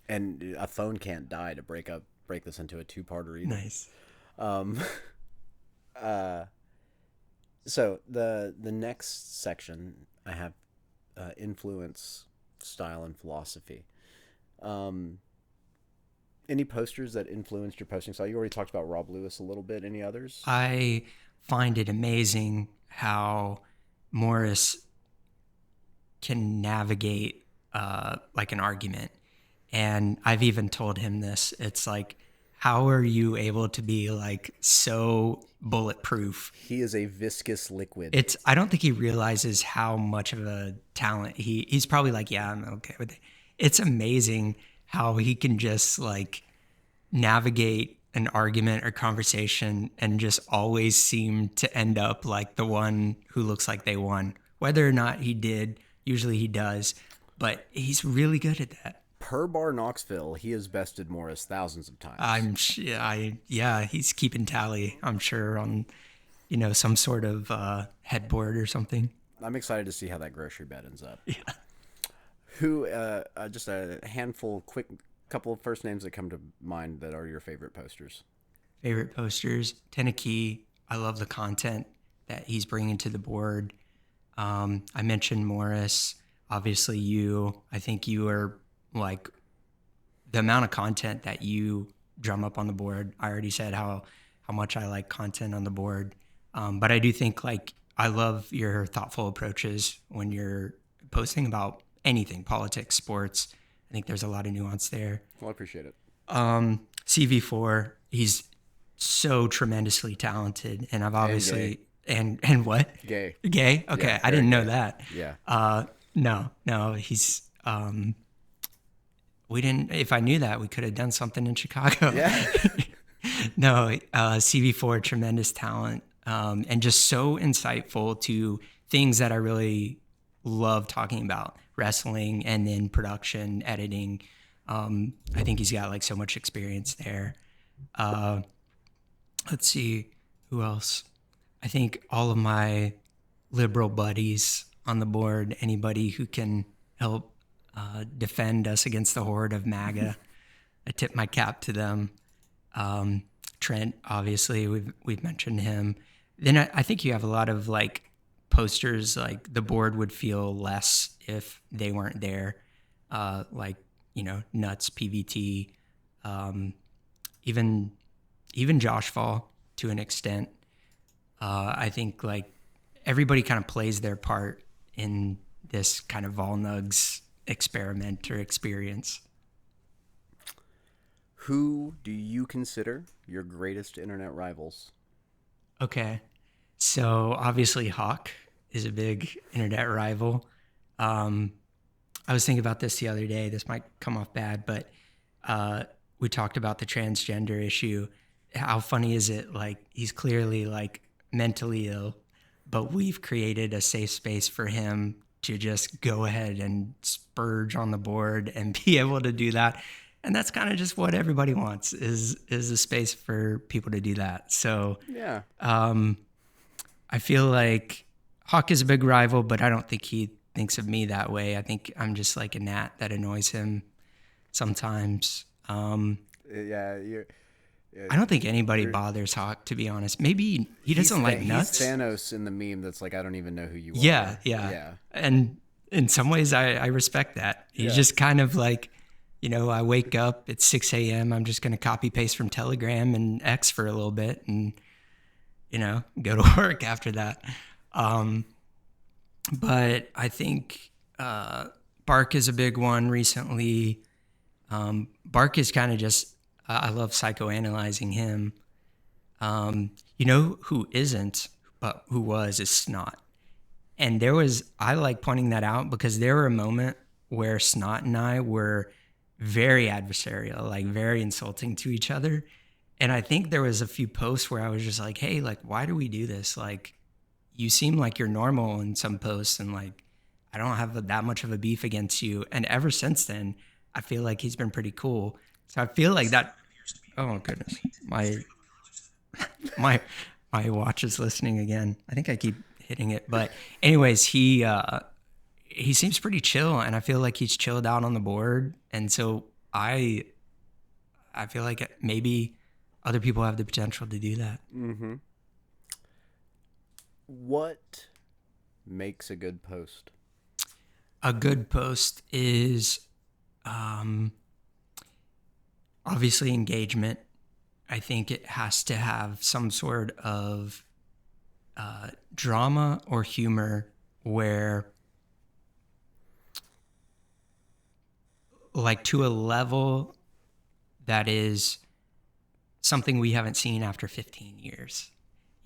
And a phone can't die to break this into a two-parter either. Nice. So the next section I have influence, style, and philosophy. Any posters that influenced your posting style? You already talked about Rob Lewis a little bit. Any others? I find it amazing how Morris can navigate like an argument. And I've even told him this. It's like, how are you able to be like so bulletproof? He is a viscous liquid. I don't think he realizes how much of a talent he's probably like, yeah, I'm okay with it. It's amazing how he can just like navigate an argument or conversation and just always seem to end up like the one who looks like they won. Whether or not he did, usually he does, but he's really good at that. Per Bar Knoxville, he has bested Morris thousands of times. He's keeping tally, I'm sure, on some sort of headboard or something. I'm excited to see how that grocery bed ends up. Yeah. Who just a handful, quick couple of first names that come to mind that are your favorite posters. Favorite posters, Teneke. I love the content that he's bringing to the board. I mentioned Morris, obviously you. I think you are like the amount of content that you drum up on the board. I already said how much I like content on the board. But I do think like I love your thoughtful approaches when you're posting about anything, politics, sports. I think there's a lot of nuance there. Well, I appreciate it. CV4, he's so tremendously talented, and I've obviously and what? Gay. Okay, yeah, I didn't know that. Yeah. No, he's we didn't. If I knew that, we could have done something in Chicago. Yeah. No, CV4, tremendous talent, and just so insightful to things that I really love talking about, wrestling and then production, editing. I think he's got like so much experience there. Let's see, who else? I think all of my liberal buddies on the board, anybody who can help defend us against the horde of MAGA, I tip my cap to them. Trent, obviously, we've mentioned him. Then I think you have a lot of like posters, like the board would feel less if they weren't there. Like, Nuts, PVT, even even Josh Fall to an extent. I think like everybody kind of plays their part in this kind of Volnugs experiment or experience. Who do you consider your greatest internet rivals? Okay. So obviously Hawk is a big internet rival. Um, I was thinking about this the other day. This might come off bad, but we talked about the transgender issue. How funny is it? Like he's clearly like mentally ill, but we've created a safe space for him to just go ahead and spurge on the board and be able to do that. And that's kind of just what everybody wants is a space for people to do that. So Yeah. I feel like Hawk is a big rival, but I don't think he thinks of me that way. I think I'm just like a gnat that annoys him sometimes. Yeah, you're, yeah, I don't think anybody bothers Hawk, to be honest. Maybe he doesn't like nuts. He's Thanos in the meme that's like, I don't even know who you Yeah, are. yeah. And in some ways, I respect that. He's Yeah. just kind of like, I wake up, it's 6 a.m. I'm just going to copy paste from Telegram and X for a little bit and, go to work after that. But I think Bark is a big one recently. Bark is kind of just, I love psychoanalyzing him. Who isn't, but who was, is Snot. And I like pointing that out because there were a moment where Snot and I were very adversarial, like very insulting to each other. And I think there was a few posts where I was just like, hey, like, why do we do this? Like, you seem like you're normal in some posts and like, I don't have that much of a beef against you. And ever since then, I feel like he's been pretty cool. So I feel like that. Oh goodness, my watch is listening again. I think I keep hitting it, but anyways, he seems pretty chill, and I feel like he's chilled out on the board, and so I feel like maybe other people have the potential to do that. Mm-hmm. What makes a good post? A good post is obviously engagement. I think it has to have some sort of drama or humor where, like, to a level that is something we haven't seen after 15 years.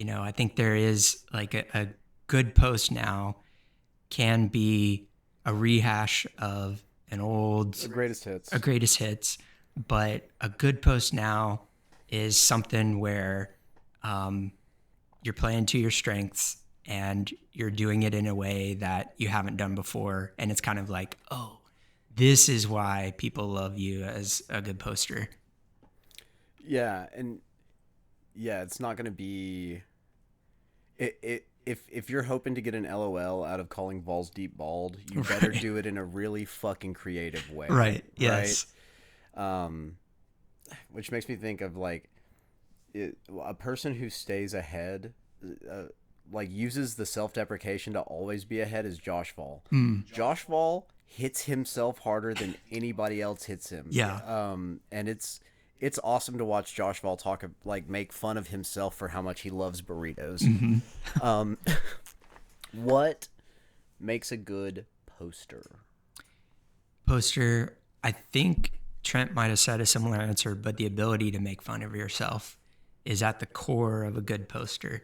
I think there is like a good post now can be a rehash of an old The greatest hits. a greatest hits, but a good post now is something where you're playing to your strengths and you're doing it in a way that you haven't done before, and it's kind of like, oh, this is why people love you as a good poster. Yeah, and it's not going to be if you're hoping to get an LOL out of calling Vols deep bald, you better do it in a really fucking creative way. Right. Yes. Right? Which makes me think of like a person who stays ahead, like uses the self-deprecation to always be ahead is Josh Fall. Josh Fall hits himself harder than anybody else hits him. Yeah. And it's awesome to watch Josh Fall make fun of himself for how much he loves burritos. Mm-hmm. What makes a good poster? Poster, I think Trent might have said a similar answer, but the ability to make fun of yourself is at the core of a good poster.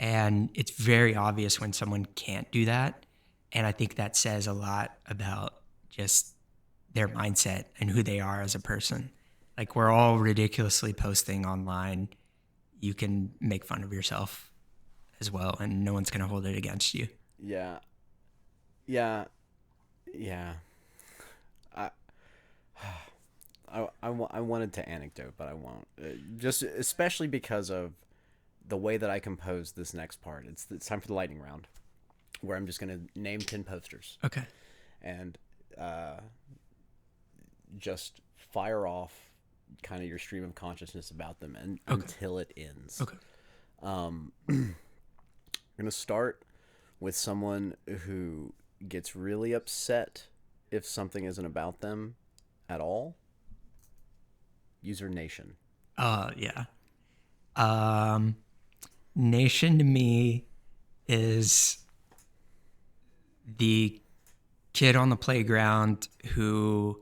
And it's very obvious when someone can't do that. And I think that says a lot about just their mindset and who they are as a person. Like, we're all ridiculously posting online. You can make fun of yourself as well, and no one's going to hold it against you. Yeah. I wanted to anecdote, but I won't. Just especially because of the way that I compose this next part. It's time for the lightning round, where I'm just going to name 10 posters. Okay. And just fire off kind of your stream of consciousness about them until it ends. Okay. I'm going to start with someone who gets really upset if something isn't about them at all. User Nation. Yeah. Um, Nation to me is the kid on the playground who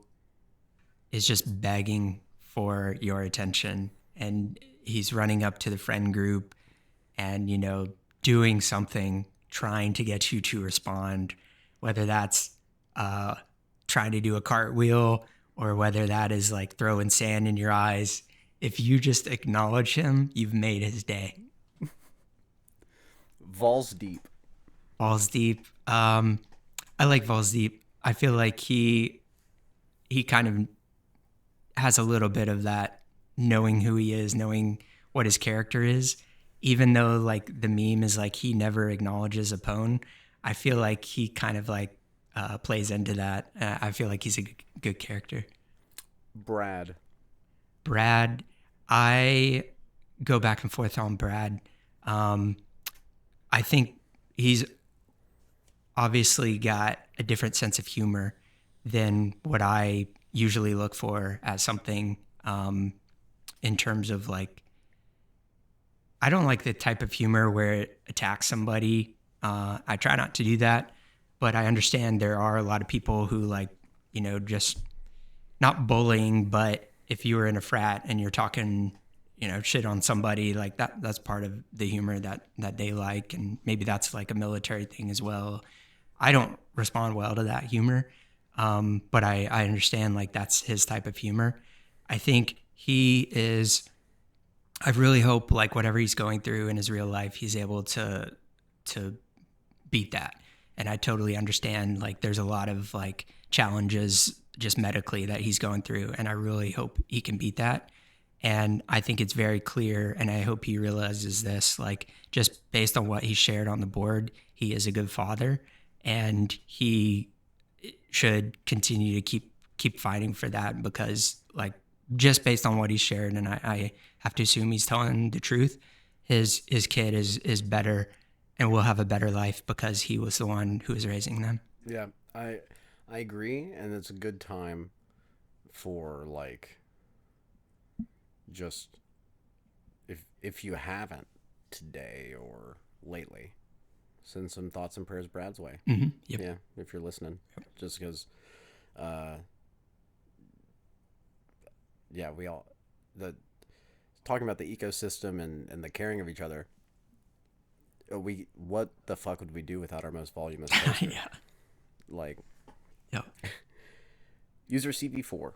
is just begging for your attention, and he's running up to the friend group and, doing something, trying to get you to respond, whether that's uh, trying to do a cartwheel or whether that is like throwing sand in your eyes. If you just acknowledge him, you've made his day. Vols deep. Balls deep. I like Balls deep. I feel like he kind of has a little bit of that, knowing who he is, knowing what his character is, even though like the meme is like he never acknowledges a pwn. I feel like he kind of like plays into that. I feel like he's a good character. Brad. Brad, I go back and forth on Brad. Um, I think he's obviously got a different sense of humor than what I usually look for as something, in terms of like, I don't like the type of humor where it attacks somebody. I try not to do that, but I understand there are a lot of people who like, just not bullying, but if you were in a frat and you're talking, shit on somebody like that, that's part of the humor that they like. And maybe that's like a military thing as well. I don't respond well to that humor. But I understand like that's his type of humor. I think he is, I really hope like whatever he's going through in his real life, he's able to beat that. And I totally understand like there's a lot of like challenges just medically that he's going through. And I really hope he can beat that. And I think it's very clear, and I hope he realizes this, like just based on what he shared on the board, he is a good father, and he should continue to keep fighting for that, because like just based on what he shared, and I have to assume he's telling the truth, his kid is better and will have a better life because he was the one who was raising them. Yeah, I agree, and it's a good time for like just if you haven't today or lately, send some thoughts and prayers Brad's way. Mm-hmm. Yep. Yeah, if you're listening, just because, uh, yeah, we all the talking about the ecosystem and the caring of each other. We what the fuck would we do without our most voluminous poster? Yeah. Like, Yep. user CV4.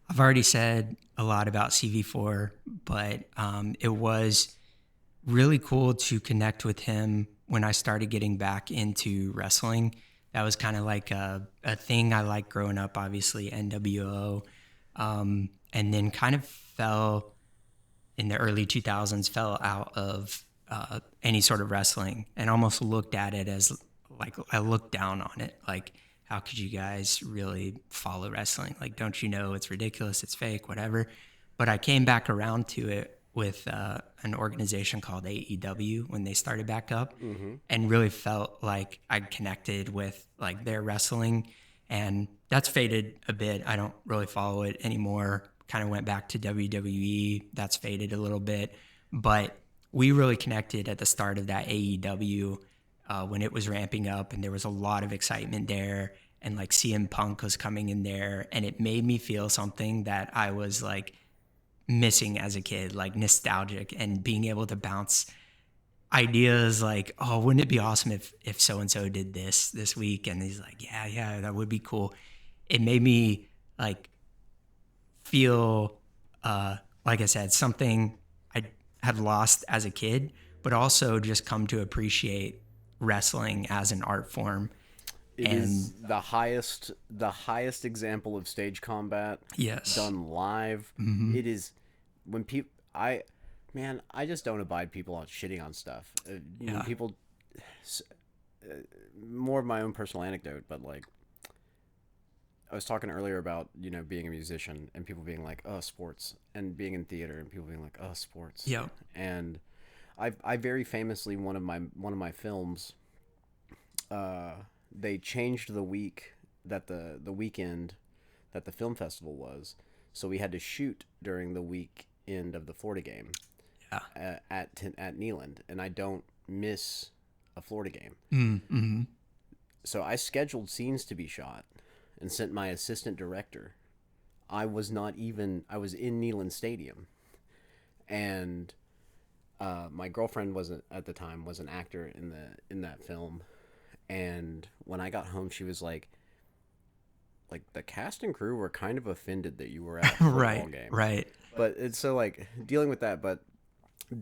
I've already said a lot about CV4, but it was really cool to connect with him when I started getting back into wrestling. That was kind of like a thing I liked growing up, obviously, NWO. And then kind of fell in the early 2000s, fell out of any sort of wrestling, and almost looked at it as like, I looked down on it. Like, how could you guys really follow wrestling? Like, don't you know it's ridiculous, it's fake, whatever. But I came back around to it with an organization called AEW when they started back up, and really felt like I connected with like their wrestling, and that's faded a bit. I don't really follow it anymore. Kind of went back to WWE. That's faded a little bit, but we really connected at the start of that AEW, when it was ramping up, and there was a lot of excitement there, and like CM Punk was coming in there, and it made me feel something that I was like missing as a kid, like nostalgic, and being able to bounce ideas like, oh, wouldn't it be awesome if so and so did this week? And he's like, yeah, that would be cool. It made me like feel, like I said, something I had lost as a kid, but also just come to appreciate wrestling as an art form. It is the highest example of stage combat. Yes. Done live. Mm-hmm. It is when people I just don't abide people on shitting on stuff. When people more of my own personal anecdote, but like I was talking earlier about being a musician and people being like, oh, sports, and being in theater and people being like, oh, sports. Yeah. And I very famously, one of my films, they changed the week that the weekend that the film festival was, so we had to shoot during the week end of the Florida game Yeah. at Neyland, and I don't miss a Florida game. Mm-hmm. So I scheduled scenes to be shot and sent my assistant director. I was in Neyland Stadium, and my girlfriend wasn't at the time was an actor in that film, and when I got home, she was like the cast and crew were kind of offended that you were at a football Right. game. Right. But it's so like dealing with that, but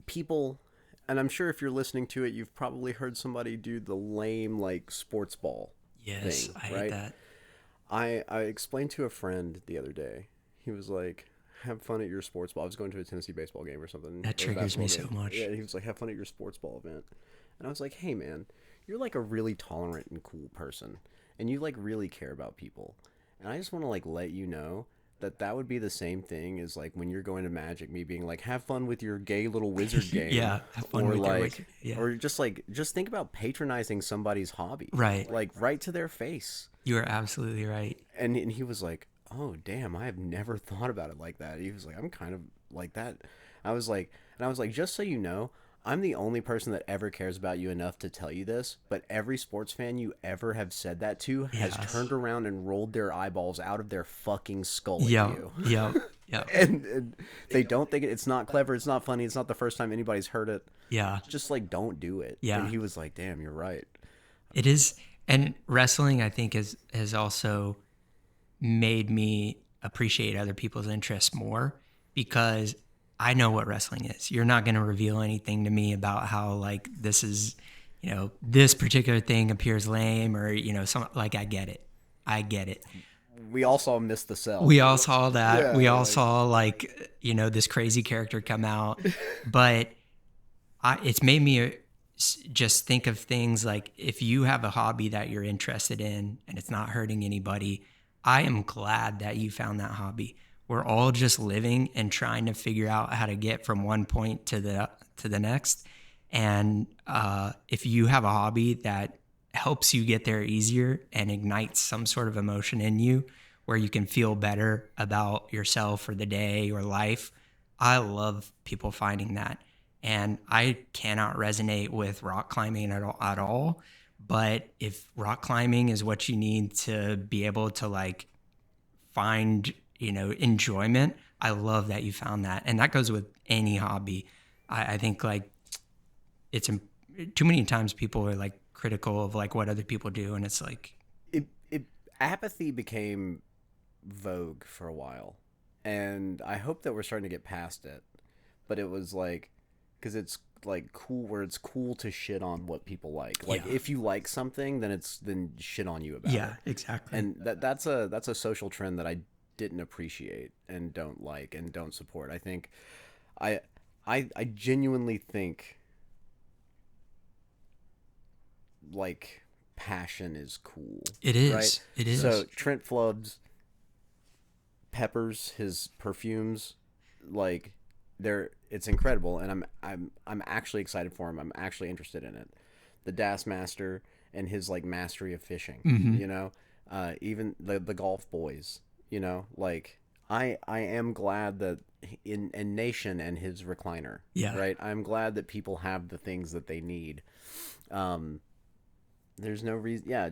people, and I'm sure if you're listening to it, you've probably heard somebody do the lame like sports ball Yes, thing, I hate right? that. I explained to a friend the other day. He was like, "Have fun at your sports ball." I was going to a Tennessee baseball game or something. That Or a triggers me basketball so game. much. Yeah, he was like, "Have fun at your sports ball event," and I was like, "Hey, man, you're like a really tolerant and cool person, and you like really care about people, and I just want to like let you know." That would be the same thing as like when you're going to Magic, me being like, have fun with your gay little wizard game, Yeah, have fun or with your like, yeah. or just think about patronizing somebody's hobby, Right. like right to their face. You are absolutely right. And he was like, "Oh, damn, I have never thought about it like that." He was like, "I'm kind of like that." I was like, "Just so you know, I'm the only person that ever cares about you enough to tell you this, but every sports fan you ever have said that to has Yes. turned around and rolled their eyeballs out of their fucking skull at Yeah. you." Yeah. Yeah. And they don't think it's not clever, it's not funny, it's not the first time anybody's heard it. Yeah. Just like don't do it. Yeah. And he was like, "Damn, you're right." It is, and wrestling, I think, has also made me appreciate other people's interests more because I know what wrestling is. You're not going to reveal anything to me about how like this is, this particular thing appears lame or some like I get it. I get it. We all saw Miss the Cell. We all saw that. Yeah, we all like- saw like this crazy character come out, but it's made me just think of things like if you have a hobby that you're interested in and it's not hurting anybody, I am glad that you found that hobby. We're all just living and trying to figure out how to get from one point to the next. And if you have a hobby that helps you get there easier and ignites some sort of emotion in you where you can feel better about yourself or the day or life, I love people finding that. And I cannot resonate with rock climbing at all. But if rock climbing is what you need to be able to like find, enjoyment, I love that you found that. And that goes with any hobby. I think like it's too many times people are like critical of like what other people do. And it's like, apathy became vogue for a while. And I hope that we're starting to get past it. But it was like, because it's like cool where it's cool to shit on what people like. Like Yeah. if you like something, then shit on you about it. yeah, exactly. And that's a social trend that I didn't appreciate and don't like and don't support. I think I genuinely think like passion is cool. It is. Right? It is. So Trent Flood's peppers, his perfumes, like it's incredible, and I'm actually excited for him. I'm actually interested in it. The Das Master and his like mastery of fishing, even the golf boys, like I am glad that in Nation and his recliner, Yeah. right. I'm glad that people have the things that they need. There's no reason, yeah.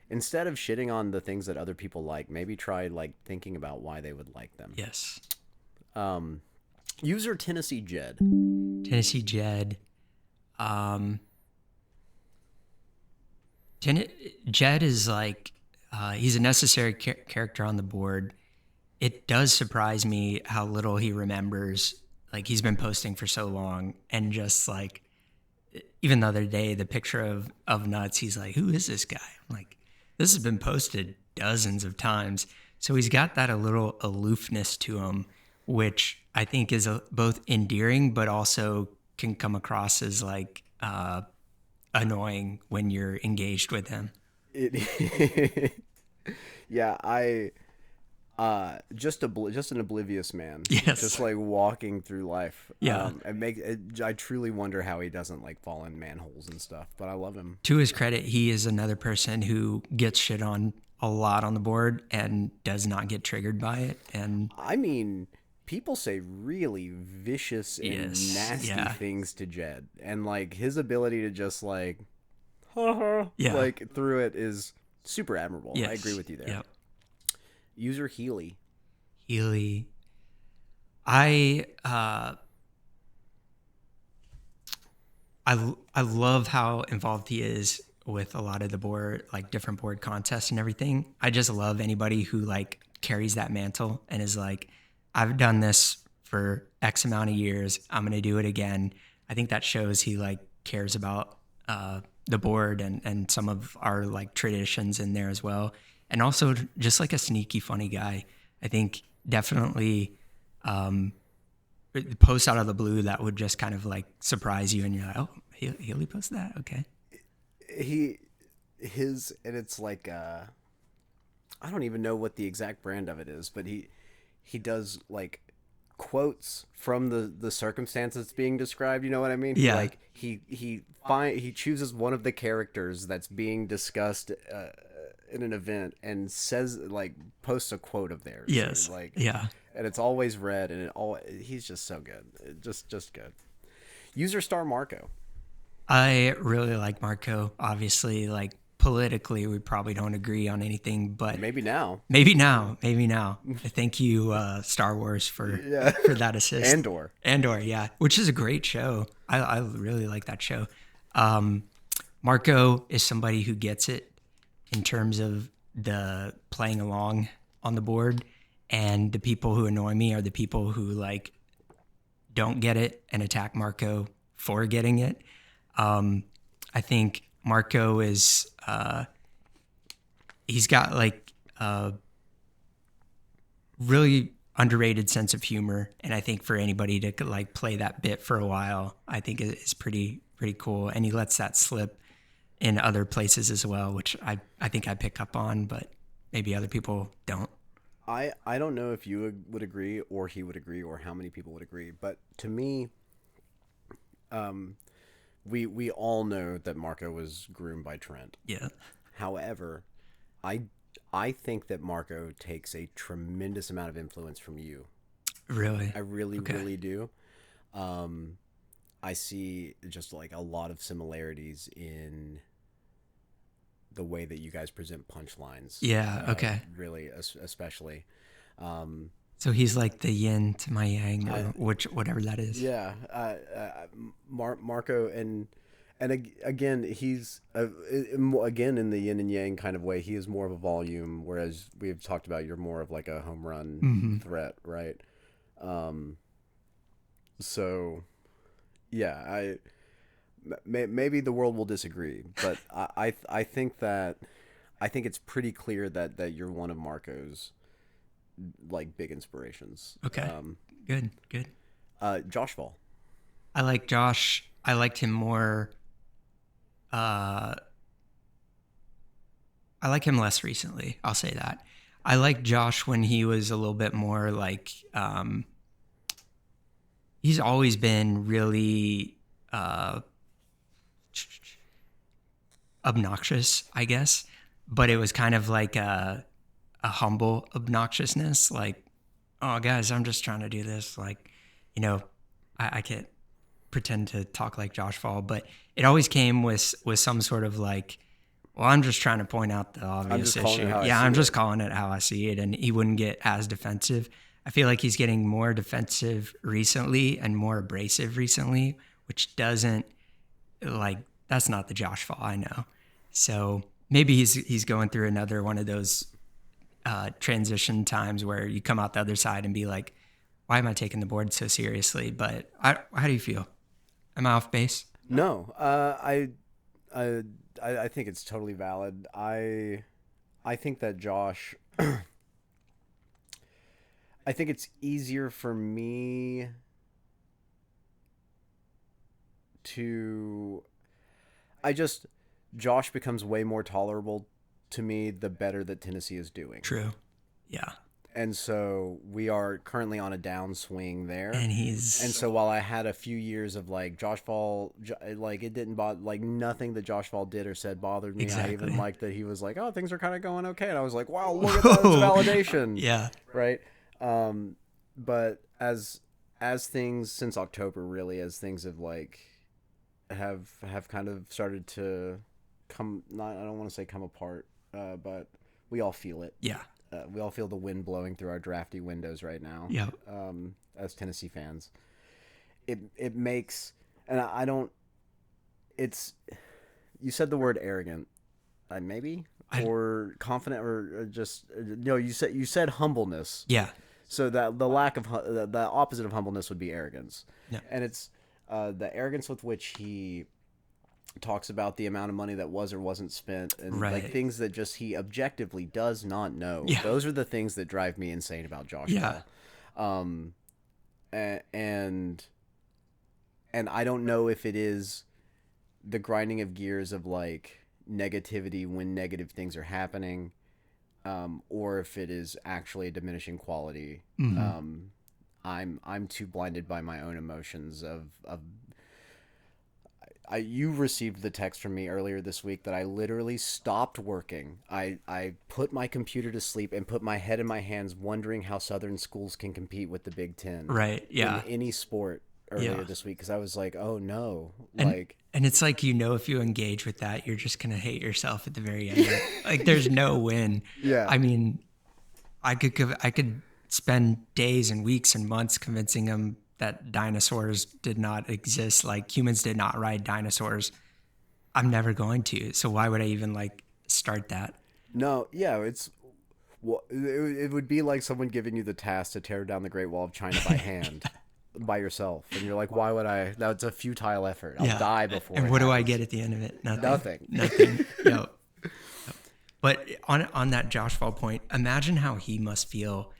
Instead of shitting on the things that other people like, maybe try like thinking about why they would like them. Yes. User Tennessee Jed. Tennessee Jed. Jed is like, he's a necessary character on the board. It does surprise me how little he remembers. Like he's been posting for so long and just like, even the other day, the picture of Nuts, he's like, who is this guy? I'm like, this has been posted dozens of times. So he's got that a little aloofness to him, which I think is both endearing, but also can come across as like annoying when you're engaged with him. Yeah, just an oblivious man. Yes. Just like walking through life. Yeah. I truly wonder how he doesn't like fall in manholes and stuff, but I love him. To his credit, he is another person who gets shit on a lot on the board and does not get triggered by it. And I mean, people say really vicious and Yes. nasty Yeah. things to Jed, and like his ability to just like, haha, Yeah. like through it is super admirable. Yes. I agree with you there. Yep. User Healy. Healy. I I love how involved he is with a lot of the board, like different board contests and everything. I just love anybody who like carries that mantle and is like, I've done this for X amount of years. I'm going to do it again. I think that shows he like cares about the board and some of our like traditions in there as well. And also just like a sneaky, funny guy. I think definitely posts out of the blue that would just kind of like surprise you, and you're like, oh, Healy posted that, okay. And it's like I don't even know what the exact brand of it is, but he does like quotes from the circumstance that's being described. You know what I mean? Yeah. He chooses one of the characters that's being discussed in an event and says like posts a quote of theirs. Yes. Like Yeah. and it's always read, and he's just so good, just good. User Star Marco. I really like Marco. Obviously, like politically, we probably don't agree on anything, but Maybe now. maybe now. Thank you, Star Wars, for that assist. Andor, yeah, which is a great show. I really like that show. Marco is somebody who gets it in terms of the playing along on the board, and the people who annoy me are the people who like don't get it and attack Marco for getting it. I think Marco is he's got like a really underrated sense of humor, and I think for anybody to like play that bit for a while, I think is pretty cool. And he lets that slip in other places as well, which I think I pick up on, but maybe other people don't. I don't know if you would agree, or he would agree, or how many people would agree, but to me, we all know that Marco was groomed by Trent. Yeah. However, I think that Marco takes a tremendous amount of influence from you. Really? I really do. I see just like a lot of similarities in the way that you guys present punchlines. Yeah. Okay. Really, especially. So he's like the yin to my yang, or whatever that is. Yeah, Marco, and again, he's again in the yin and yang kind of way. He is more of a volume, whereas we've talked about you're more of like a home run threat, right? So, yeah, maybe the world will disagree, but I think it's pretty clear that you're one of Marco's like big inspirations. Okay. Good. Josh Fall. I like Josh. I liked him more. I like him less recently. I'll say that. I like Josh when he was a little bit more like, he's always been really, obnoxious, I guess, but it was kind of like a humble obnoxiousness, like, oh guys, I'm just trying to do this, like, I can't pretend to talk like Josh Fall, but it always came with some sort of like, well, I'm just trying to point out the obvious issue. I'm just calling it how I see it, and he wouldn't get as defensive. I feel like he's getting more defensive recently and more abrasive recently, which doesn't, like, that's not the Josh Fall I know. So maybe he's going through another one of those transition times where you come out the other side and be like, why am I taking the board so seriously? But how do you feel? Am I off base? No, I think it's totally valid. I think that Josh, I think it's easier for me to, Josh becomes way more tolerable to me the better that Tennessee is doing. True. Yeah. And so we are currently on a downswing there. And so while I had a few years of like Josh Fall, like it didn't bother, like nothing that Josh Fall did or said bothered me. Exactly. I even liked that he was like, oh, things are kind of going okay. And I was like, wow, look at that, it's validation. Yeah. Right. But as things since October, really, as things have like have kind of started to come. Not, I don't want to say come apart, but we all feel it. Yeah. We all feel the wind blowing through our drafty windows right now. Yeah. As Tennessee fans, it makes, and I don't. It's, you said the word arrogant, maybe, or confident, or just no. You said humbleness. Yeah. So that the lack of the opposite of humbleness would be arrogance, Yeah. and it's the arrogance with which he talks about the amount of money that was or wasn't spent, and like things that just he objectively does not know. Yeah. Those are the things that drive me insane about Josh Ball. And I don't know if it is the grinding of gears of like negativity when negative things are happening, or if it is actually a diminishing quality. I'm too blinded by my own emotions of you received the text from me earlier this week that I literally stopped working. I put my computer to sleep and put my head in my hands wondering how Southern schools can compete with the Big Ten. Right. Yeah. In any sport earlier this week, because I was like, oh no. And it's like, if you engage with that, you're just going to hate yourself at the very end. Like there's no win. Yeah. I mean, I could spend days and weeks and months convincing them that dinosaurs did not exist, like humans did not ride dinosaurs. I'm never going to. So why would I even like start that? No, yeah, it would be like someone giving you the task to tear down the Great Wall of China by hand, by yourself, and you're like, why would I? That's a futile effort. I'll die before. And what do I get at the end of it? Nothing. No. But on that Josh Ball point, imagine how he must feel.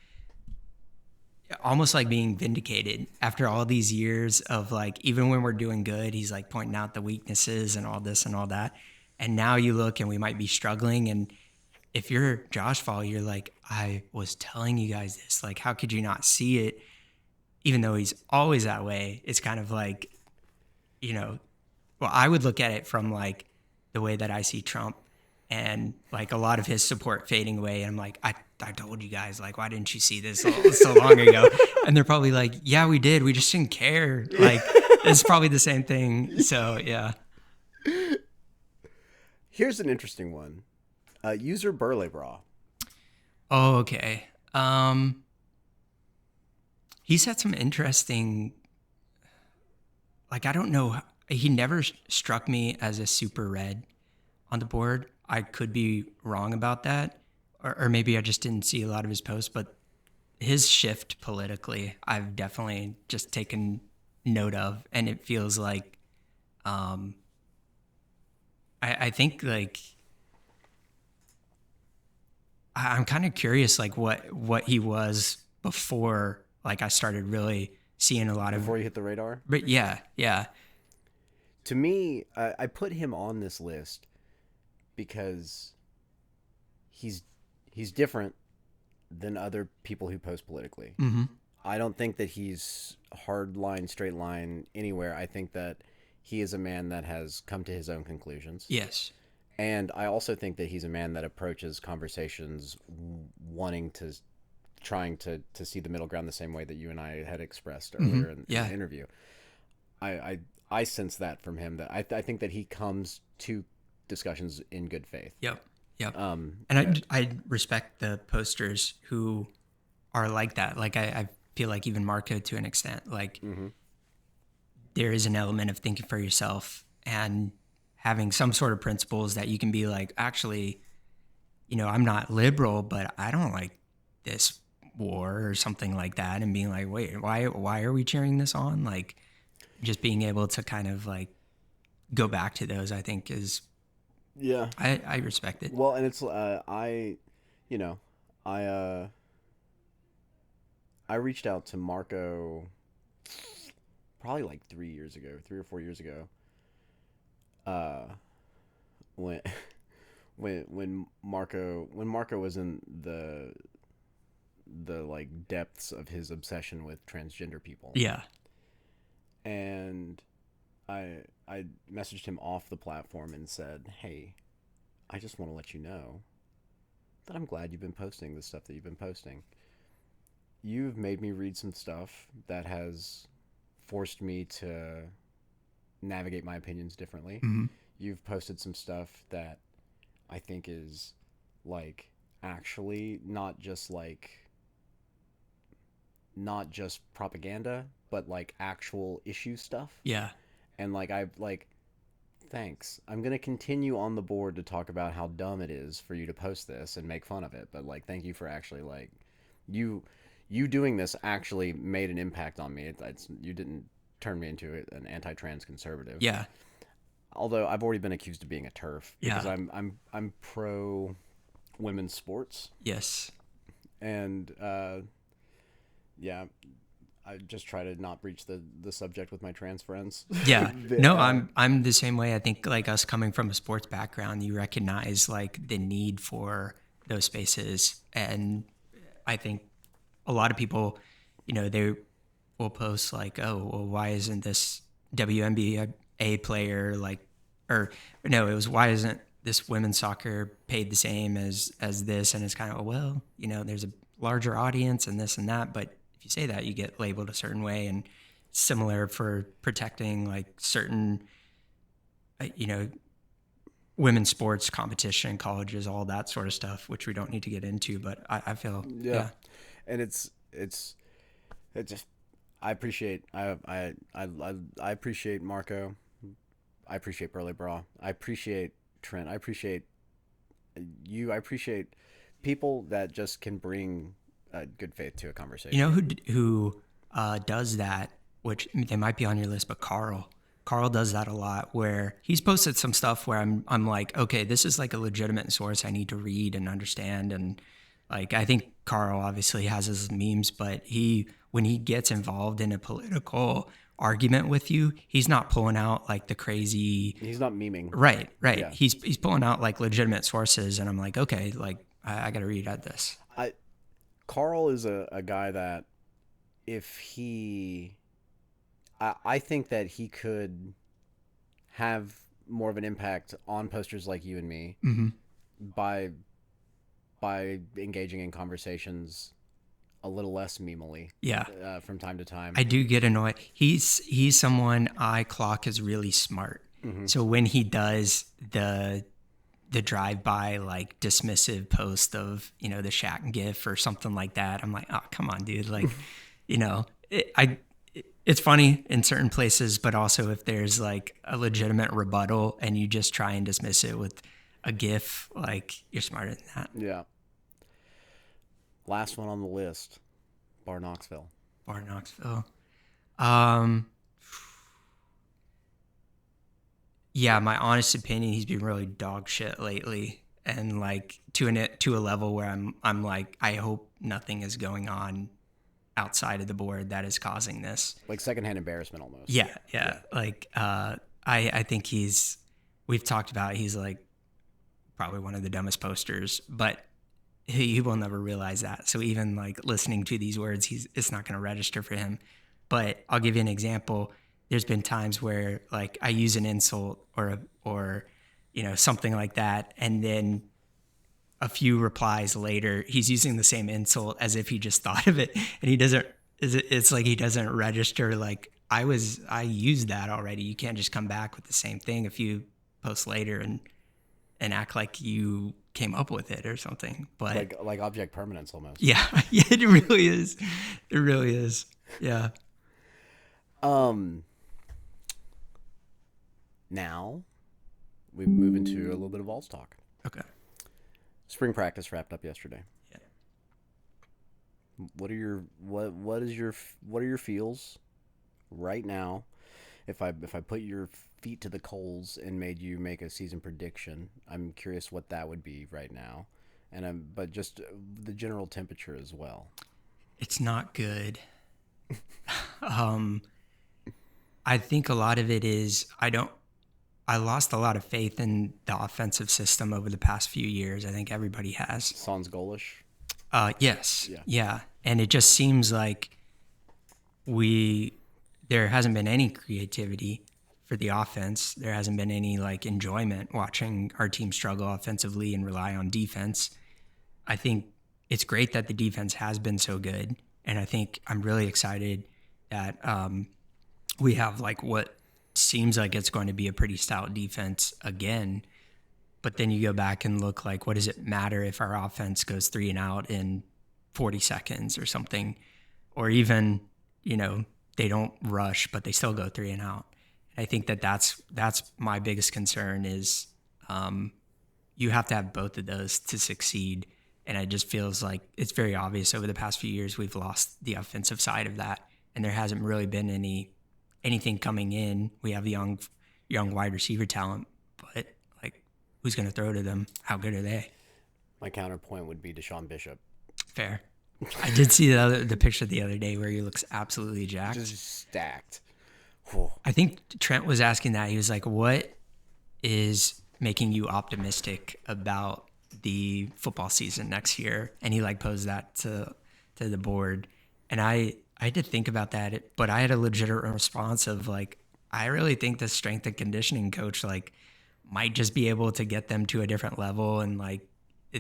Almost like being vindicated after all these years of like, even when we're doing good, he's like pointing out the weaknesses and all this and all that. And now you look and we might be struggling. And if you're Josh Ball, you're like, I was telling you guys this, like, how could you not see it? Even though he's always that way, it's kind of like, well, I would look at it from like the way that I see Trump and like a lot of his support fading away. And I'm like, I told you guys, like, why didn't you see this so long ago? And they're probably like, yeah, we did. We just didn't care. Like, it's probably the same thing. So, yeah. Here's an interesting one. User Burley Bra. Oh, okay. He's had some interesting, like, I don't know. He never struck me as a super red on the board. I could be wrong about that. Or maybe I just didn't see a lot of his posts, but his shift politically, I've definitely just taken note of. And it feels like, I think like, I'm kind of curious, like what he was before, like I started really seeing a lot of. Before you hit the radar? But yeah. To me, I put him on this list because he's different than other people who post politically. Mm-hmm. I don't think that he's hard line, straight line anywhere. I think that he is a man that has come to his own conclusions. Yes. And I also think that he's a man that approaches conversations trying to see the middle ground the same way that you and I had expressed earlier in the interview. I sense that from him, that I think that he comes to discussions in good faith. Yep. And I respect the posters who are like that. Like I feel like even Marco, to an extent, like there is an element of thinking for yourself and having some sort of principles that you can be like, actually, I'm not liberal, but I don't like this war or something like that. And being like, wait, why are we cheering this on? Like just being able to kind of like go back to those, I think is, yeah, I respect it. Well, and it's I reached out to Marco probably like 3 or 4 years ago. When Marco was in the like depths of his obsession with transgender people. Yeah. And I messaged him off the platform and said, hey, I just want to let you know that I'm glad you've been posting the stuff that you've been posting. you've made me read some stuff that has forced me to navigate my opinions differently. Mhm. You've posted some stuff that I think is like actually not just propaganda, but like actual issue stuff. Yeah. And like I like thanks. I'm gonna continue on the board to talk about how dumb it is for you to post this and make fun of it. But like, thank you for actually like you you doing this actually made an impact on me. You didn't turn me into an anti-trans conservative. Yeah. Although I've already been accused of being a turf because Yeah. I'm pro women's sports Yes. and yeah, I just try to not breach the subject with my trans friends. Yeah. No, I'm the same way. I think like us coming from a sports background, you recognize like the need for those spaces. And I think a lot of people, they will post like, oh, well, why isn't this WNBA player like, or no, it was why isn't this women's soccer paid the same as this? And it's kind of, well, there's a larger audience and this and that, but if you say that, you get labeled a certain way. And similar for protecting like certain, you know, women's sports competition, colleges, all that sort of stuff, which we don't need to get into. But I feel, yeah. And it's just I appreciate I appreciate Marco. I appreciate Burley Bra. I appreciate Trent. I appreciate you. I appreciate people that just can bring good faith to a conversation. You know who does that, which they might be on your list, but Carl. Carl does that a lot where he's posted some stuff where I'm like, okay, this is like a legitimate source I need to read and understand. And like, I think Carl obviously has his memes, but when he gets involved in a political argument with you, he's not pulling out like the crazy. He's not memeing. Right. Yeah. He's pulling out like legitimate sources. And I'm like, okay, like I got to read at this. Carl is a guy that I think that he could have more of an impact on posters like you and me by engaging in conversations a little less memely. Yeah. From time to time. I do get annoyed. He's someone I clock is really smart. So when he does the drive-by like dismissive post of the Shaq gif or something like that, I'm like, oh come on, dude, like it's funny in certain places, but also if there's like a legitimate rebuttal and you just try and dismiss it with a gif, like you're smarter than that. Yeah. Last one on the list, Bar Knoxville. Yeah, my honest opinion, he's been really dog shit lately, and like to a level where I'm like, I hope nothing is going on outside of the board that is causing this. Like secondhand embarrassment almost. Yeah. Like I think we've talked about he's like probably one of the dumbest posters, but he will never realize that. So even like listening to these words, it's not going to register for him. But I'll give you an example. There's been times where like I use an insult or something like that, and then a few replies later, he's using the same insult as if he just thought of it, and he doesn't. It's like he doesn't register. Like I used that already. You can't just come back with the same thing a few posts later and act like you came up with it or something. But like object permanence almost. Yeah, it really is. It really is. Yeah. Now we move into a little bit of Vols talk. Okay. Spring practice wrapped up yesterday. Yeah. What are your feels right now? If I put your feet to the coals and made you make a season prediction, I'm curious what that would be right now, but just the general temperature as well. It's not good. I think a lot of it is I lost a lot of faith in the offensive system over the past few years. I think everybody has. Sans goalish? Yes. Yeah. And it just seems like there hasn't been any creativity for the offense. There hasn't been any like enjoyment watching our team struggle offensively and rely on defense. I think it's great that the defense has been so good. And I think I'm really excited that we have like what seems like it's going to be a pretty stout defense again. But then you go back and look like, what does it matter if our offense goes 3 and out in 40 seconds or something? Or even, they don't rush, but they still go 3 and out. I think that's my biggest concern is you have to have both of those to succeed. And it just feels like it's very obvious over the past few years we've lost the offensive side of that, and there hasn't really been anything coming in. We have young wide receiver talent, but like, who's going to throw to them? How good are they? My counterpoint would be Deshaun Bishop. Fair. I did see the picture the other day where he looks absolutely jacked. Just stacked. I think Trent was asking that. He was like, what is making you optimistic about the football season next year? And he like posed that to the board. And I had to think about that, but I had a legitimate response of like, I really think the strength and conditioning coach like might just be able to get them to a different level and like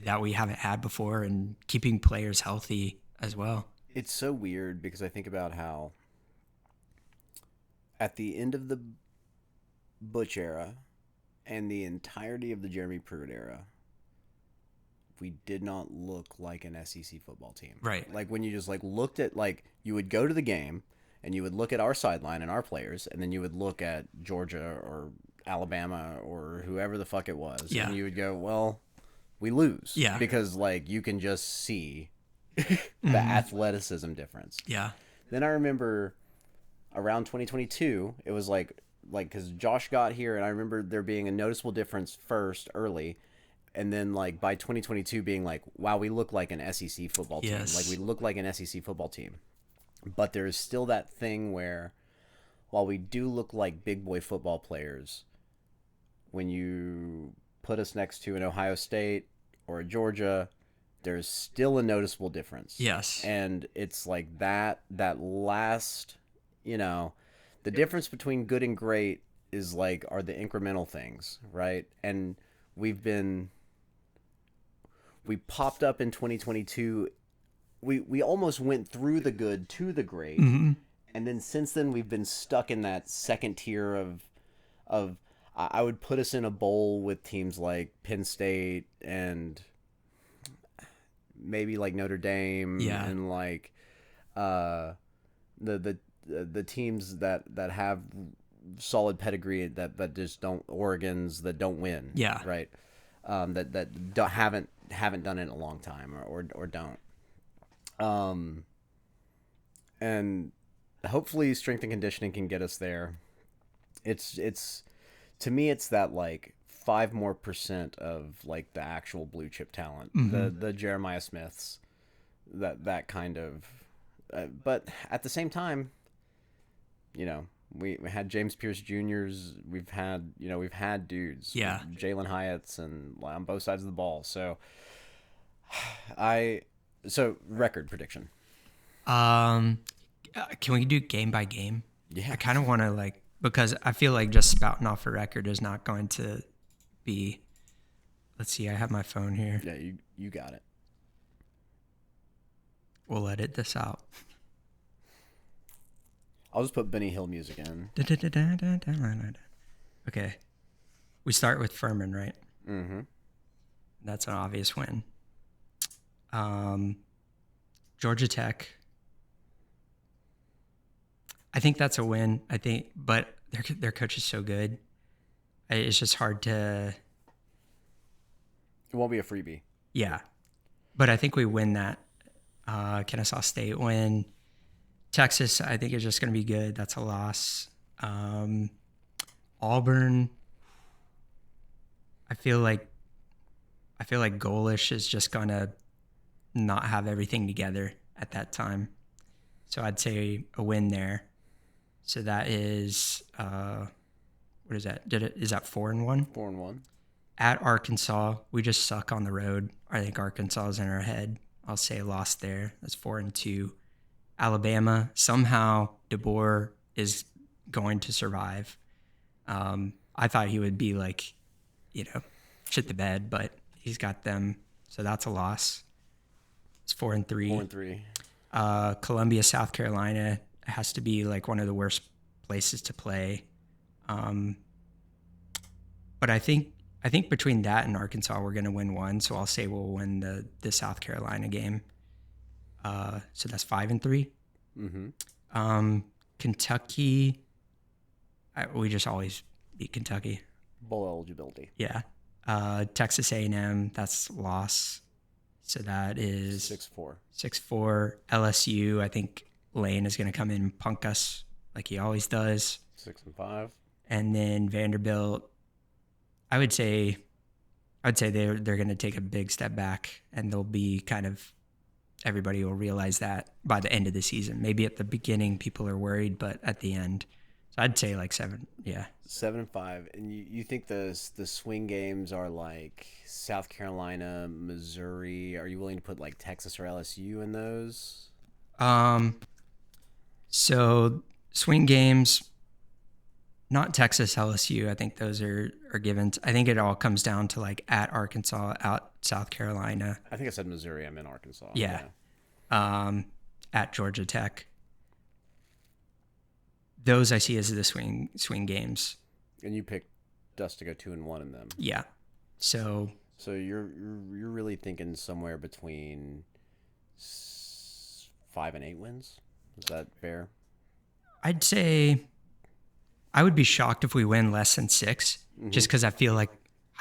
that we haven't had before, and keeping players healthy as well. It's so weird because I think about how at the end of the Butch era and the entirety of the Jeremy Pruitt era, we did not look like an SEC football team. Right. Like when you just like looked at, like, you would go to the game and you would look at our sideline and our players, and then you would look at Georgia or Alabama or whoever the fuck it was. Yeah. And you would go, well, we lose. Yeah. Because like you can just see the athleticism difference. Yeah. Then I remember around 2022, it was like because Josh got here, and I remember there being a noticeable difference first early, and then like by 2022 being like, wow, we look like an SEC football team. Yes. Like we look like an SEC football team. But there is still that thing where while we do look like big boy football players, when you put us next to an Ohio State or a Georgia, there's still a noticeable difference. Yes. And it's like that last, the difference between good and great is like, are the incremental things, right? And we popped up in 2022. We almost went through the good to the great. Mm-hmm. And then since then we've been stuck in that second tier of I would put us in a bowl with teams like Penn State and maybe like Notre Dame. Yeah. And like the teams that have solid pedigree that just don't, Oregons that don't win. Yeah. Right. That haven't done it in a long time or don't. And hopefully strength and conditioning can get us there. It's to me, it's that like 5% more of like the actual blue chip talent, the Jeremiah Smiths, that kind of, but at the same time, we had James Pierce Jr.'s, we've had dudes, Jalen Hyatt's, and on both sides of the ball. So record prediction. Can we do game by game? Yeah. I kind of want to because I feel like just spouting off a record is not going to be. Let's see. I have my phone here. Yeah, you got it. We'll edit this out. I'll just put Benny Hill music in. Okay. We start with Furman, right? Mm-hmm. That's an obvious win. Georgia Tech. I think that's a win. But their coach is so good. It's just hard to. It won't be a freebie. Yeah, but I think we win that. Kennesaw State win. Texas, I think, is just going to be good. That's a loss. Auburn. I feel like Golish is just going to not have everything together at that time. So I'd say a win there. So that is, what is that? Is that 4-1? 4-1. At Arkansas, we just suck on the road. I think Arkansas is in our head. I'll say lost there. That's 4-2. Alabama, somehow DeBoer is going to survive. I thought he would be shit the bed, but he's got them. So that's a loss. It's 4-3. 4-3. Columbia, South Carolina has to be like one of the worst places to play. But I think between that and Arkansas, we're going to win one. So I'll say we'll win the South Carolina game. So that's 5-3. Mm-hmm. Kentucky, we just always beat Kentucky. Bowl eligibility. Yeah. Texas A&M, that's loss. So that is 6-4. 6-4. LSU, I think Lane is going to come in and punk us like he always does. 6-5. And then Vanderbilt, I'd say they're going to take a big step back, and they'll be kind of, everybody will realize that by the end of the season. Maybe at the beginning people are worried, but at the end, so I'd say like 7. Yeah. 7-5. And you think the swing games are like South Carolina, Missouri? Are you willing to put like Texas or LSU in those? So swing games, not Texas, LSU. I think those are given. I think it all comes down to like at Arkansas, out South Carolina. I think I said Missouri. I'm in Arkansas. Yeah. At Georgia Tech. Those I see as the swing games. And you picked us to go 2-1 in them. Yeah. So you're really thinking somewhere between 5 and 8 wins. Is that fair? I'd say I would be shocked if we win less than 6, just because I feel like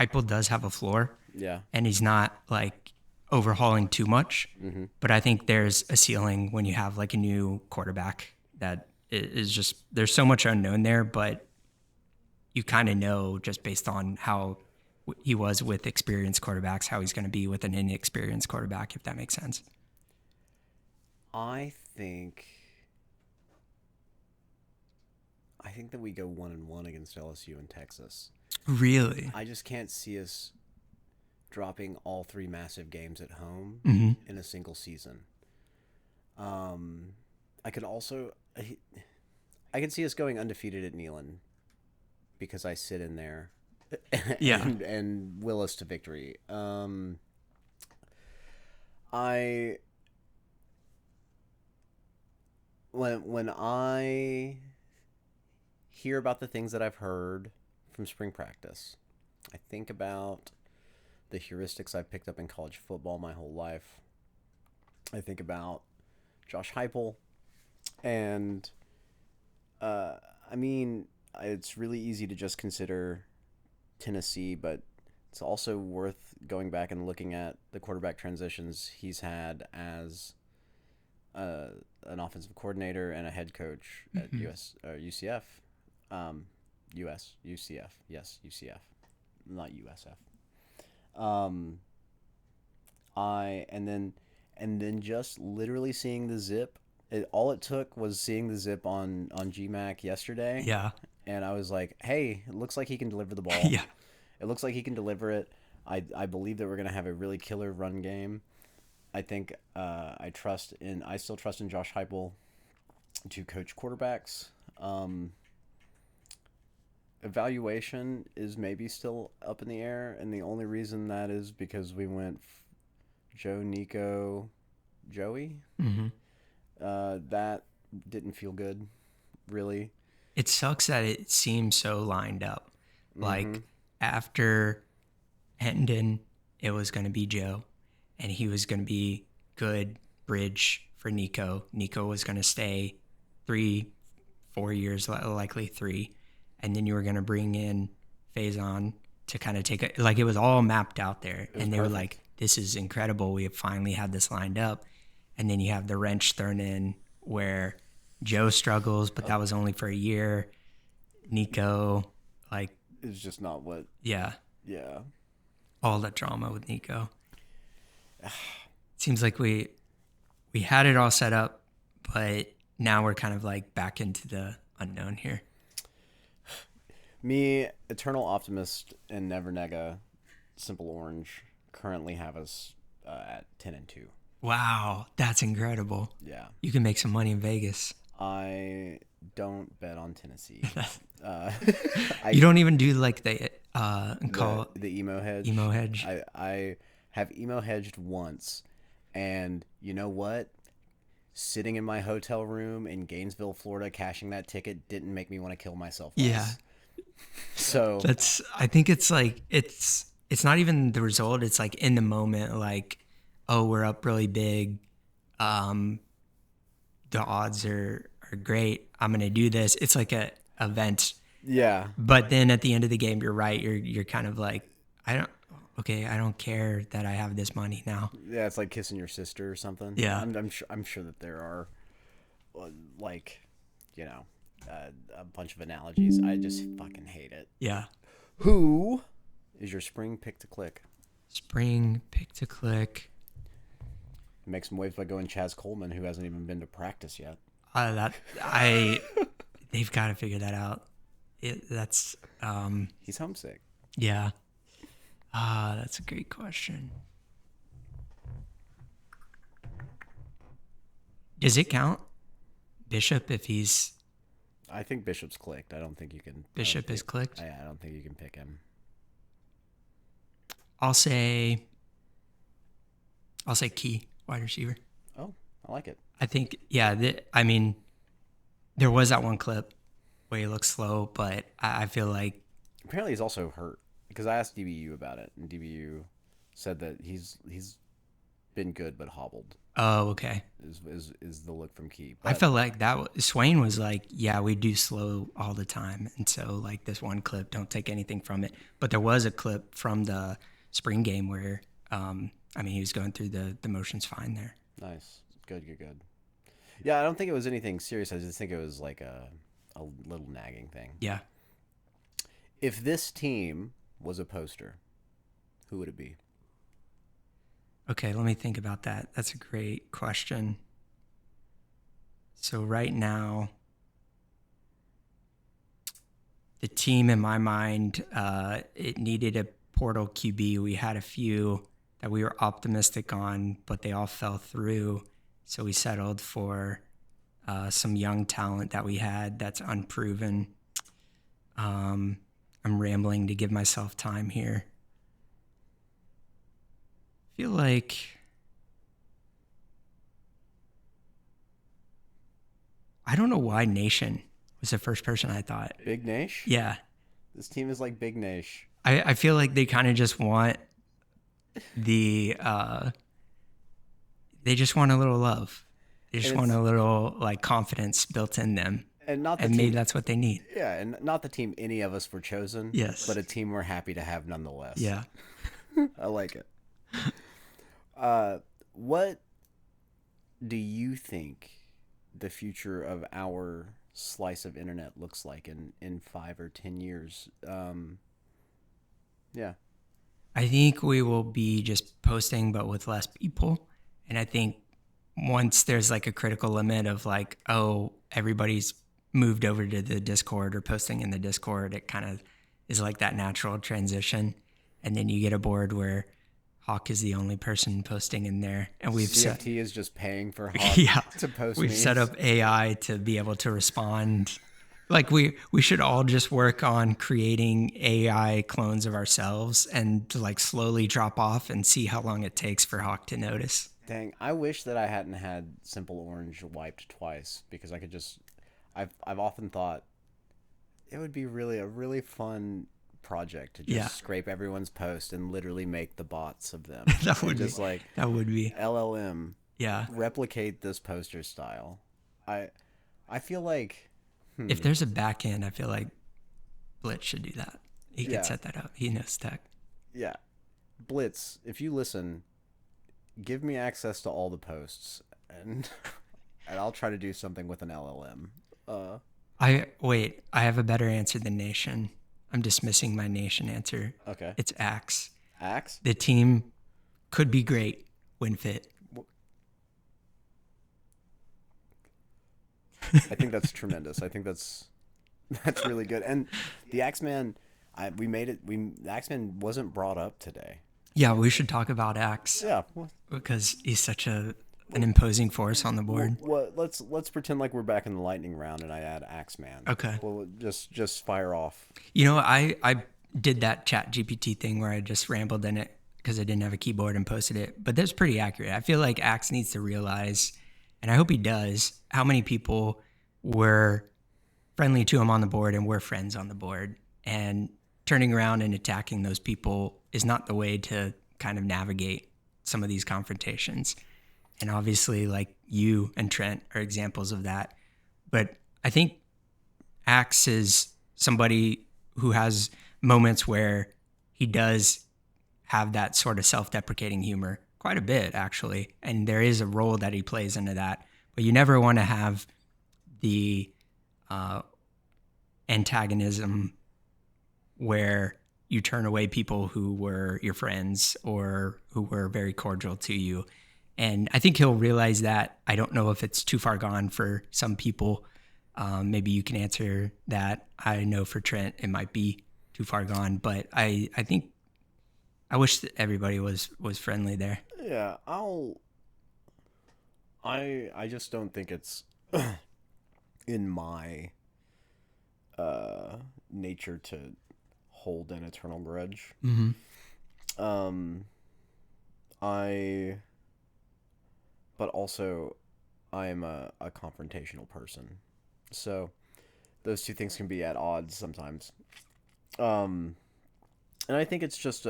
Heupel does have a floor. Yeah. And he's not like overhauling too much. Mm-hmm. But I think there's a ceiling when you have like a new quarterback that is just, there's so much unknown there, but you kind of know just based on how he was with experienced quarterbacks, how he's going to be with an inexperienced quarterback, if that makes sense. I think that we go 1-1 against LSU and Texas. Really? I just can't see us dropping all 3 massive games at home in a single season. I could see us going undefeated at Neyland because I sit in there. Yeah. and will us to victory. When I hear about the things that I've heard from spring practice, I think about the heuristics I've picked up in college football my whole life. I think about Josh Heupel, and I mean, it's really easy to just consider Tennessee, but it's also worth going back and looking at the quarterback transitions he's had as an offensive coordinator and a head coach at UCF. UCF. Yes, UCF. Not USF. And then just literally seeing the zip. All it took was seeing the zip on GMAC yesterday. Yeah. And I was like, hey, it looks like he can deliver the ball. Yeah. It looks like he can deliver it. I believe that we're going to have a really killer run game. I think I still trust in Josh Heupel to coach quarterbacks. Evaluation is maybe still up in the air, and the only reason that is because we went Joe, Nico, Joey. Mm-hmm. That didn't feel good, really. It sucks that it seems so lined up. Like after Hendon, it was going to be Joe, and he was going to be good bridge for Nico. Nico was going to stay 3-4 years, likely 3. And then you were going to bring in Faison to kind of take it. Like it was all mapped out there. And they were like, this is incredible. We have finally had this lined up. And then you have the wrench thrown in where Joe struggles, but that was only for a year. Nico, like. It's just not what. Yeah. Yeah. All that drama with Nico. Seems like we had it all set up, but now we're kind of like back into the unknown here. Me, Eternal Optimist, and Never Nega, Simple Orange, currently have us at 10-2. Wow, that's incredible. Yeah. You can make some money in Vegas. I don't bet on Tennessee. You don't even do like the emo hedge. Emo hedge. I have emo hedged once, and you know what? sitting in my hotel room in Gainesville, Florida, cashing that ticket didn't make me want to kill myself Yeah. less. So I think it's like, it's not even the result. It's like in the moment, like, oh, we're up really big. The odds are great. I'm going to do this. It's like a event. yeah, But then at the end of the game, you're right. You're kind of like, I don't care that I have this money now. yeah, it's like kissing your sister or something. Yeah. I'm sure that there are, like, you know, a bunch of analogies. I just fucking hate it. Yeah. Who is your spring pick to click? Spring pick to click. Make some waves by going Chaz Coleman, who hasn't even been to practice yet. They've got to figure that out. He's homesick. Yeah. That's a great question. Does it count Bishop if he's I think Bishop's clicked. I don't think you can. Bishop is clicked? I don't think you can pick him. I'll say Key, wide receiver. Oh, I like it. I think, yeah, there was that one clip where he looked slow, but I feel like, Apparently, he's also hurt because I asked DBU about it, and DBU said that he's been good but hobbled. oh, okay. Is the look from Key? I felt like Swain was like, yeah, we do slow all the time. And so, like, this one clip, don't take anything from it. But there was a clip from the spring game where, he was going through the motions fine there. Nice. Good. Yeah, I don't think it was anything serious. I just think it was like a little nagging thing. Yeah. If this team was a poster, who would it be? Okay, let me think about that. That's a great question. So right now, the team in my mind, it needed a portal QB. We had a few that we were optimistic on, but they all fell through. So we settled for some young talent that we had that's unproven. I'm rambling to give myself time here. I feel like I don't know why Nation was the first person I thought. Big Nash? Yeah. This team is like Big Nash. I feel like they kind of just want they just want a little love. They just want a little like confidence built in them. And not the And maybe team, that's what they need. yeah, and not the team any of us were chosen. Yes. But a team we're happy to have nonetheless. Yeah. I like it. What do you think the future of our slice of internet looks like in 5 or 10 years? Yeah. I think we will be just posting, but with less people. And I think once there's like a critical limit of like, oh, everybody's moved over to the Discord or posting in the Discord, it kind of is like that natural transition. And then you get a board where Hawk is the only person posting in there. And we've CFT is just paying for Hawk to post we've memes. set up AI to be able to respond. Like we should all just work on creating AI clones of ourselves and to like slowly drop off and see how long it takes for Hawk to notice. Dang, I wish that I hadn't had Simple Orange wiped twice because I could just. I've often thought it would be a really fun project to just scrape everyone's post and literally make the bots of them. That would just be, like that would be LLM. Yeah. Replicate this poster style. I feel like if there's a back end, I feel like Blitz should do that. He can set that up. He knows tech. Yeah. Blitz, if you listen, give me access to all the posts and I'll try to do something with an LLM. I have a better answer than Nation. I'm dismissing my Nation answer. Okay. It's Axe. Axe? The team could be great when fit. I think that's tremendous. I think that's really good. And the Axeman, the Axeman wasn't brought up today. Yeah, we should talk about Axe. Yeah. Because he's such an imposing force on the board. Well, let's pretend like we're back in the lightning round and I add Axeman. Okay. Well, just fire off. You know, I did that Chat GPT thing where I just rambled in it because I didn't have a keyboard and posted it. But that's pretty accurate. I feel like Axe needs to realize and I hope he does, how many people were friendly to him on the board and were friends on the board. And turning around and attacking those people is not the way to kind of navigate some of these confrontations. And obviously, like you and Trent are examples of that. But I think Axe is somebody who has moments where he does have that sort of self-deprecating humor quite a bit, actually. And there is a role that he plays into that. But you never want to have the antagonism where you turn away people who were your friends or who were very cordial to you. And I think he'll realize that. I don't know if it's too far gone for some people. Maybe you can answer that. I know for Trent, it might be too far gone, but I think I wish that everybody was friendly there. Yeah, I just don't think it's in my nature to hold an eternal grudge. Mm-hmm. Um, I, but also, I am a confrontational person, so those two things can be at odds sometimes. Um, and I think it's just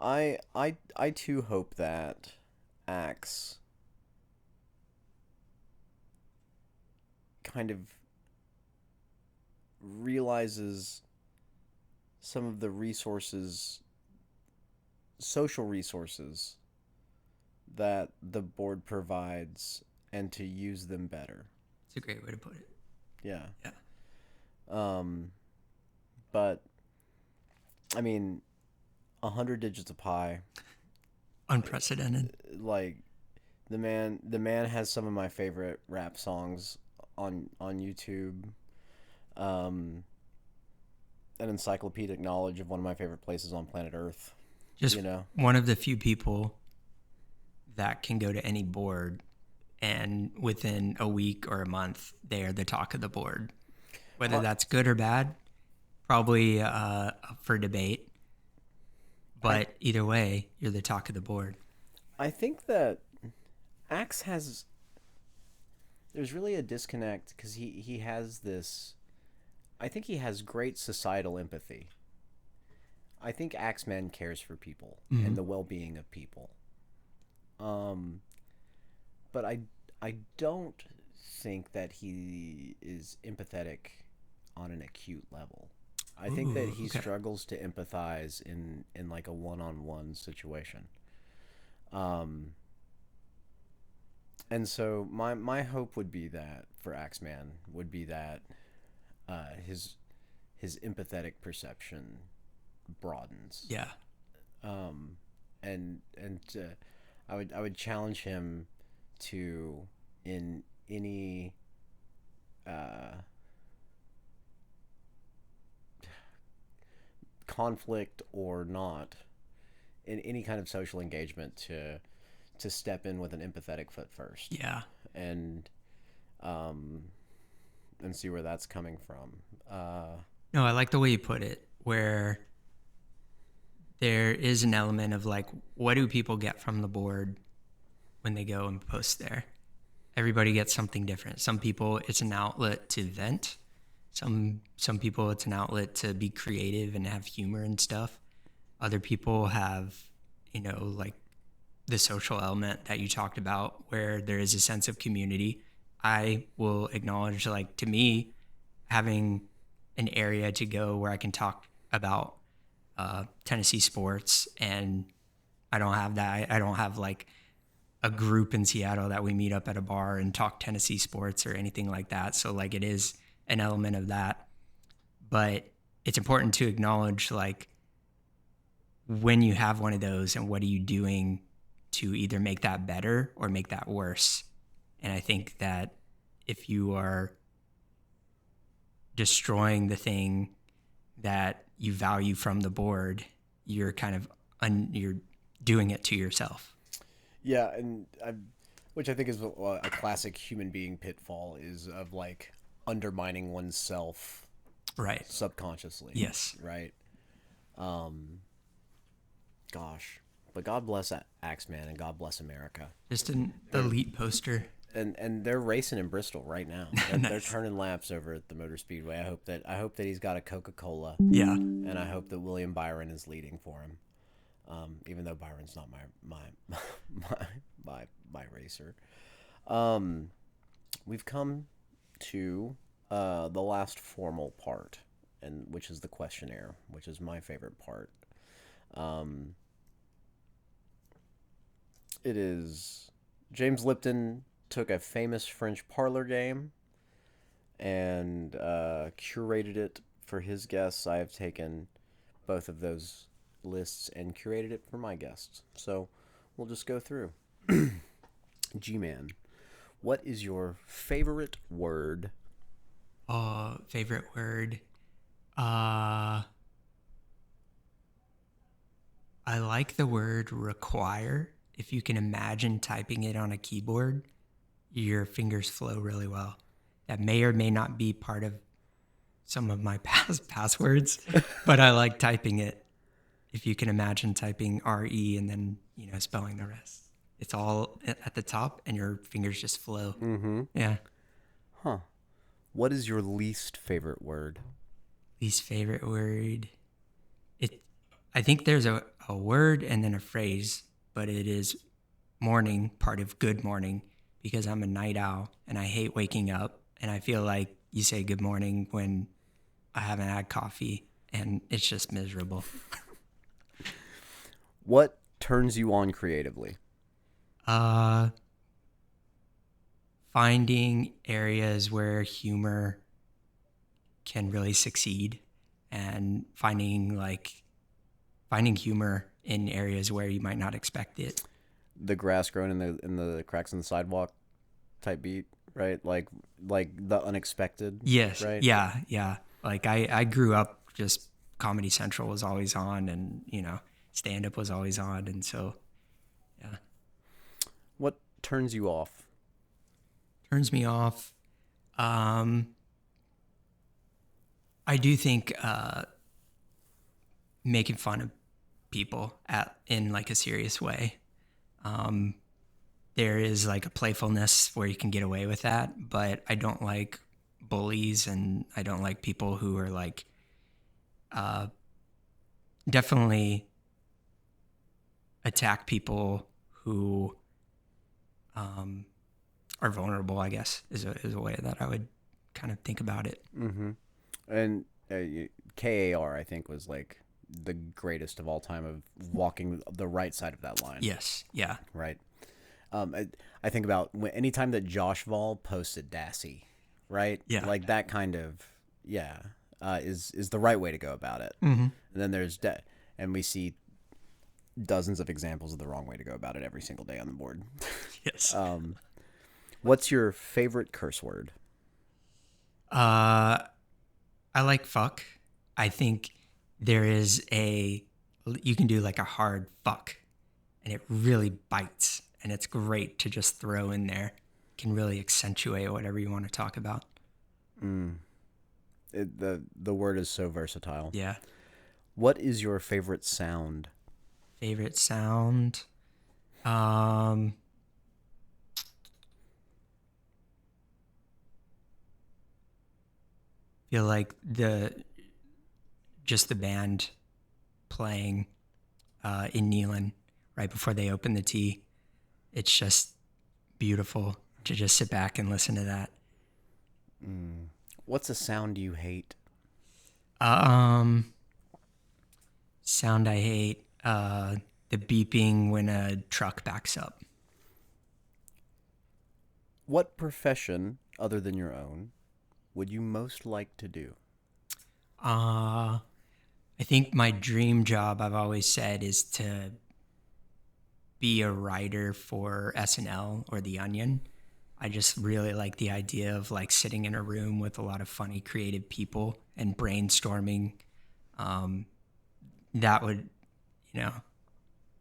I too hope that Axe kind of realizes some of the resources, social resources, that the board provides and to use them better. It's a great way to put it. Yeah. Yeah. But I mean, 100 digits of pi, Unprecedented. like the man has some of my favorite rap songs on YouTube. An encyclopedic knowledge of one of my favorite places on planet Earth. Just You know? one of the few people that can go to any board and within a week or a month, they are the talk of the board. Whether that's good or bad, probably up for debate. But either way, you're the talk of the board. I think that Axe has. There's really a disconnect because he has this. I think he has great societal empathy. I think Axeman cares for people and the well-being of people. But I don't think that he is empathetic on an acute level. I think that he struggles to empathize in like a one-on-one situation. And so my hope would be that for Axeman would be that his empathetic perception broadens. Yeah. And I would challenge him to in any conflict or not in any kind of social engagement to step in with an empathetic foot first. Yeah. And see where that's coming from. No, I like the way you put it, where there is an element of like, what do people get from the board when they go and post there? Everybody gets something different. Some people, it's an outlet to vent. Some people, it's an outlet to be creative and have humor and stuff. Other people have, like the social element that you talked about, where there is a sense of community. I will acknowledge, like, to me, having an area to go where I can talk about Tennessee sports, and I don't have that. I don't have like a group in Seattle that we meet up at a bar and talk Tennessee sports or anything like that. So like it is an element of that, but it's important to acknowledge like when you have one of those and what are you doing to either make that better or make that worse. And I think that if you are destroying the thing that you value from the board, you're kind of you're doing it to yourself. Yeah, and which I think is a classic human being pitfall is of like undermining oneself, right? Subconsciously. Yes. Right. Gosh, but God bless Axeman and God bless America. Just an elite poster. and they're racing in Bristol right now. They're Nice. turning laps over at the Motor Speedway. I hope that he's got a Coca-Cola, Yeah. and I hope that William Byron is leading for him. Even though Byron's not my my racer. Um, we've come to the last formal part, and which is the questionnaire, which is my favorite part. Um, it is James Lipton took a famous French parlor game and curated it for his guests. I have taken both of those lists and curated it for my guests. So we'll just go through. Gmann, what is your favorite word? Oh, favorite word. Uh, I like the word require. If you can imagine typing it on a keyboard, your fingers flow really well. That may or may not be part of some of my past passwords, but I like typing it. If you can imagine typing RE and then, spelling the rest. It's all at the top and your fingers just flow. Mm-hmm. Yeah. Huh. What is your least favorite word? Least favorite word. I think there's a word and then a phrase, but it is morning, part of good morning, because I'm a night owl and I hate waking up. And I feel like you say good morning when I haven't had coffee and it's just miserable. What turns you on creatively? Uh, Finding areas where humor can really succeed and finding humor in areas where you might not expect it. The grass growing in the cracks in the sidewalk type beat, right? Like the unexpected. Yes. Right. Yeah. Yeah. Like I grew up just Comedy Central was always on and, stand up was always on. And so, yeah. What turns you off? Turns me off. I do think making fun of people in like a serious way. There is like a playfulness where you can get away with that, but I don't like bullies and I don't like people who are like definitely attack people who are vulnerable, I guess, is a way that I would kind of think about it. Mm-hmm. And KAR, I think, was like the greatest of all time of walking the right side of that line. Yes. Yeah. Right. I think about anytime that Josh Vol posted Dassey, right? Yeah. Like that kind of, is the right way to go about it. Mm-hmm. And then and we see dozens of examples of the wrong way to go about it every single day on the board. Yes. What's your favorite curse word? I like fuck. I think you can do like a hard fuck and it really bites and it's great to just throw in there. It can really accentuate whatever you want to talk about. The word is so versatile. Yeah. What is your favorite sound? Favorite sound? Feel like the band playing in Neyland right before they open the tee. It's just beautiful to just sit back and listen to that. What's a sound you hate? Sound I hate, the beeping when a truck backs up. What profession, other than your own, would you most like to do? I think my dream job, I've always said, is to be a writer for SNL or The Onion. I just really like the idea of like sitting in a room with a lot of funny, creative people and brainstorming. That would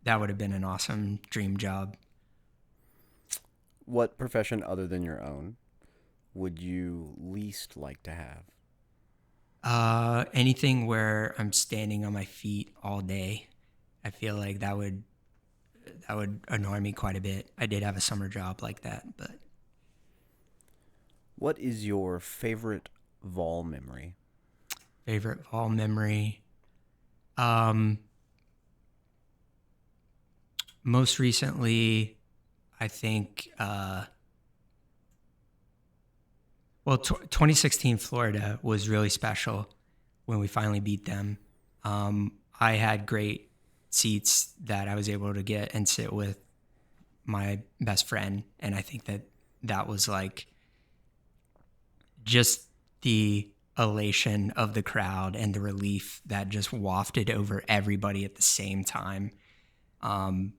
have been an awesome dream job. What profession, other than your own, would you least like to have? Anything where I'm standing on my feet all day. I feel like that would annoy me quite a bit. I did have a summer job like that, but What is your favorite Vol memory? Favorite fall memory. Um, Most recently, I think, 2016 Florida was really special when we finally beat them. I had great seats that I was able to get and sit with my best friend. And I think that that was like just the elation of the crowd and the relief that just wafted over everybody at the same time. Um,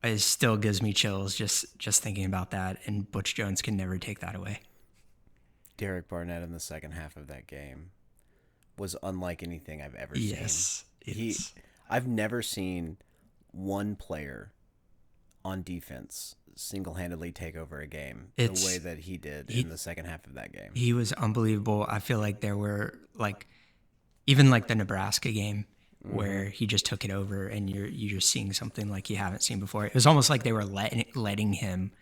it still gives me chills just thinking about that. And Butch Jones can never take that away. Derek Barnett in the second half of that game was unlike anything I've ever Yes. seen. I've never seen one player on defense single-handedly take over a game the way that he did in the second half of that game. He was unbelievable. I feel like there were like even like the Nebraska game where he just took it over and you're just seeing something like you haven't seen before. It was almost like they were letting him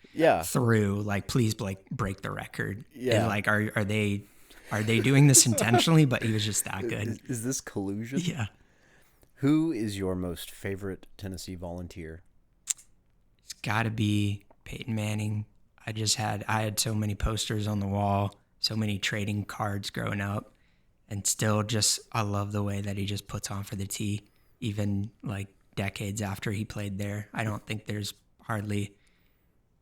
through, like, please break the record. Yeah. And like are they doing this intentionally? But he was just that good. Is this collusion? Yeah. Who is your most favorite Tennessee Volunteer? It's got to be Peyton Manning. I had so many posters on the wall, so many trading cards growing up, and still just I love the way that he just puts on for the T, even like decades after he played there. I don't think there's hardly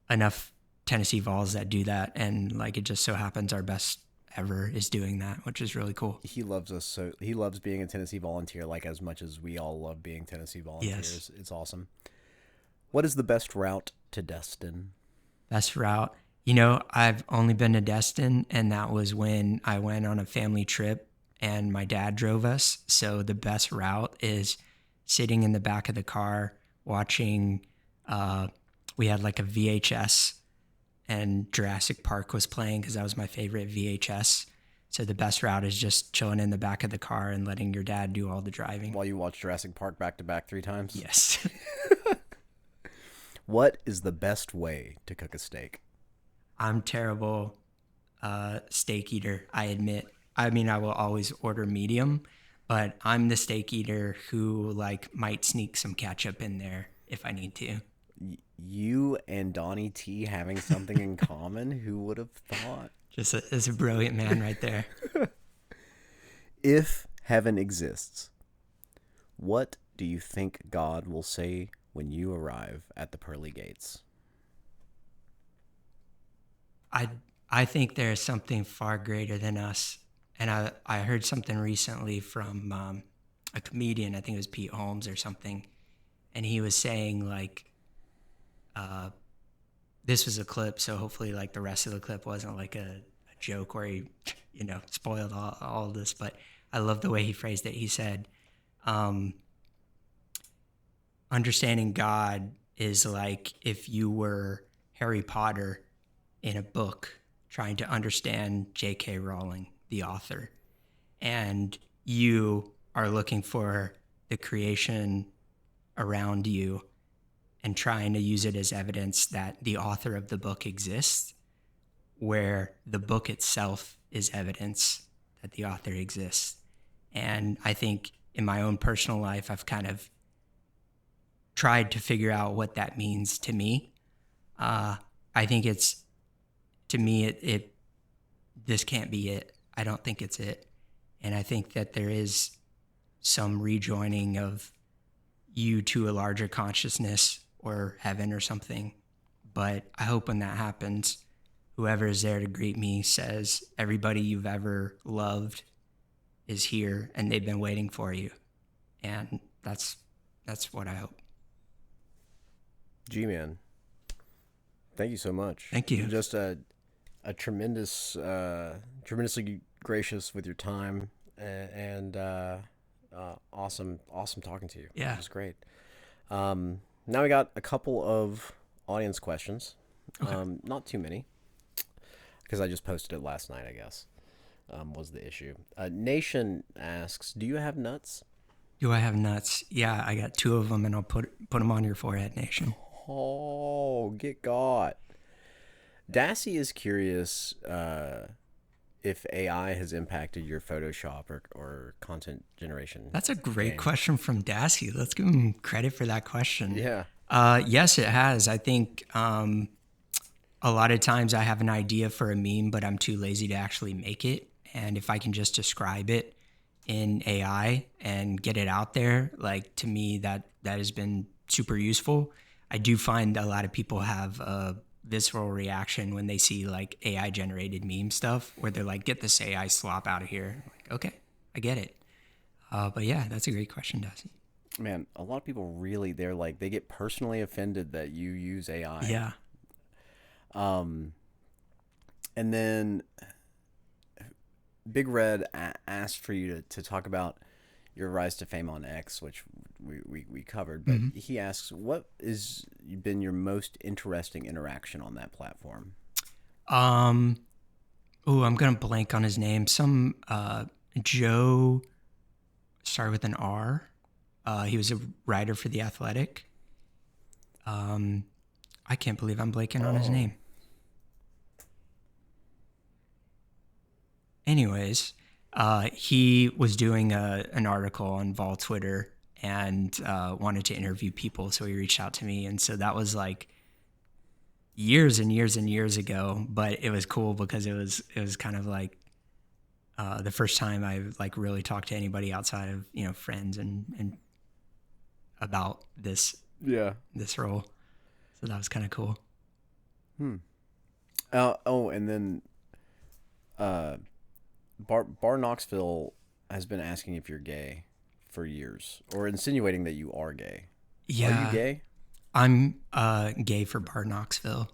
enough Tennessee Vols that do that, and like it just so happens our best ever is doing that, which is really cool. He loves us so he loves being a Tennessee Volunteer like as much as we all love being Tennessee Volunteers. Yes. It's awesome. What is the best route to Destin? Best route? You know, I've only been to Destin, and that was when I went on a family trip and my dad drove us. So the best route is sitting in the back of the car watching, we had like a VHS and Jurassic Park was playing because that was my favorite VHS. So the best route is just chilling in the back of the car and letting your dad do all the driving. While you watch Jurassic Park back to back 3 times? Yes. What is the best way to cook a steak? I'm terrible steak eater, I admit. I mean, I will always order medium, but I'm the steak eater who like might sneak some ketchup in there if I need to. You and Donnie T having something in common? Who would have thought? It's a brilliant man right there. If heaven exists, what do you think God will say when you arrive at the pearly gates? I think there is something far greater than us. And I heard something recently from a comedian, I think it was Pete Holmes or something, and he was saying like, this was a clip, so hopefully like the rest of the clip wasn't like a joke where he, spoiled all of this, but I love the way he phrased it. He said, understanding God is like if you were Harry Potter in a book trying to understand J.K. Rowling, the author, and you are looking for the creation around you and trying to use it as evidence that the author of the book exists, where the book itself is evidence that the author exists. And I think in my own personal life, I've kind of tried to figure out what that means to me. I think it's, to me, this can't be it. I don't think it's it. And I think that there is some rejoining of you to a larger consciousness or heaven or something. But I hope when that happens, whoever is there to greet me says, everybody you've ever loved is here and they've been waiting for you. And that's what I hope. Gmann, thank you so much. Thank you. Just a tremendously gracious with your time and awesome talking to you. Yeah. It was great. Now we got a couple of audience questions. Okay. Not too many, because I just posted it last night, I guess, was the issue. Nation asks, do you have nuts? Do I have nuts? Yeah, I got 2 of them, and I'll put them on your forehead, Nation. Oh, get got. Dassy is curious if AI has impacted your Photoshop or content generation. That's a great game. question from Dassy. Let's give him credit for that question. Yeah. Yes, it has. I think a lot of times I have an idea for a meme, but I'm too lazy to actually make it. And if I can just describe it in AI and get it out there, like to me, that has been super useful. I do find a lot of people have a visceral reaction when they see like AI generated meme stuff where they're like, get this AI slop out of here. I'm like, okay, I get it. But yeah, that's a great question, Darcy. Man, a lot of people really, they get personally offended that you use AI. Yeah. And then Big Red asked for you to talk about your rise to fame on X, which we covered. But he asks, what has been your most interesting interaction on that platform? Oh, I'm gonna blank on his name. Some Joe started with an R. He was a writer for The Athletic. I can't believe I'm blanking on his name. Anyways, he was doing an article on Vol Twitter and wanted to interview people, so he reached out to me, and so that was like years and years and years ago. But it was cool because it was kind of like the first time I like really talked to anybody outside of friends and about this role. So that was kind of cool. And then Bar Knoxville has been asking if you're gay for years, or insinuating that you are gay. Yeah. Are you gay? I'm gay for Bar Knoxville.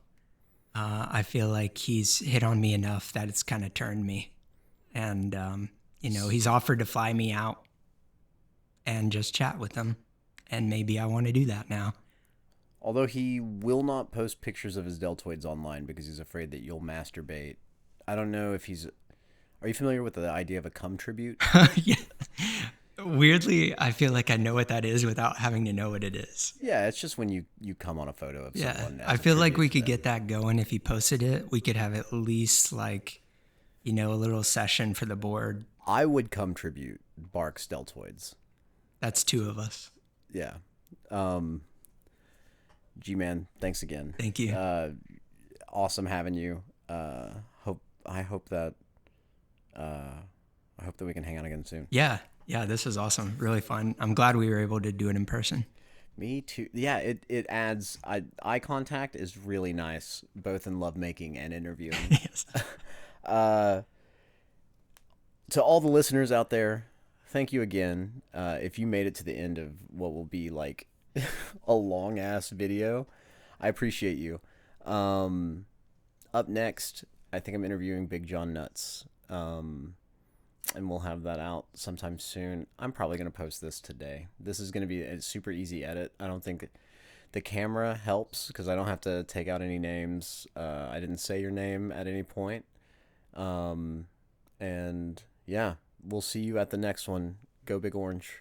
I feel like he's hit on me enough that it's kind of turned me. And, he's offered to fly me out and just chat with him. And maybe I want to do that now. Although he will not post pictures of his deltoids online because he's afraid that you'll masturbate. I don't know if he's... Are you familiar with the idea of a cum tribute? Yeah. Weirdly, I feel like I know what that is without having to know what it is. Yeah, it's just when you come on a photo of someone. I feel like we could get that going if he posted it. We could have at least like, a little session for the board. I would cum tribute Bark's deltoids. That's two of us. Yeah. Gmann, thanks again. Thank you. Awesome having you. I hope that we can hang out again soon. Yeah, this is awesome. Really fun. I'm glad we were able to do it in person. Me too. Yeah, it adds eye contact is really nice, both in lovemaking and interviewing. Yes. To all the listeners out there, thank you again. If you made it to the end of what will be like a long ass video, I appreciate you. Up next, I think I'm interviewing Big John Nuts. And we'll have that out sometime soon. I'm probably going to post this today. This is going to be a super easy edit. I don't think the camera helps because I don't have to take out any names. I didn't say your name at any point. And yeah, we'll see you at the next one. Go Big Orange.